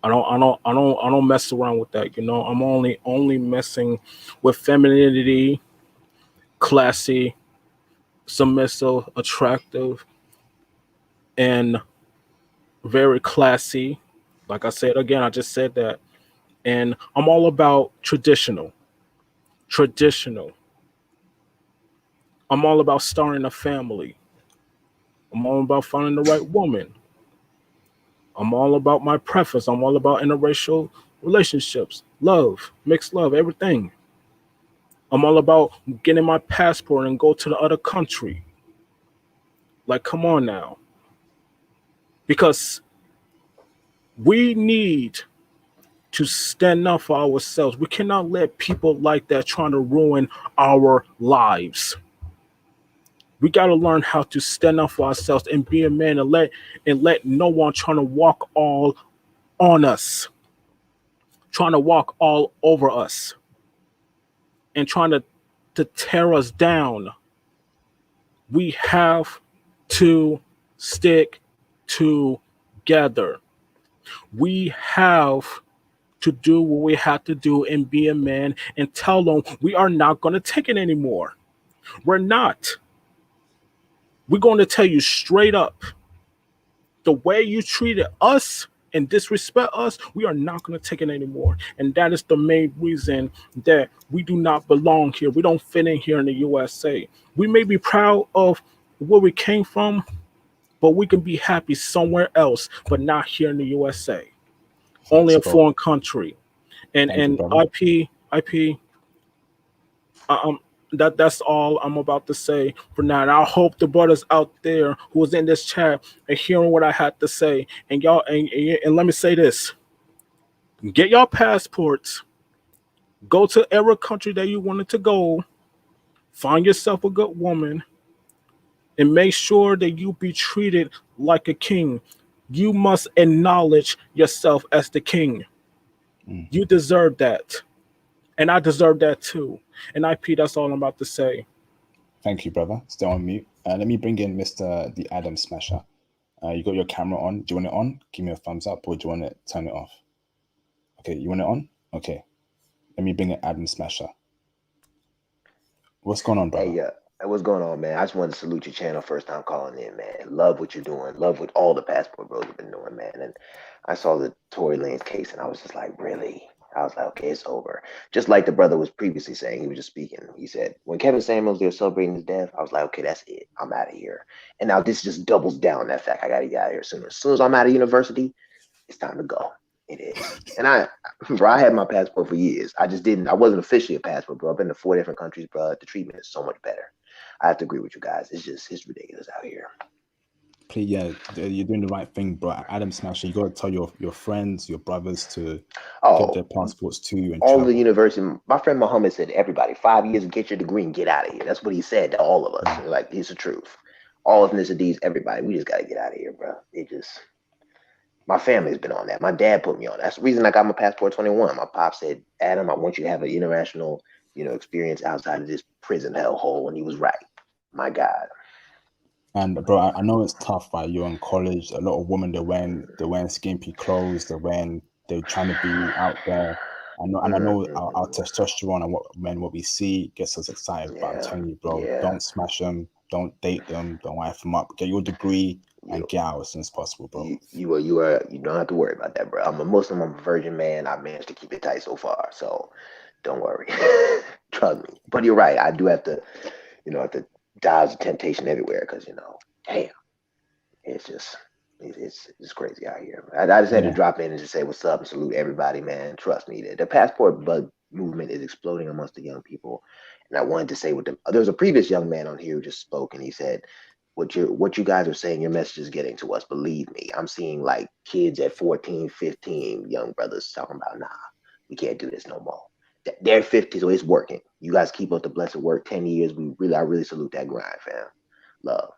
I don't mess around with that. You know, I'm only messing with femininity, classy, submissive, attractive, and very classy. Like I said again, I just said that. And I'm all about traditional. Traditional. I'm all about starting a family. I'm all about finding the right woman. I'm all about my preference. I'm all about interracial relationships, love, mixed love, everything. I'm all about getting my passport and go to the other country. Like, come on now. Because we need to stand up for ourselves. We cannot let people like that trying to ruin our lives. We got to learn how to stand up for ourselves and be a man and let no one trying to walk all on us, trying to walk all over us, and trying to tear us down. We have to stick together. We have to do what we have to do and be a man and tell them we are not going to take it anymore. We're not. We're going to tell you straight up the way you treated us and disrespect us, we are not going to take it anymore. And that is the main reason that we do not belong here. We don't fit in here in the USA. We may be proud of where we came from, but we can be happy somewhere else, but not here in the USA. Only Thanks, a bro. foreign country. And Thank you, and brother. IP, um, that's all I'm about to say for now. And I hope the brothers out there who was in this chat are hearing what I had to say. And y'all, and let me say this: get y'all passports, go to every country that you wanted to go, find yourself a good woman, and make sure that you be treated like a king. You must acknowledge yourself as the king. Mm. You deserve that. And I deserve that too. And IP, that's all I'm about to say. Thank you, brother. Stay on mute. Let me bring in Mr. the Adam Smasher. You got your camera on. Do you want it on? Give me a thumbs up, or do you want to turn it off? Okay, you want it on? Okay. Let me bring in Adam Smasher. What's going on, brother? Hey, what's going on, man? I just wanted to salute your channel first time calling in, man. Love what you're doing. Love what all the Passport Bros have been doing, man. And I saw the Tory Lanez case, and I was just like, really? I was like, okay, it's over. Just like the brother was previously saying, he was just speaking. He said, when Kevin Samuels, they were celebrating his death, I was like, okay, that's it. I'm out of here. And now this just doubles down that fact. I got to get out of here sooner. As soon as I'm out of university, it's time to go. It is. And bro, I had my passport for years. I wasn't officially a passport, bro. I've been to 4 different countries, bro. The treatment is so much better. I have to agree with you guys. It's ridiculous out here. Please, yeah, you're doing the right thing, bro. Adam Smasher, you got to tell your friends, your brothers to get their passports too and all travel. the university. My friend Muhammad said, everybody, 5 years and get your degree and get out of here. That's what he said to all of us. Like, it's the truth. All ethnicities, everybody. We just got to get out of here, bro. My family's been on that. My dad put me on that. That's the reason I got my passport 21. My pop said, Adam, I want you to have an international, experience outside of this prison hellhole. And he was right. My God. And bro, I know it's tough, right? You're in college. A lot of women they're wearing skimpy clothes. They're trying to be out there. I know our testosterone and what we see gets us excited. But I'm telling you, bro, don't smash them. Don't date them. Don't wife them up. Get your degree and get out as soon as possible, bro. You don't have to worry about that, bro. I'm a Muslim. I'm a virgin man. I managed to keep it tight so far. So don't worry. Trust me. But you're right. I do have to, have to dodge the temptation everywhere because, damn, it's crazy out here. I just had to drop in and just say what's up and salute everybody, man. Trust me, the passport bug movement is exploding amongst the young people. And I wanted to say there was a previous young man on here who just spoke and he said, what you guys are saying, your message is getting to us. Believe me, I'm seeing like kids at 14, 15, young brothers talking about, nah, we can't do this no more. They're 50, so it's working. You guys keep up the blessed work. 10 years, I really salute that grind, fam. Love.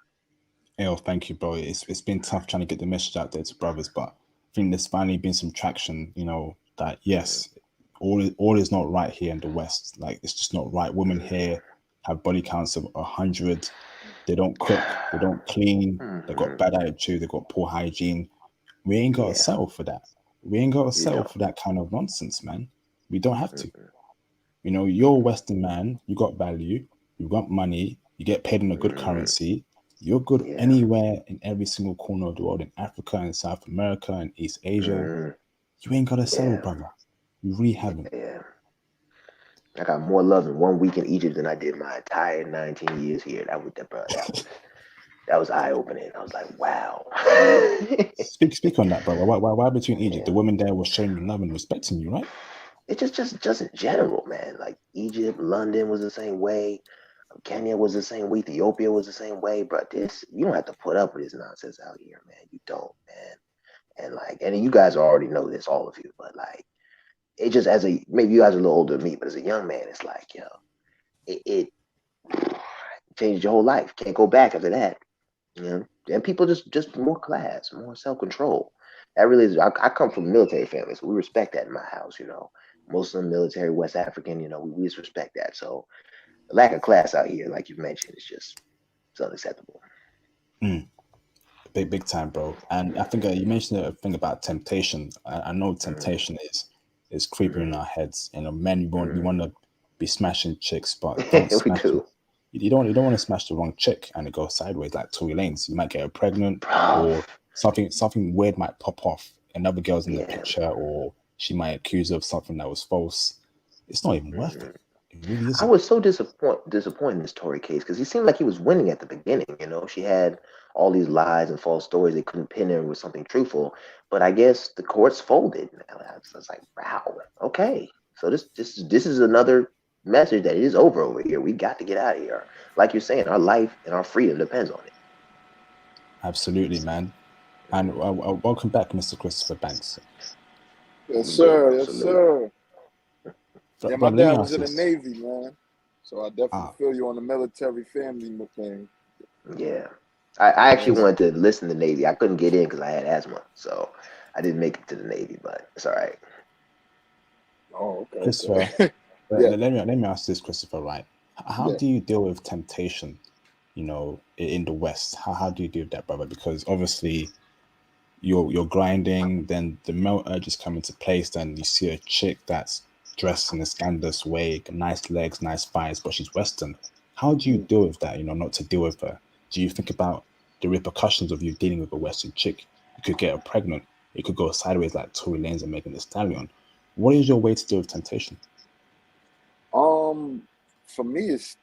Oh, thank you, bro. It's been tough trying to get the message out there to brothers, but I think there's finally been some traction. That yes, all is not right here in the West. Like it's just not right. Women here have body counts of 100. They don't cook. They don't clean. They got bad attitude. They got poor hygiene. We ain't got to settle for that. We ain't got to settle for that kind of nonsense, man. We don't have to. You're a Western man. You got value. You got money. You get paid in a good currency. You're good anywhere in every single corner of the world, in Africa and South America and East Asia. You ain't got to settle, brother. You really haven't. Yeah. I got more love in 1 week in Egypt than I did my entire 19 years here. That was eye opening. I was like, wow. Speak on that, brother. Why between Egypt? The women there were showing you love and respecting you, right? It's just in general, man. Like Egypt, London was the same way. Kenya was the same way. Ethiopia was the same way. But you don't have to put up with this nonsense out here, man. You don't, man. And you guys already know this, all of you. But it just maybe you guys are a little older than me, but as a young man, it's like, it changed your whole life. Can't go back after that. And people just more class, more self-control. That really is. I come from a military family, so we respect that in my house. Muslim, military, West African. We just respect that. So the lack of class out here, like you mentioned, it's unacceptable. Big time, bro. And I think you mentioned a thing about temptation. I know temptation is is creeping in our heads. You know, men, we want to be smashing chicks, but We don't smash do. You don't want to smash the wrong chick and it goes sideways like Tory Lanez. You might get her pregnant, or something weird might pop off. Another girl's in the picture, or she might accuse her of something that was false. It's not even worth it. It really I isn't. was so disappointed in this Tory case because he seemed like he was winning at the beginning. You know, she had all these lies and false stories. They couldn't pin her with something truthful, but I guess the courts folded. And I was like, wow, okay. So this is another message that it is over here. We got to get out of here. Like you're saying, our life and our freedom depends on it. Absolutely, man. And welcome back, Mr. Christopher Banks. Yes, sir. Yes, sir. Yeah, my Brother, let me dad was ask in the this. Navy, man. So I definitely feel you on the military family thing. Yeah. I actually wanted to listen to Navy. I couldn't get in because I had asthma. So I didn't make it to the Navy, but it's all right. Oh, okay. Christopher, Yeah. let me ask this, Christopher, right? How do you deal with temptation, you know, in the West? How do you deal with that, brother? Because obviously you're grinding, then the male urges come into place, then you see a chick that's dressed in a scandalous way, nice legs, nice thighs, but she's Western. How do you deal with that, you know, not to deal with her? Do you think about the repercussions of you dealing with a Western chick? You could get her pregnant. It could go sideways like Tory Lanez and Megan Thee Stallion. What is your way to deal with temptation? For me, it's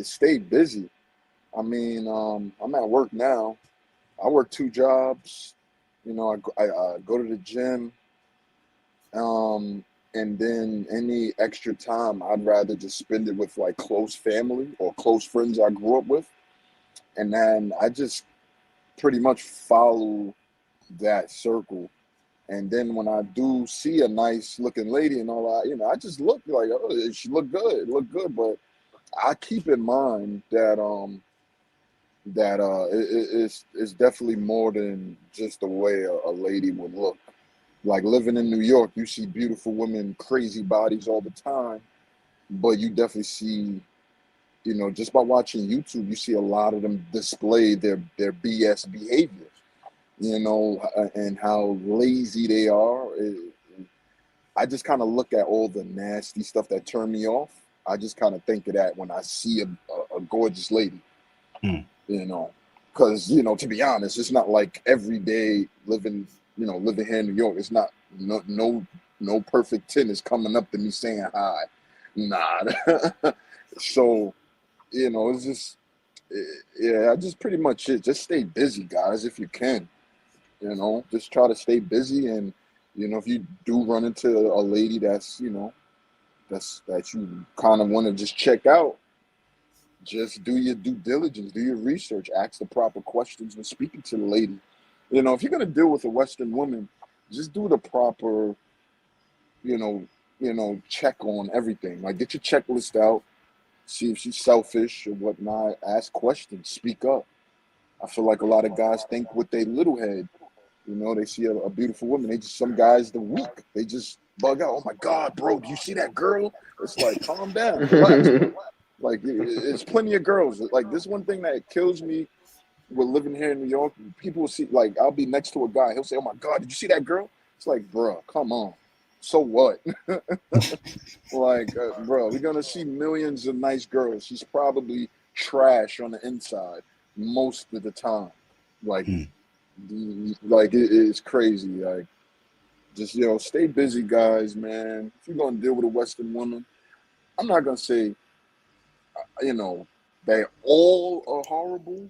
stay busy. I mean, I'm at work now. I work 2 jobs. You know, I go to the gym. And then any extra time, I'd rather just spend it with like close family or close friends I grew up with. And then I just pretty much follow that circle. And then when I do see a nice looking lady and all that, you know, I just look like, oh, she look good. But I keep in mind that it's definitely more than just the way a lady would look. Like living in New York, you see beautiful women, crazy bodies all the time, but you definitely see, you know, just by watching YouTube, you see a lot of them display their BS behaviors, you know, and how lazy they are. I just kind of look at all the nasty stuff that turn me off. I just kind of think of that when I see a gorgeous lady, you know, because, you know, to be honest, it's not like every day living here in New York. It's not no perfect 10 is coming up to me saying hi. Nah. So, you know, it's just, yeah, just pretty much it. Just stay busy, guys, if you can. You know, just try to stay busy. And, you know, if you do run into a lady that's, you know, that you kind of want to just check out, just do your due diligence, do your research, ask the proper questions when speaking to the lady. You know, if you're gonna deal with a Western woman, just do the proper, you know, check on everything. Like get your checklist out, see if she's selfish or whatnot. Ask questions, speak up. I feel like a lot of guys think with their little head. You know, they see a beautiful woman. Some guys, the weak, they just bug out. Oh my God, bro, do you see that girl? It's like, calm down, relax, bro. Like, it's plenty of girls. Like, this one thing that kills me with living here in New York, people will see, like, I'll be next to a guy. He'll say, oh my God, did you see that girl? It's like, bro, come on. So what? Like, bro, we're going to see millions of nice girls. She's probably trash on the inside most of the time. Like, it's crazy. Like, just, you know, stay busy, guys, man. If you're going to deal with a Western woman, I'm not going to say, you know, they all are horrible,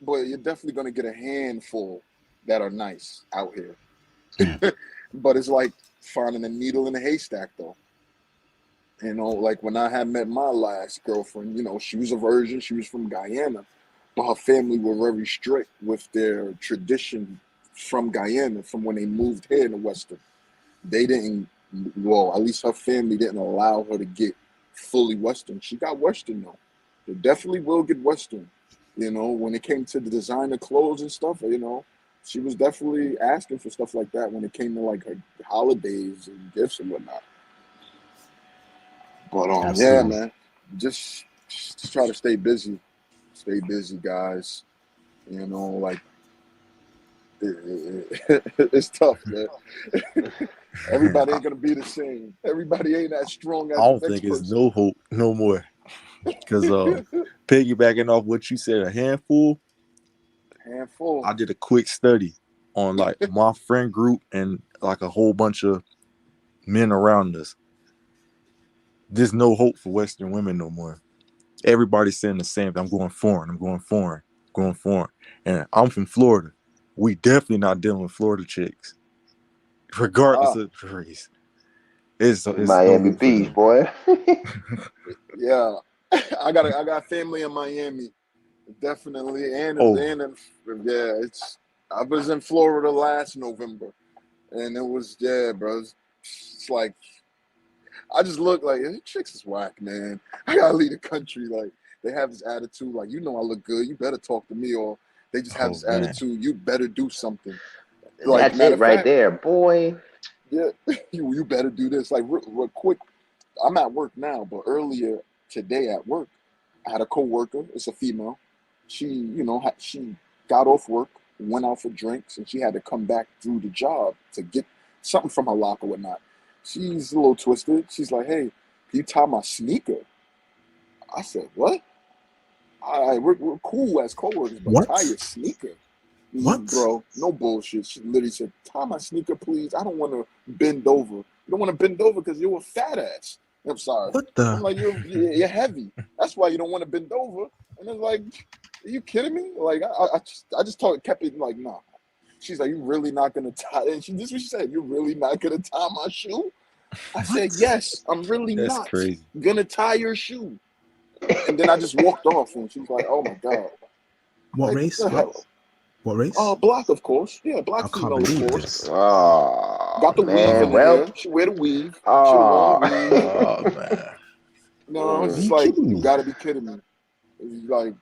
but you're definitely going to get a handful that are nice out here. But it's like finding a needle in a haystack, though. You know, like when I had met my last girlfriend, you know, she was a virgin. She was from Guyana, but her family were very strict with their tradition from Guyana, from when they moved here in the Western. They didn't, well, at least her family didn't allow her to get fully Western. She got Western, though. They definitely will get Western. You know, when it came to the designer clothes and stuff, you know, she was definitely asking for stuff like that when it came to like her holidays and gifts and whatnot. But yeah, man, just try to stay busy. Stay busy, guys. You know, like It's tough, man. Everybody ain't gonna be the same. Everybody ain't as strong I as the don't next think it's person. no hope no more. Because piggybacking off what you said, a handful. Handful. I did a quick study on like my friend group and like a whole bunch of men around us. There's no hope for Western women no more. Everybody's saying the same thing. I'm going foreign. I'm going foreign. Going foreign. And I'm from Florida. We definitely not dealing with Florida chicks, regardless of race. It's no Miami hope for Beach, them. boy. Yeah, I got family in Miami, definitely, and yeah, I was in Florida last November, and it was bro. It's like I just look like chicks is whack, man. I gotta leave the country. Like they have this attitude, like I look good, you better talk to me, or they just have Oh this man, attitude, you better do something. Like That's matter it of right fact, there, boy. yeah, you better do this. Like real quick, I'm at work now, but earlier today at work, I had a coworker. It's a female. She, she got off work, went out for drinks, and she had to come back through the job to get something from her locker or whatnot. She's a little twisted. She's like, "Hey, can you tie my sneaker?" I said, "What? All right, we're cool as coworkers, but tie What? your sneaker." What? Bro, no bullshit. She literally said, "Tie my sneaker, please. I don't want to bend over. You don't want to bend over because you're a fat ass." I'm sorry. What I'm the? like, you're heavy. That's why you don't want to bend over. And it's like, are you kidding me? Like, I just kept it like, nah. She's like, you really not gonna tie? And this is what she said. You're really not gonna tie my shoe? I said, What? yes. I'm really that's not crazy. gonna tie your shoe. And then I just walked off, and she was like, oh my god, What like what race? the hell? What race? Black, of course. Yeah, I black can't female, of believe course. this. Oh Got the weave in man. the Well. hair. She wear the weave. She a long Oh. weave. Oh man. No, it's Are just you like kidding you me? got to be kidding me. It's like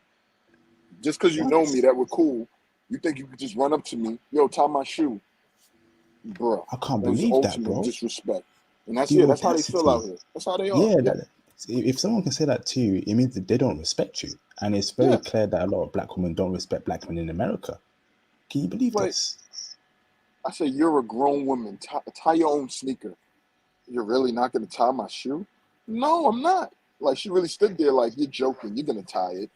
just because you know What? me that we're cool, you think you could just run up to me, yo, tie my shoe, bro. I can't That was believe that, ultimate bro. disrespect, and that's The it. That's how they feel out audacity. here. That's how they are. Yeah, Yeah, if someone can say that to you, it means that they don't respect you. And it's very yeah. clear that a lot of black women don't respect black men in America. Can you believe Like this? I said, you're a grown woman. Tie your own sneaker. You're really not gonna tie my shoe? No, I'm not. Like she really stood there like you're joking. You're gonna tie it.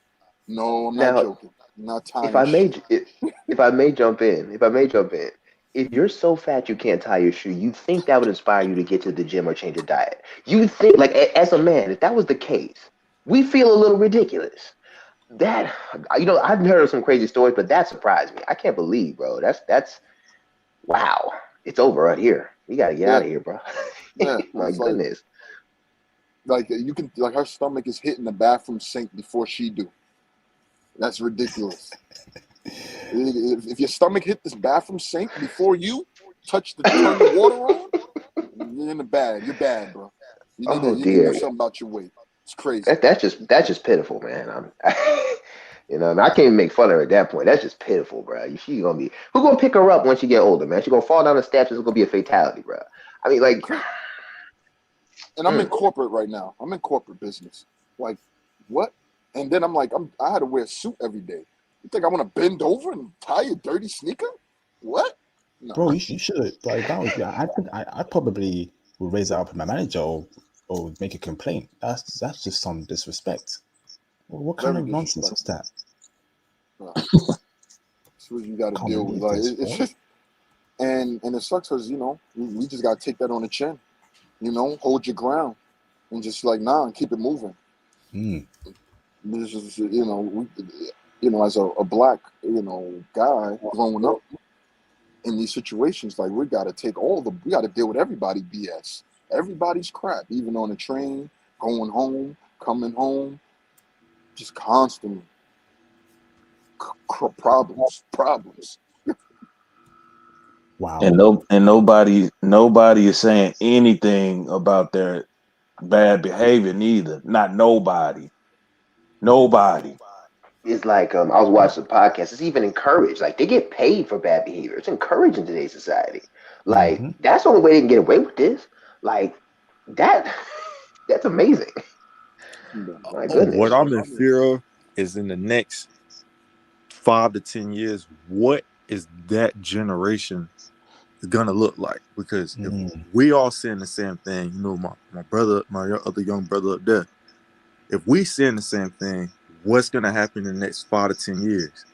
No, I'm not Now, joking. I'm not if tying I may, shit. if I may jump in, if you're so fat you can't tie your shoe, you'd think that would inspire you to get to the gym or change your diet. You think, like, as a man, if that was the case, we feel a little ridiculous. That, I've heard of some crazy stories, but that surprised me. I can't believe, bro. That's wow. It's over right here. We gotta get Yeah, out of here, bro. yeah. My It's like goodness. you can like her stomach is hitting the bathroom sink before she do. That's ridiculous. If your stomach hit this bathroom sink before you turn the water on, you're in the bad. You're bad, bro. Oh You need to do dear. something about your weight. It's crazy. That's just pitiful, man. I can't even make fun of her at that point. That's just pitiful, bro. She gonna be who gonna pick her up when she get older, man? She gonna fall down the steps. It's gonna be a fatality, bro. I mean, like, And I'm in corporate right now. I'm in corporate business. Like, what? And then I'm like, I had to wear a suit every day. You think I want to bend over and tie a dirty sneaker? What? No. Bro, you should like if that was me, I think I probably would raise it up with my manager or make a complaint. That's just some disrespect. What kind Very of nonsense is disrespectful. that? That's what you got to Can't deal with. believe Like, this, it's bro. just, and it sucks because, we just got to take that on the chin. Hold your ground and just like, nah, and keep it moving. This is, as a black, guy growing up in these situations, like we got to deal with everybody BS, everybody's crap, even on the train, going home, coming home, just constantly problems. Wow. And nobody is saying anything about their bad behavior neither. Not nobody. Nobody. it's like I was watching a podcast. It's even encouraged. Like they get paid for bad behavior. It's encouraged in today's society. Like that's the only way they can get away with this. Like that. That's amazing. My What goodness. I'm in fear of is in the next 5 to 10 years, what is that generation is gonna look like? Because if Mm. we all saying the same thing, you know, my brother, my other young brother up there, if we saying the same thing, what's gonna happen in the next 5 to 10 years?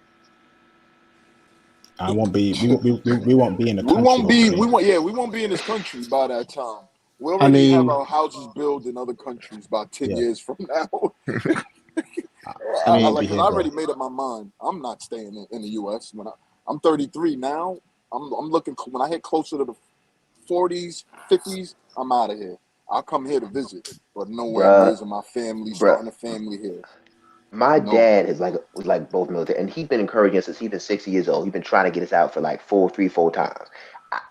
I won't be. We won't be in the We country. won't be. Hopefully, We won't be in this country by that time. We I already have mean, our houses built in other countries by 10 yeah. years from now. I I I won't mean, be like, cause here I though. already made up my mind. I'm not staying in the U.S. I'm 33 now. I'm looking when I hit closer to the 40s, 50s. I'm out of here. I'll come here to visit, but no way. I'm Bruh, raising my family, bruh. starting a family here. My No. dad was like both military, and he's been encouraging us since he's been 60 years old. He's been trying to get us out for like 4 times.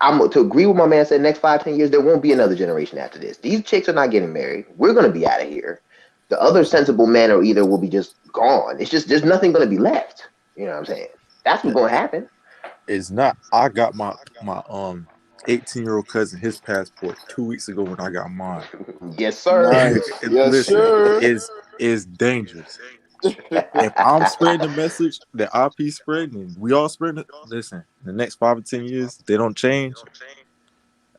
I'm to agree with my man. Said next 5, 10 years there won't be another generation after this. These chicks are not getting married. We're gonna be out of here. The other sensible men are either will be just gone. It's just there's nothing gonna be left. You know what I'm saying? That's what's gonna happen. It's not. I got my 18-year-old cousin his passport 2 weeks ago when I got mine. Yes, sir. Nice. Yes, Listen, sir. it's dangerous. If I'm spreading the message that IP spreading and we all spreading it, listen, in the next 5 or 10 years, if they don't change,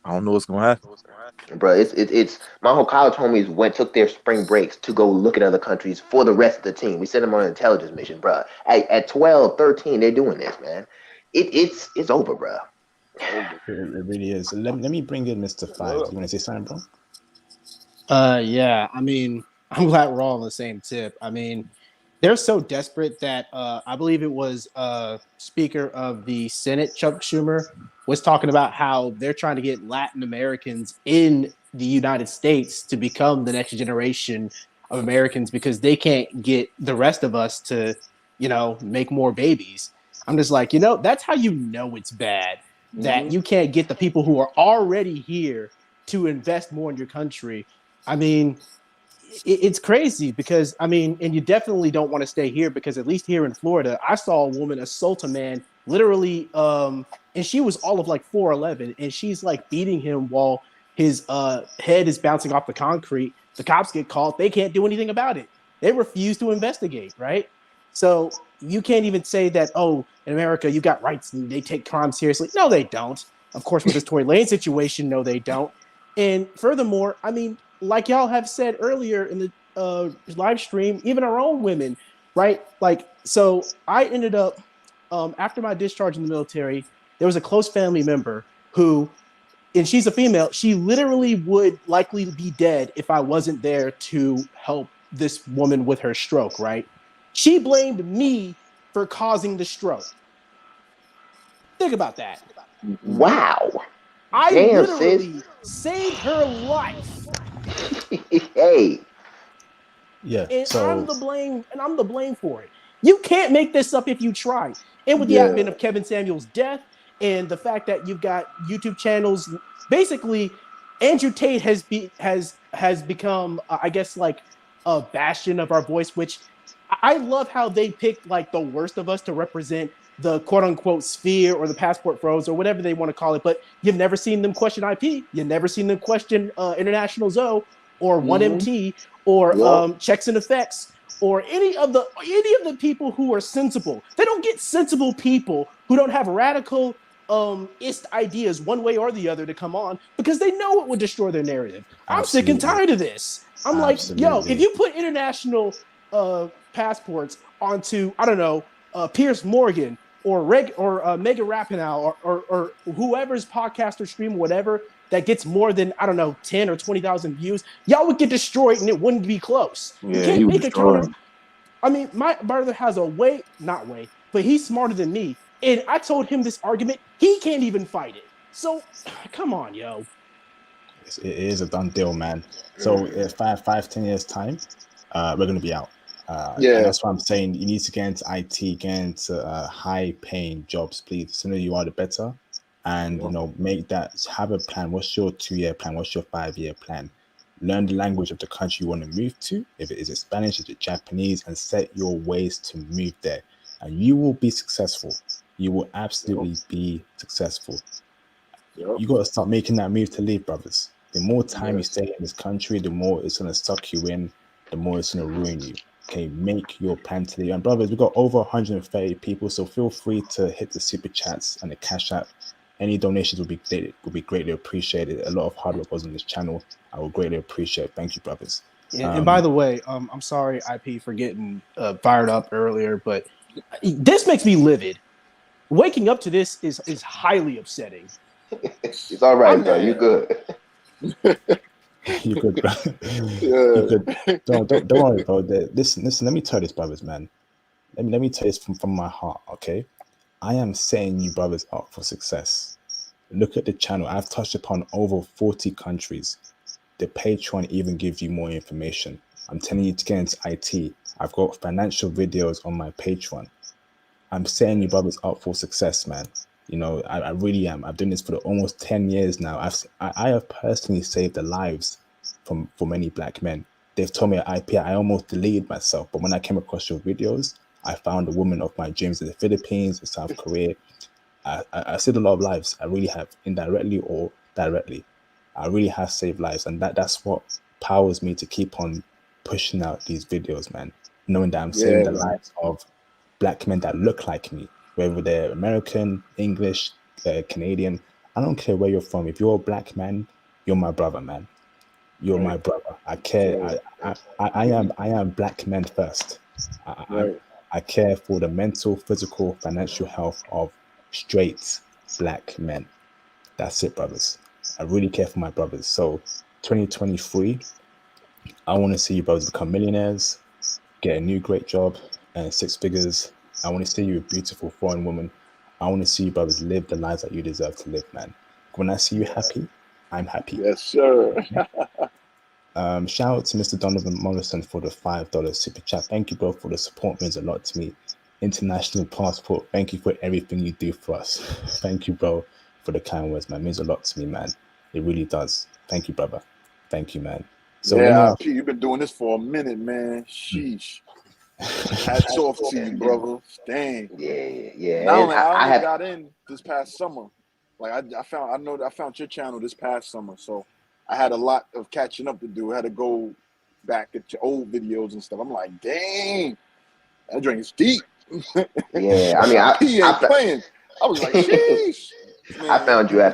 I don't know what's gonna happen. Bro, it's my whole college homies took their spring breaks to go look at other countries for the rest of the team. We sent them on an intelligence mission, bro. At 12, 13, they're doing this, man. It's over, bro. Over. It really is. So let me bring in Mr. Five. You want to say something, bro? yeah. I mean, I'm glad we're all on the same tip. I mean, they're so desperate that I believe it was Speaker of the Senate, Chuck Schumer, was talking about how they're trying to get Latin Americans in the United States to become the next generation of Americans because they can't get the rest of us to, make more babies. I'm just like, that's how you know it's bad, that Mm-hmm. you can't get the people who are already here to invest more in your country. I mean, it's crazy because and you definitely don't want to stay here because at least here in Florida, I saw a woman assault a man literally, and she was all of like 4'11", and she's like beating him while his head is bouncing off the concrete. The cops get called; they can't do anything about it. They refuse to investigate, right? So you can't even say that, oh, in America you got rights and they take crime seriously. No, they don't. Of course, with this Tory Lanez situation, no, they don't. And furthermore, like y'all have said earlier in the live stream, even our own women, right? Like, so I ended up, after my discharge in the military, there was a close family member who, and she's a female, she literally would likely be dead if I wasn't there to help this woman with her stroke, right? She blamed me for causing the stroke. Think about that. Wow. I Damn, sis. literally saved her life. Hey. Yeah. And So I'm the blame for it. You can't make this up if you try. And with the Yeah. advent of Kevin Samuels' death and the fact that you've got YouTube channels, basically Andrew Tate has become, I guess, like a bastion of our voice, which I love how they picked like the worst of us to represent the quote unquote sphere or the passport bros or whatever they want to call it. But you've never seen them question IP. You've never seen them question International Zoe or Mm-hmm. 1MT or Yep. Checks and Effects or any of the people who are sensible. They don't get sensible people who don't have radical ist ideas one way or the other to come on because they know it would destroy their narrative. I'm sick and absolutely, tired of this. I'm like, yo, if absolutely. you put international passports onto, I don't know, Pierce Morgan or Megan Rapinoe or whoever's podcast or stream, whatever, that gets more than, I don't know, 10 or 20,000 views, y'all would get destroyed and it wouldn't be close. You Yeah, he can't was make a counter. destroyed. My brother has not way, but he's smarter than me. And I told him this argument, he can't even fight it. So come on, yo. It is a done deal, man. So 10 years time, we're gonna be out. And Yeah. that's why I'm saying you need to get into IT, get into high-paying jobs, please. The sooner you are, the better. And make that. Have a plan. What's your 2-year plan? What's your 5-year plan? Learn the language of the country you want to move to. If it is it Spanish, is it Japanese, and set your ways to move there, and you will be successful. You will absolutely be successful. Yep. You got to start making that move to leave, brothers. The more time you Yes. stay in this country, the more it's going to suck you in, the more it's going to ruin you. Okay, make your plan today. And brothers, we've got over 130 people, so feel free to hit the super chats and the cash app. Any donations will be greatly appreciated. A lot of hard work goes on this channel. I will greatly appreciate it. Thank you, brothers. Yeah, and by the way, I'm sorry, IP, for getting fired up earlier, but this makes me livid. Waking up to this is highly upsetting. It's all right, I'm bro. You mad. good. You could, bro. You could. Yeah. Don't worry, bro. Listen. Let me tell this, brothers, man. Let me tell this from my heart, okay? I am setting you brothers up for success. Look at the channel. I've touched upon over 40 countries. The Patreon even gives you more information. I'm telling you to get into IT. I've got financial videos on my Patreon. I'm setting you brothers up for success, man. You know, I really am. I've done this for almost 10 years now. I have personally saved the lives for many black men. They've told me at IP I almost deleted myself, but when I came across your videos, I found a woman of my dreams in the Philippines, in South Korea. I saved a lot of lives. I really have, indirectly or directly. I really have saved lives, and that's what powers me to keep on pushing out these videos, man. Knowing that I'm saving Yeah, the man. lives of black men that look like me, whether they're American, English, Canadian. I don't care where you're from. If you're a black man, you're my brother, man. You're my Right. brother. I That's care. right. I am black men first. Right. I care for the mental, physical, financial health of straight black men. That's it, brothers. I really care for my brothers. So 2023, I want to see you brothers become millionaires, get a new great job, and six figures. I want to see you a beautiful foreign woman. I want to see you brothers live the lives that you deserve to live, man. When I see you happy, I'm happy. Yes, sir. Shout out to Mr. Donovan Morrison for the $5 super chat. Thank you, bro, for the support. Means a lot to me. International passport. Thank you for everything you do for us. Thank you, bro, for the kind words, man. Means a lot to me, man. It really does. Thank you, brother. Thank you, man. So let me Yeah, ask IP, you've been doing this for a minute, man. you. Sheesh. Hats off to you, brother. Dang. Yeah. And I And only I, I I only have got in this past summer. Like I found your channel this past summer, so I had a lot of catching up to do. I had to go back at your old videos and stuff. I'm like, dang, that drink is deep. yeah. I mean, IP ain't playing. I was like, sheesh, I man. found you I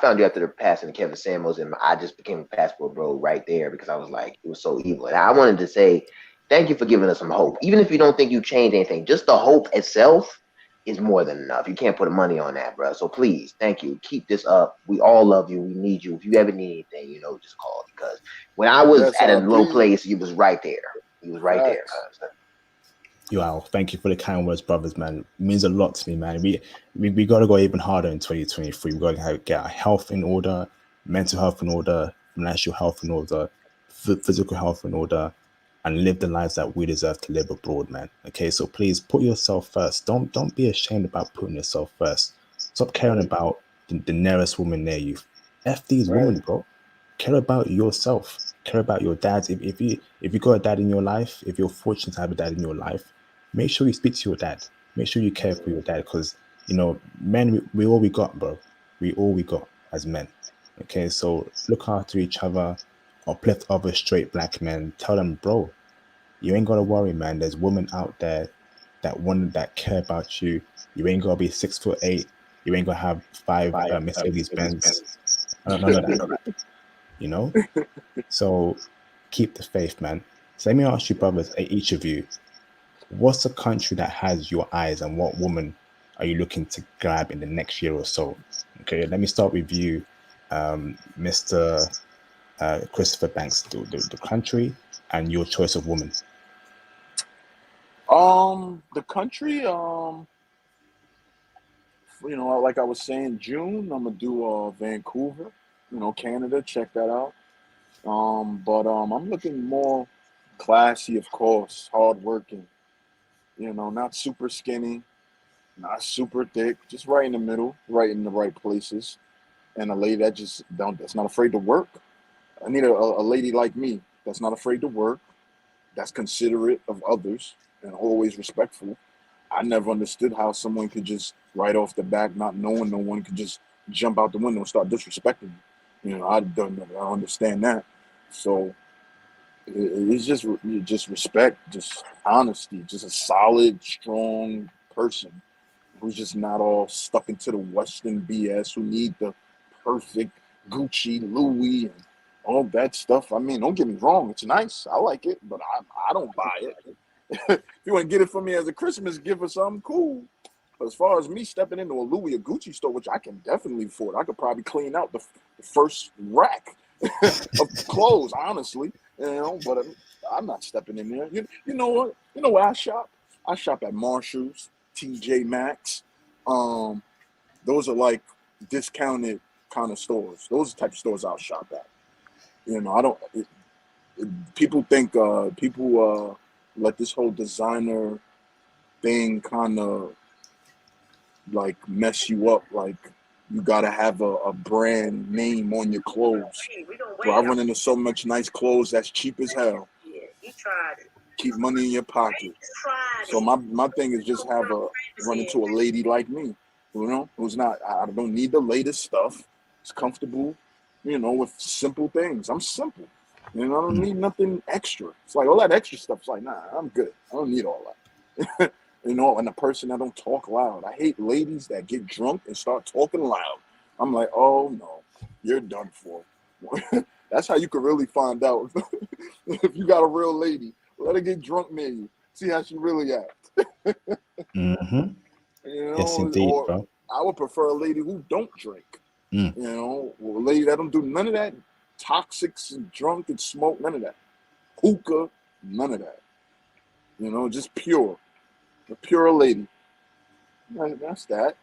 found you after the passing of Kevin Samuels, and I just became a passport bro right there because I was like, it was so evil. And I wanted to say thank you for giving us some hope. Even if you don't think you changed anything, just the hope itself is more than enough. You can't put money on that, bro. So please, thank you. Keep this up. We all love you. We need you. If you ever need anything, just call, because when I was Yes, at a low IP. place, you was right there. You was right there, Facts. cuz. Wow, thank you for the kind words, brothers, man. It means a lot to me, man. We got to go even harder in 2023. We got to get our health in order, mental health in order, financial health in order, physical health in order, and live the lives that we deserve to live abroad, man. Okay, so please put yourself first. Don't be ashamed about putting yourself first. Stop caring Right. about the nearest woman near you. F these Right. women, bro. Care about yourself. Care about your dads. If you got a dad in your life, if you're fortunate to have a dad in your life, make sure you speak to your dad. Make sure you care for your dad, because men, we all we got, bro. We all we got as men. Okay, so look after each other, uplift other straight black men. Tell them, bro, you ain't gotta worry, man. There's women out there that care about you. You ain't gotta be 6'8". You ain't gonna have five Mercedes Benz. None of that crap. You know. So keep the faith, man. So let me ask you, brothers, each of you, what's a country that has your eyes, and what woman are you looking to grab in the next year or so? Okay, let me start with you, Mr. Christopher Banks, the country and your choice of woman. The country, like I was saying, June, I'm gonna do Vancouver, Canada, check that out. But I'm looking more classy, of course, hardworking, not super skinny, not super thick, just right in the middle, right in the right places. And a lady that's not afraid to work. I need a lady like me that's not afraid to work, that's considerate of others and always respectful. I never understood how someone could just right off the back, not knowing no one, could just jump out the window and start disrespecting me. I don't understand that. So It's just respect, just honesty, just a solid, strong person who's just not all stuck into the Western BS, who need the perfect Gucci, Louis, and all that stuff. I mean, don't get me wrong, it's nice. I like it, but I don't buy it. If you want to get it for me as a Christmas gift or something, cool. But as far as me stepping into a Louis or Gucci store, which I can definitely afford, I could probably clean out the first rack of clothes, honestly. But I'm not stepping in there. You know what? You know where I shop? I shop at Marshall's, TJ Maxx. Those are like discounted kind of stores. Those are the type of stores I'll shop at. I don't. People think people let this whole designer thing kind of like mess you up. Like you gotta have a brand name on your clothes. Bro, I run into so much nice clothes that's cheap as hell. Keep money in your pocket. So my thing is just run into a lady like me, who's not. I don't need the latest stuff. It's comfortable, with simple things. I'm simple. I don't need nothing extra. It's like all that extra stuff's like, nah, I'm good. I don't need all that. And a person that don't talk loud. I hate ladies that get drunk and start talking loud. I'm like, oh no, you're done for. That's how you can really find out if you got a real lady. Let her get drunk near you. See how she really act. Mm-hmm. Yes, indeed, Or bro. I would prefer a lady who don't drink. Mm. Or a lady that don't do none of that toxics and drunk and smoke, none of that. Hookah, none of that. Just pure. A pure lady. That's that.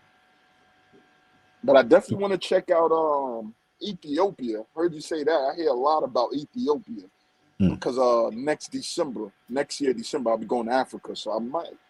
But I definitely want to check out Ethiopia. Heard you say that. I hear a lot about Ethiopia. Because next year, December, I'll be going to Africa. So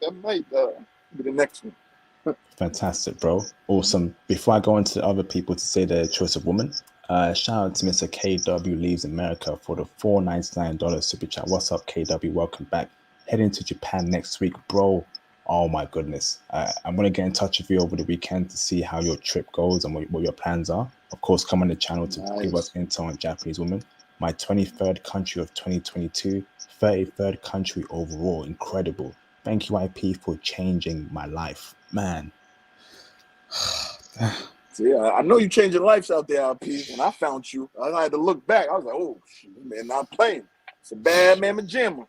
that might be the next one. Fantastic, bro. Awesome. Before I go on to the other people to say their choice of woman, shout out to Mr. KW Leaves America for the $4.99 super chat. What's up, KW? Welcome back. Heading to Japan next week, bro. Oh my goodness. I'm going to get in touch with you over the weekend to see how your trip goes and what your plans are. Of course, come on the channel to give us intel on Japanese women. My 23rd country of 2022, 33rd country overall. Incredible. Thank you, IP, for changing my life. Man. So yeah, I know you changing lives out there, IP. When I found you, I had to look back. I was like, oh, shit, man, not playing. It's a bad mamma jamma.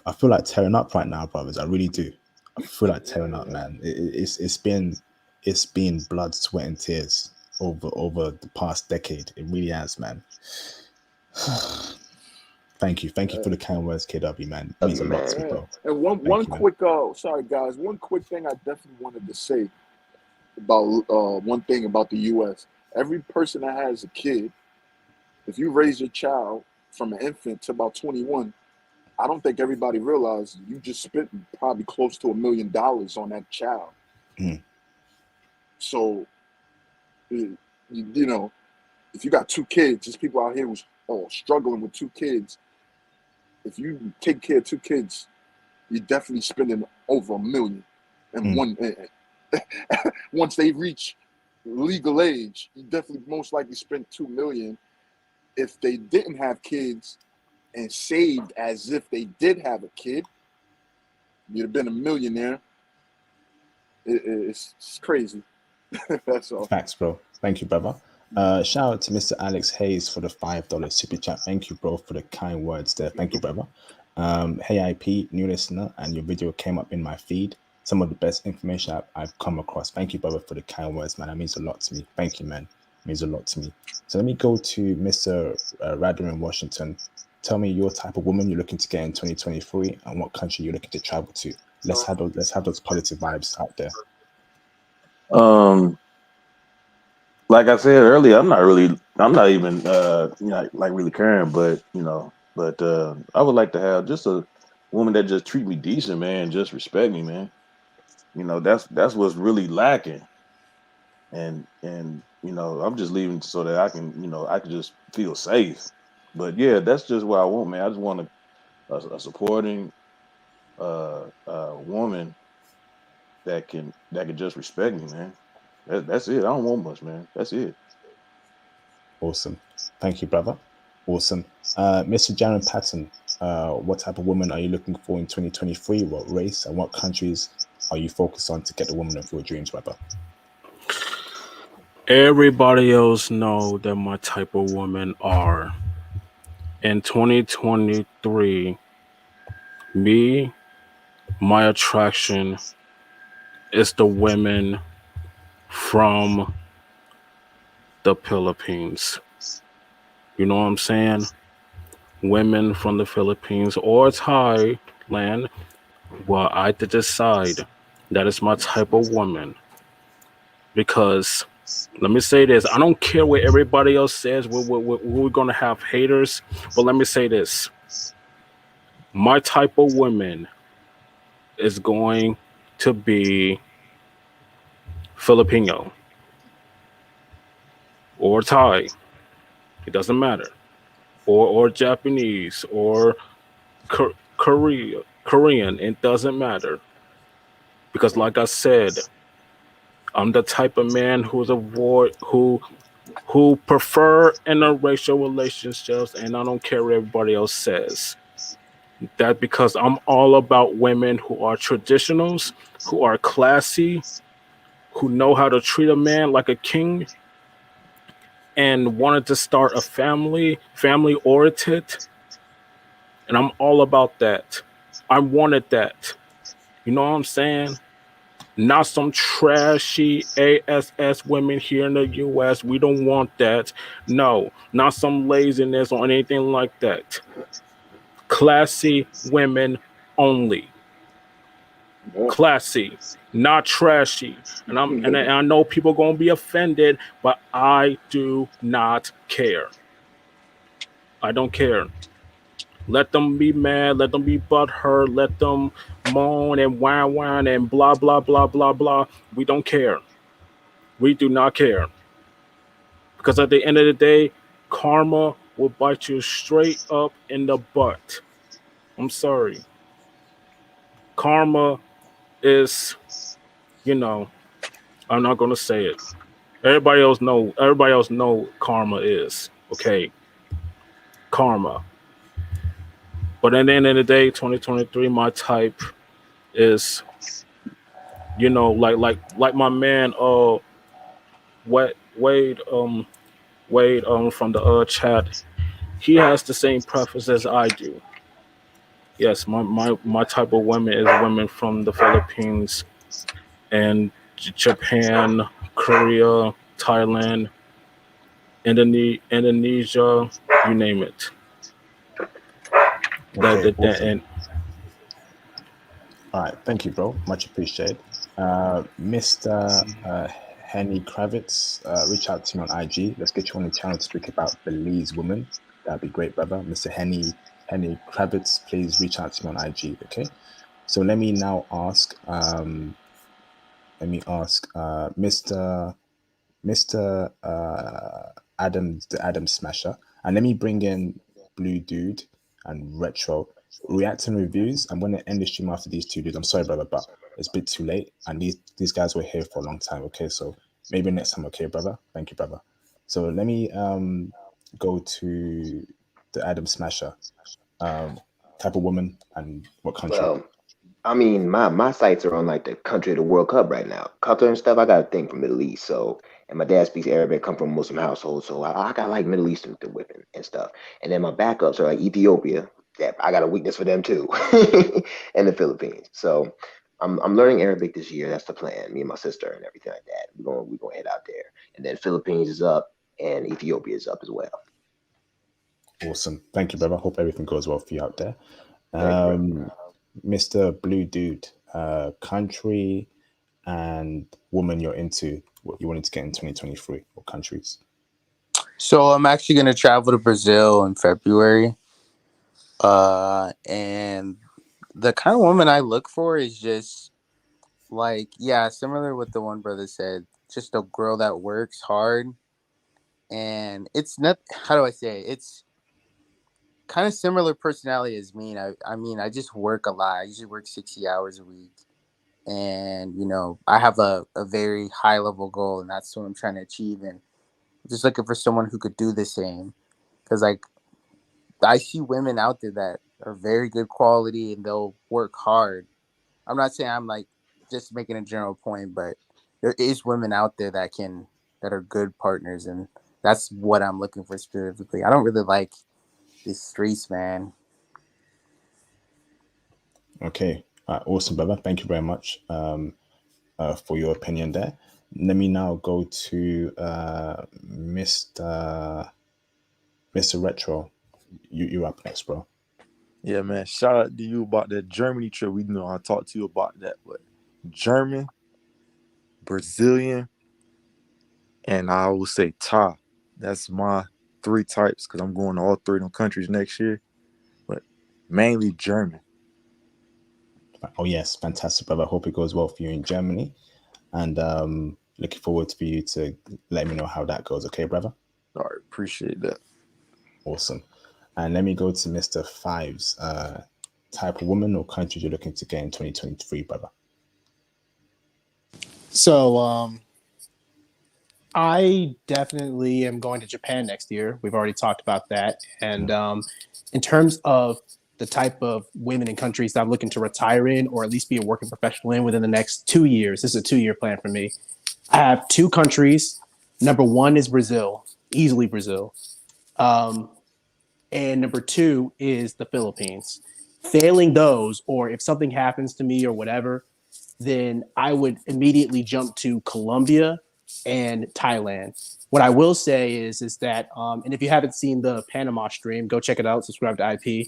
I feel like tearing up right now, brothers. I really do. I feel like tearing up, man. It's been blood, sweat, and tears over the past decade. It really has, man. Thank you for the kind words, KW, man. It means a lot to me, bro. And one quick, sorry guys, one quick thing I definitely wanted to say about one thing about the U.S. Every person that has a kid, if you raise your child from an infant to about 21, I don't think everybody realizes you just spent probably close to $1 million on that child. So, if you got 2 kids, there's people out here who's struggling with 2 kids. If you take care of 2 kids, you're definitely spending over $1 million. And once they reach legal age, you definitely most likely spent $2 million. If they didn't have kids and saved as if they did have a kid, you'd have been a millionaire. It's crazy. That's all. Facts, bro. Thank you, brother. Shout out to Mr. Alex Hayes for the $5 super chat. Thank you, bro, for the kind words there. Thank you, brother. Hey, IP, new listener, and your video came up in my feed. Some of the best information I've come across. Thank you, brother, for the kind words, man. That means a lot to me. Thank you, man. It means a lot to me. So let me go to Mr. Radder in Washington. Tell me your type of woman you're looking to get in 2023 and what country you're looking to travel to. Let's have those positive vibes out there. Like I said earlier, I'm not even like really caring, but I would like to have just a woman that just treat me decent, man, just respect me, man. That's what's really lacking. And I'm just leaving so that I can just feel safe. But yeah, that's just what I want, man. I just want a supporting woman that can just respect me, man. That's it. I don't want much, man. That's it. Awesome. Thank you, brother. Awesome. Mr. Jaron Patton, what type of woman are you looking for in 2023? What race and what countries are you focused on to get the woman of your dreams, brother? Everybody else know that my type of women are. In 2023, me, my attraction is the women from the Philippines. You know what I'm saying? Women from the Philippines or Thailand. Well, I had to decide that is my type of woman. Because let me say this, I don't care what everybody else says. We're going to have haters. But let me say this. My type of woman is going to be Filipino or Thai. It doesn't matter. Or Japanese or Korean. It doesn't matter. Because like I said, I'm the type of man who prefer interracial relationships, and I don't care what everybody else says. That because I'm all about women who are traditionals, who are classy, who know how to treat a man like a king, and wanted to start a family oriented, and I'm all about that. I wanted that. You know what I'm saying? Not some trashy ASS women here in the US. We don't want that. No, not some laziness or anything like that. Classy women only. Classy, not trashy. And I know people gonna be offended, but I do not care. I don't care. Let them be mad. Let them be butthurt. Let them moan and whine and blah blah blah blah blah. We don't care. We do not care. Because at the end of the day, karma will bite you straight up in the butt. I'm sorry. Karma is, you know, I'm not gonna say it. Everybody else know karma is. Okay. Karma. But at the end of the day, 2023, my type is, like my man Wade Wade from the chat. He has the same preference as I do. Yes, my type of women is women from the Philippines and Japan, Korea, Thailand, Indonesia, you name it. Okay, awesome. And All right, thank you, bro. Much appreciated. Mr. Henny Kravitz, reach out to me on IG. Let's get you on the channel to speak about Belize women. That'd be great, brother. Mr. Henny Kravitz, please reach out to me on IG. Okay. So let me now ask. Mr. Adams, the Adam Smasher, and let me bring in Blue Dude and Retro. React and reviews. I'm going to end the stream after these two dudes. I'm sorry, brother, but it's a bit too late, and these guys were here for a long time. Okay, so maybe next time. Okay, brother. Thank you, brother. So let me go to the Adam Smasher. Type of woman and what country? Well, I mean, my sights are on like the country of the World Cup right now. Qatar and stuff. I got a thing from Middle East, so and my dad speaks Arabic. Come from a Muslim household, so I got like Middle Eastern to whipping and stuff. And then my backups are like Ethiopia. Yeah, I got a weakness for them too, and the Philippines. So I'm learning Arabic this year. That's the plan. Me and my sister and everything like that. We're gonna head out there, and then Philippines is up and Ethiopia is up as well. Awesome. Thank you, brother. Hope everything goes well for you out there. Thank you, bro. Mr. Blue Dude, country and woman you're into, what you wanted to get in 2023, what countries? So I'm actually gonna travel to Brazil in February. And the kind of woman I look for is just like, yeah, similar what the one brother said, just a girl that works hard. And it's not, how do I say it? It's kind of similar personality as me. I mean, I just work a lot. I usually work 60 hours a week. And, I have a very high level goal, and that's what I'm trying to achieve. And just looking for someone who could do the same. Because, like, I see women out there that are very good quality and they'll work hard. I'm not saying I'm like just making a general point, but there is women out there that are good partners, and that's what I'm looking for specifically. I don't really like these streets, man. Okay, awesome, brother. Thank you very much for your opinion there. Let me now go to Mr. Retro. You're up next, bro. Yeah, man. Shout out to you about that Germany trip. We know I talked to you about that, but German, Brazilian, and I will say Thai. That's my 3 types because I'm going to all 3 of them countries next year, but mainly German. Oh yes, fantastic, brother. I hope it goes well for you in Germany, and looking forward for you to let me know how that goes. Okay, brother. All right, appreciate that. Awesome. And let me go to Mr. Fives. Type of woman or country you're looking to get in 2023, brother. So I definitely am going to Japan next year. We've already talked about that. And in terms of the type of women and countries that I'm looking to retire in, or at least be a working professional in within the next 2 years, this is a 2-year plan for me. I have 2 countries. Number 1 is Brazil, easily Brazil. And number 2 is the Philippines. Failing those, or if something happens to me or whatever, then I would immediately jump to Colombia and Thailand. What I will say is that, and if you haven't seen the Panama stream, go check it out. Subscribe to IP.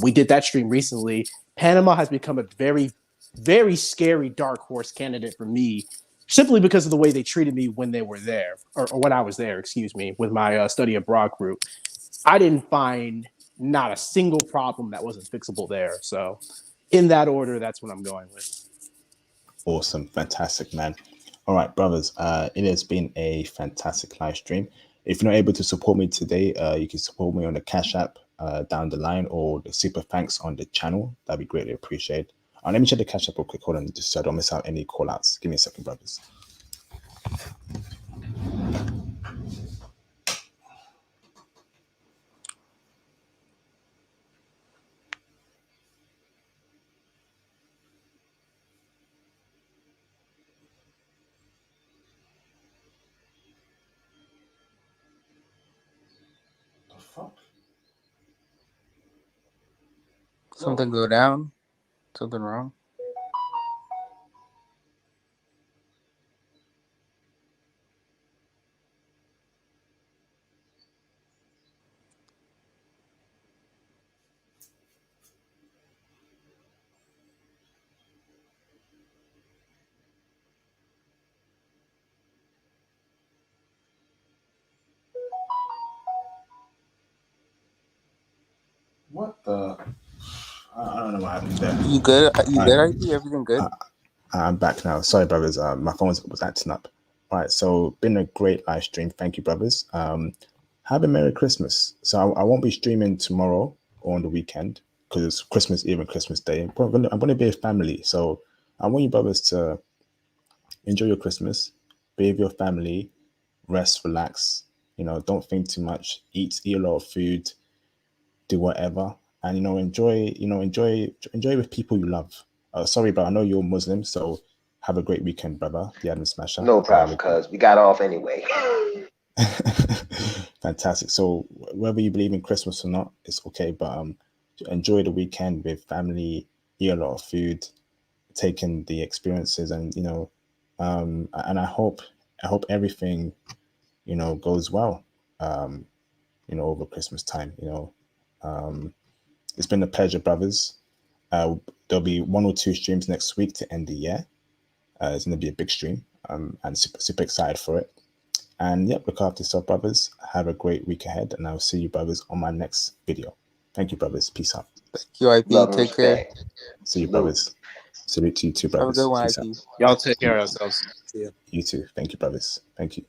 We did that stream recently. Panama has become a very, very scary dark horse candidate for me, simply because of the way they treated me when they were there, or when I was there, excuse me, with my study abroad group. I didn't find not a single problem that wasn't fixable there. So, in that order, that's what I'm going with. Awesome, fantastic, man. All right, brothers. It has been a fantastic live stream. If you're not able to support me today, you can support me on the Cash App down the line, or the super thanks on the channel. That'd be greatly appreciated. Let me check the Cash App real quick. Hold on, just so I don't miss out any call outs. Give me a second, brothers. The fuck? Something go down? Something wrong? What the? I don't know what happened there. You good? You good, IP? Everything good? I'm back now. Sorry, brothers. My phone was acting up. All right, so been a great live stream. Thank you, brothers. Have a Merry Christmas. So I won't be streaming tomorrow or on the weekend because it's Christmas Eve and Christmas Day. I'm going to be a family, so I want you brothers to enjoy your Christmas, be with your family, rest, relax. Don't think too much. Eat a lot of food, do whatever, and enjoy with people you love. Sorry, but I know you're Muslim, so have a great weekend, brother. The Adam Smasher. No problem, cuz we got off anyway. Fantastic. So whether you believe in Christmas or not, it's okay. But enjoy the weekend with family, eat a lot of food, take in the experiences, and and I hope everything goes well. Over Christmas time. It's been a pleasure, brothers. There'll be 1 or 2 streams next week to end the year. It's going to be a big stream. And super excited for it. And yep, look after yourself, brothers. Have a great week ahead, and I'll see you, brothers, on my next video. Thank you, brothers. Peace out. Thank you, IP. Love and Take care. respect. See you, Salute. brothers. Salute to you too, Have a brothers. good one, Peace IP. out. Y'all take care of yourselves. See ya. You too. Thank you, brothers. Thank you.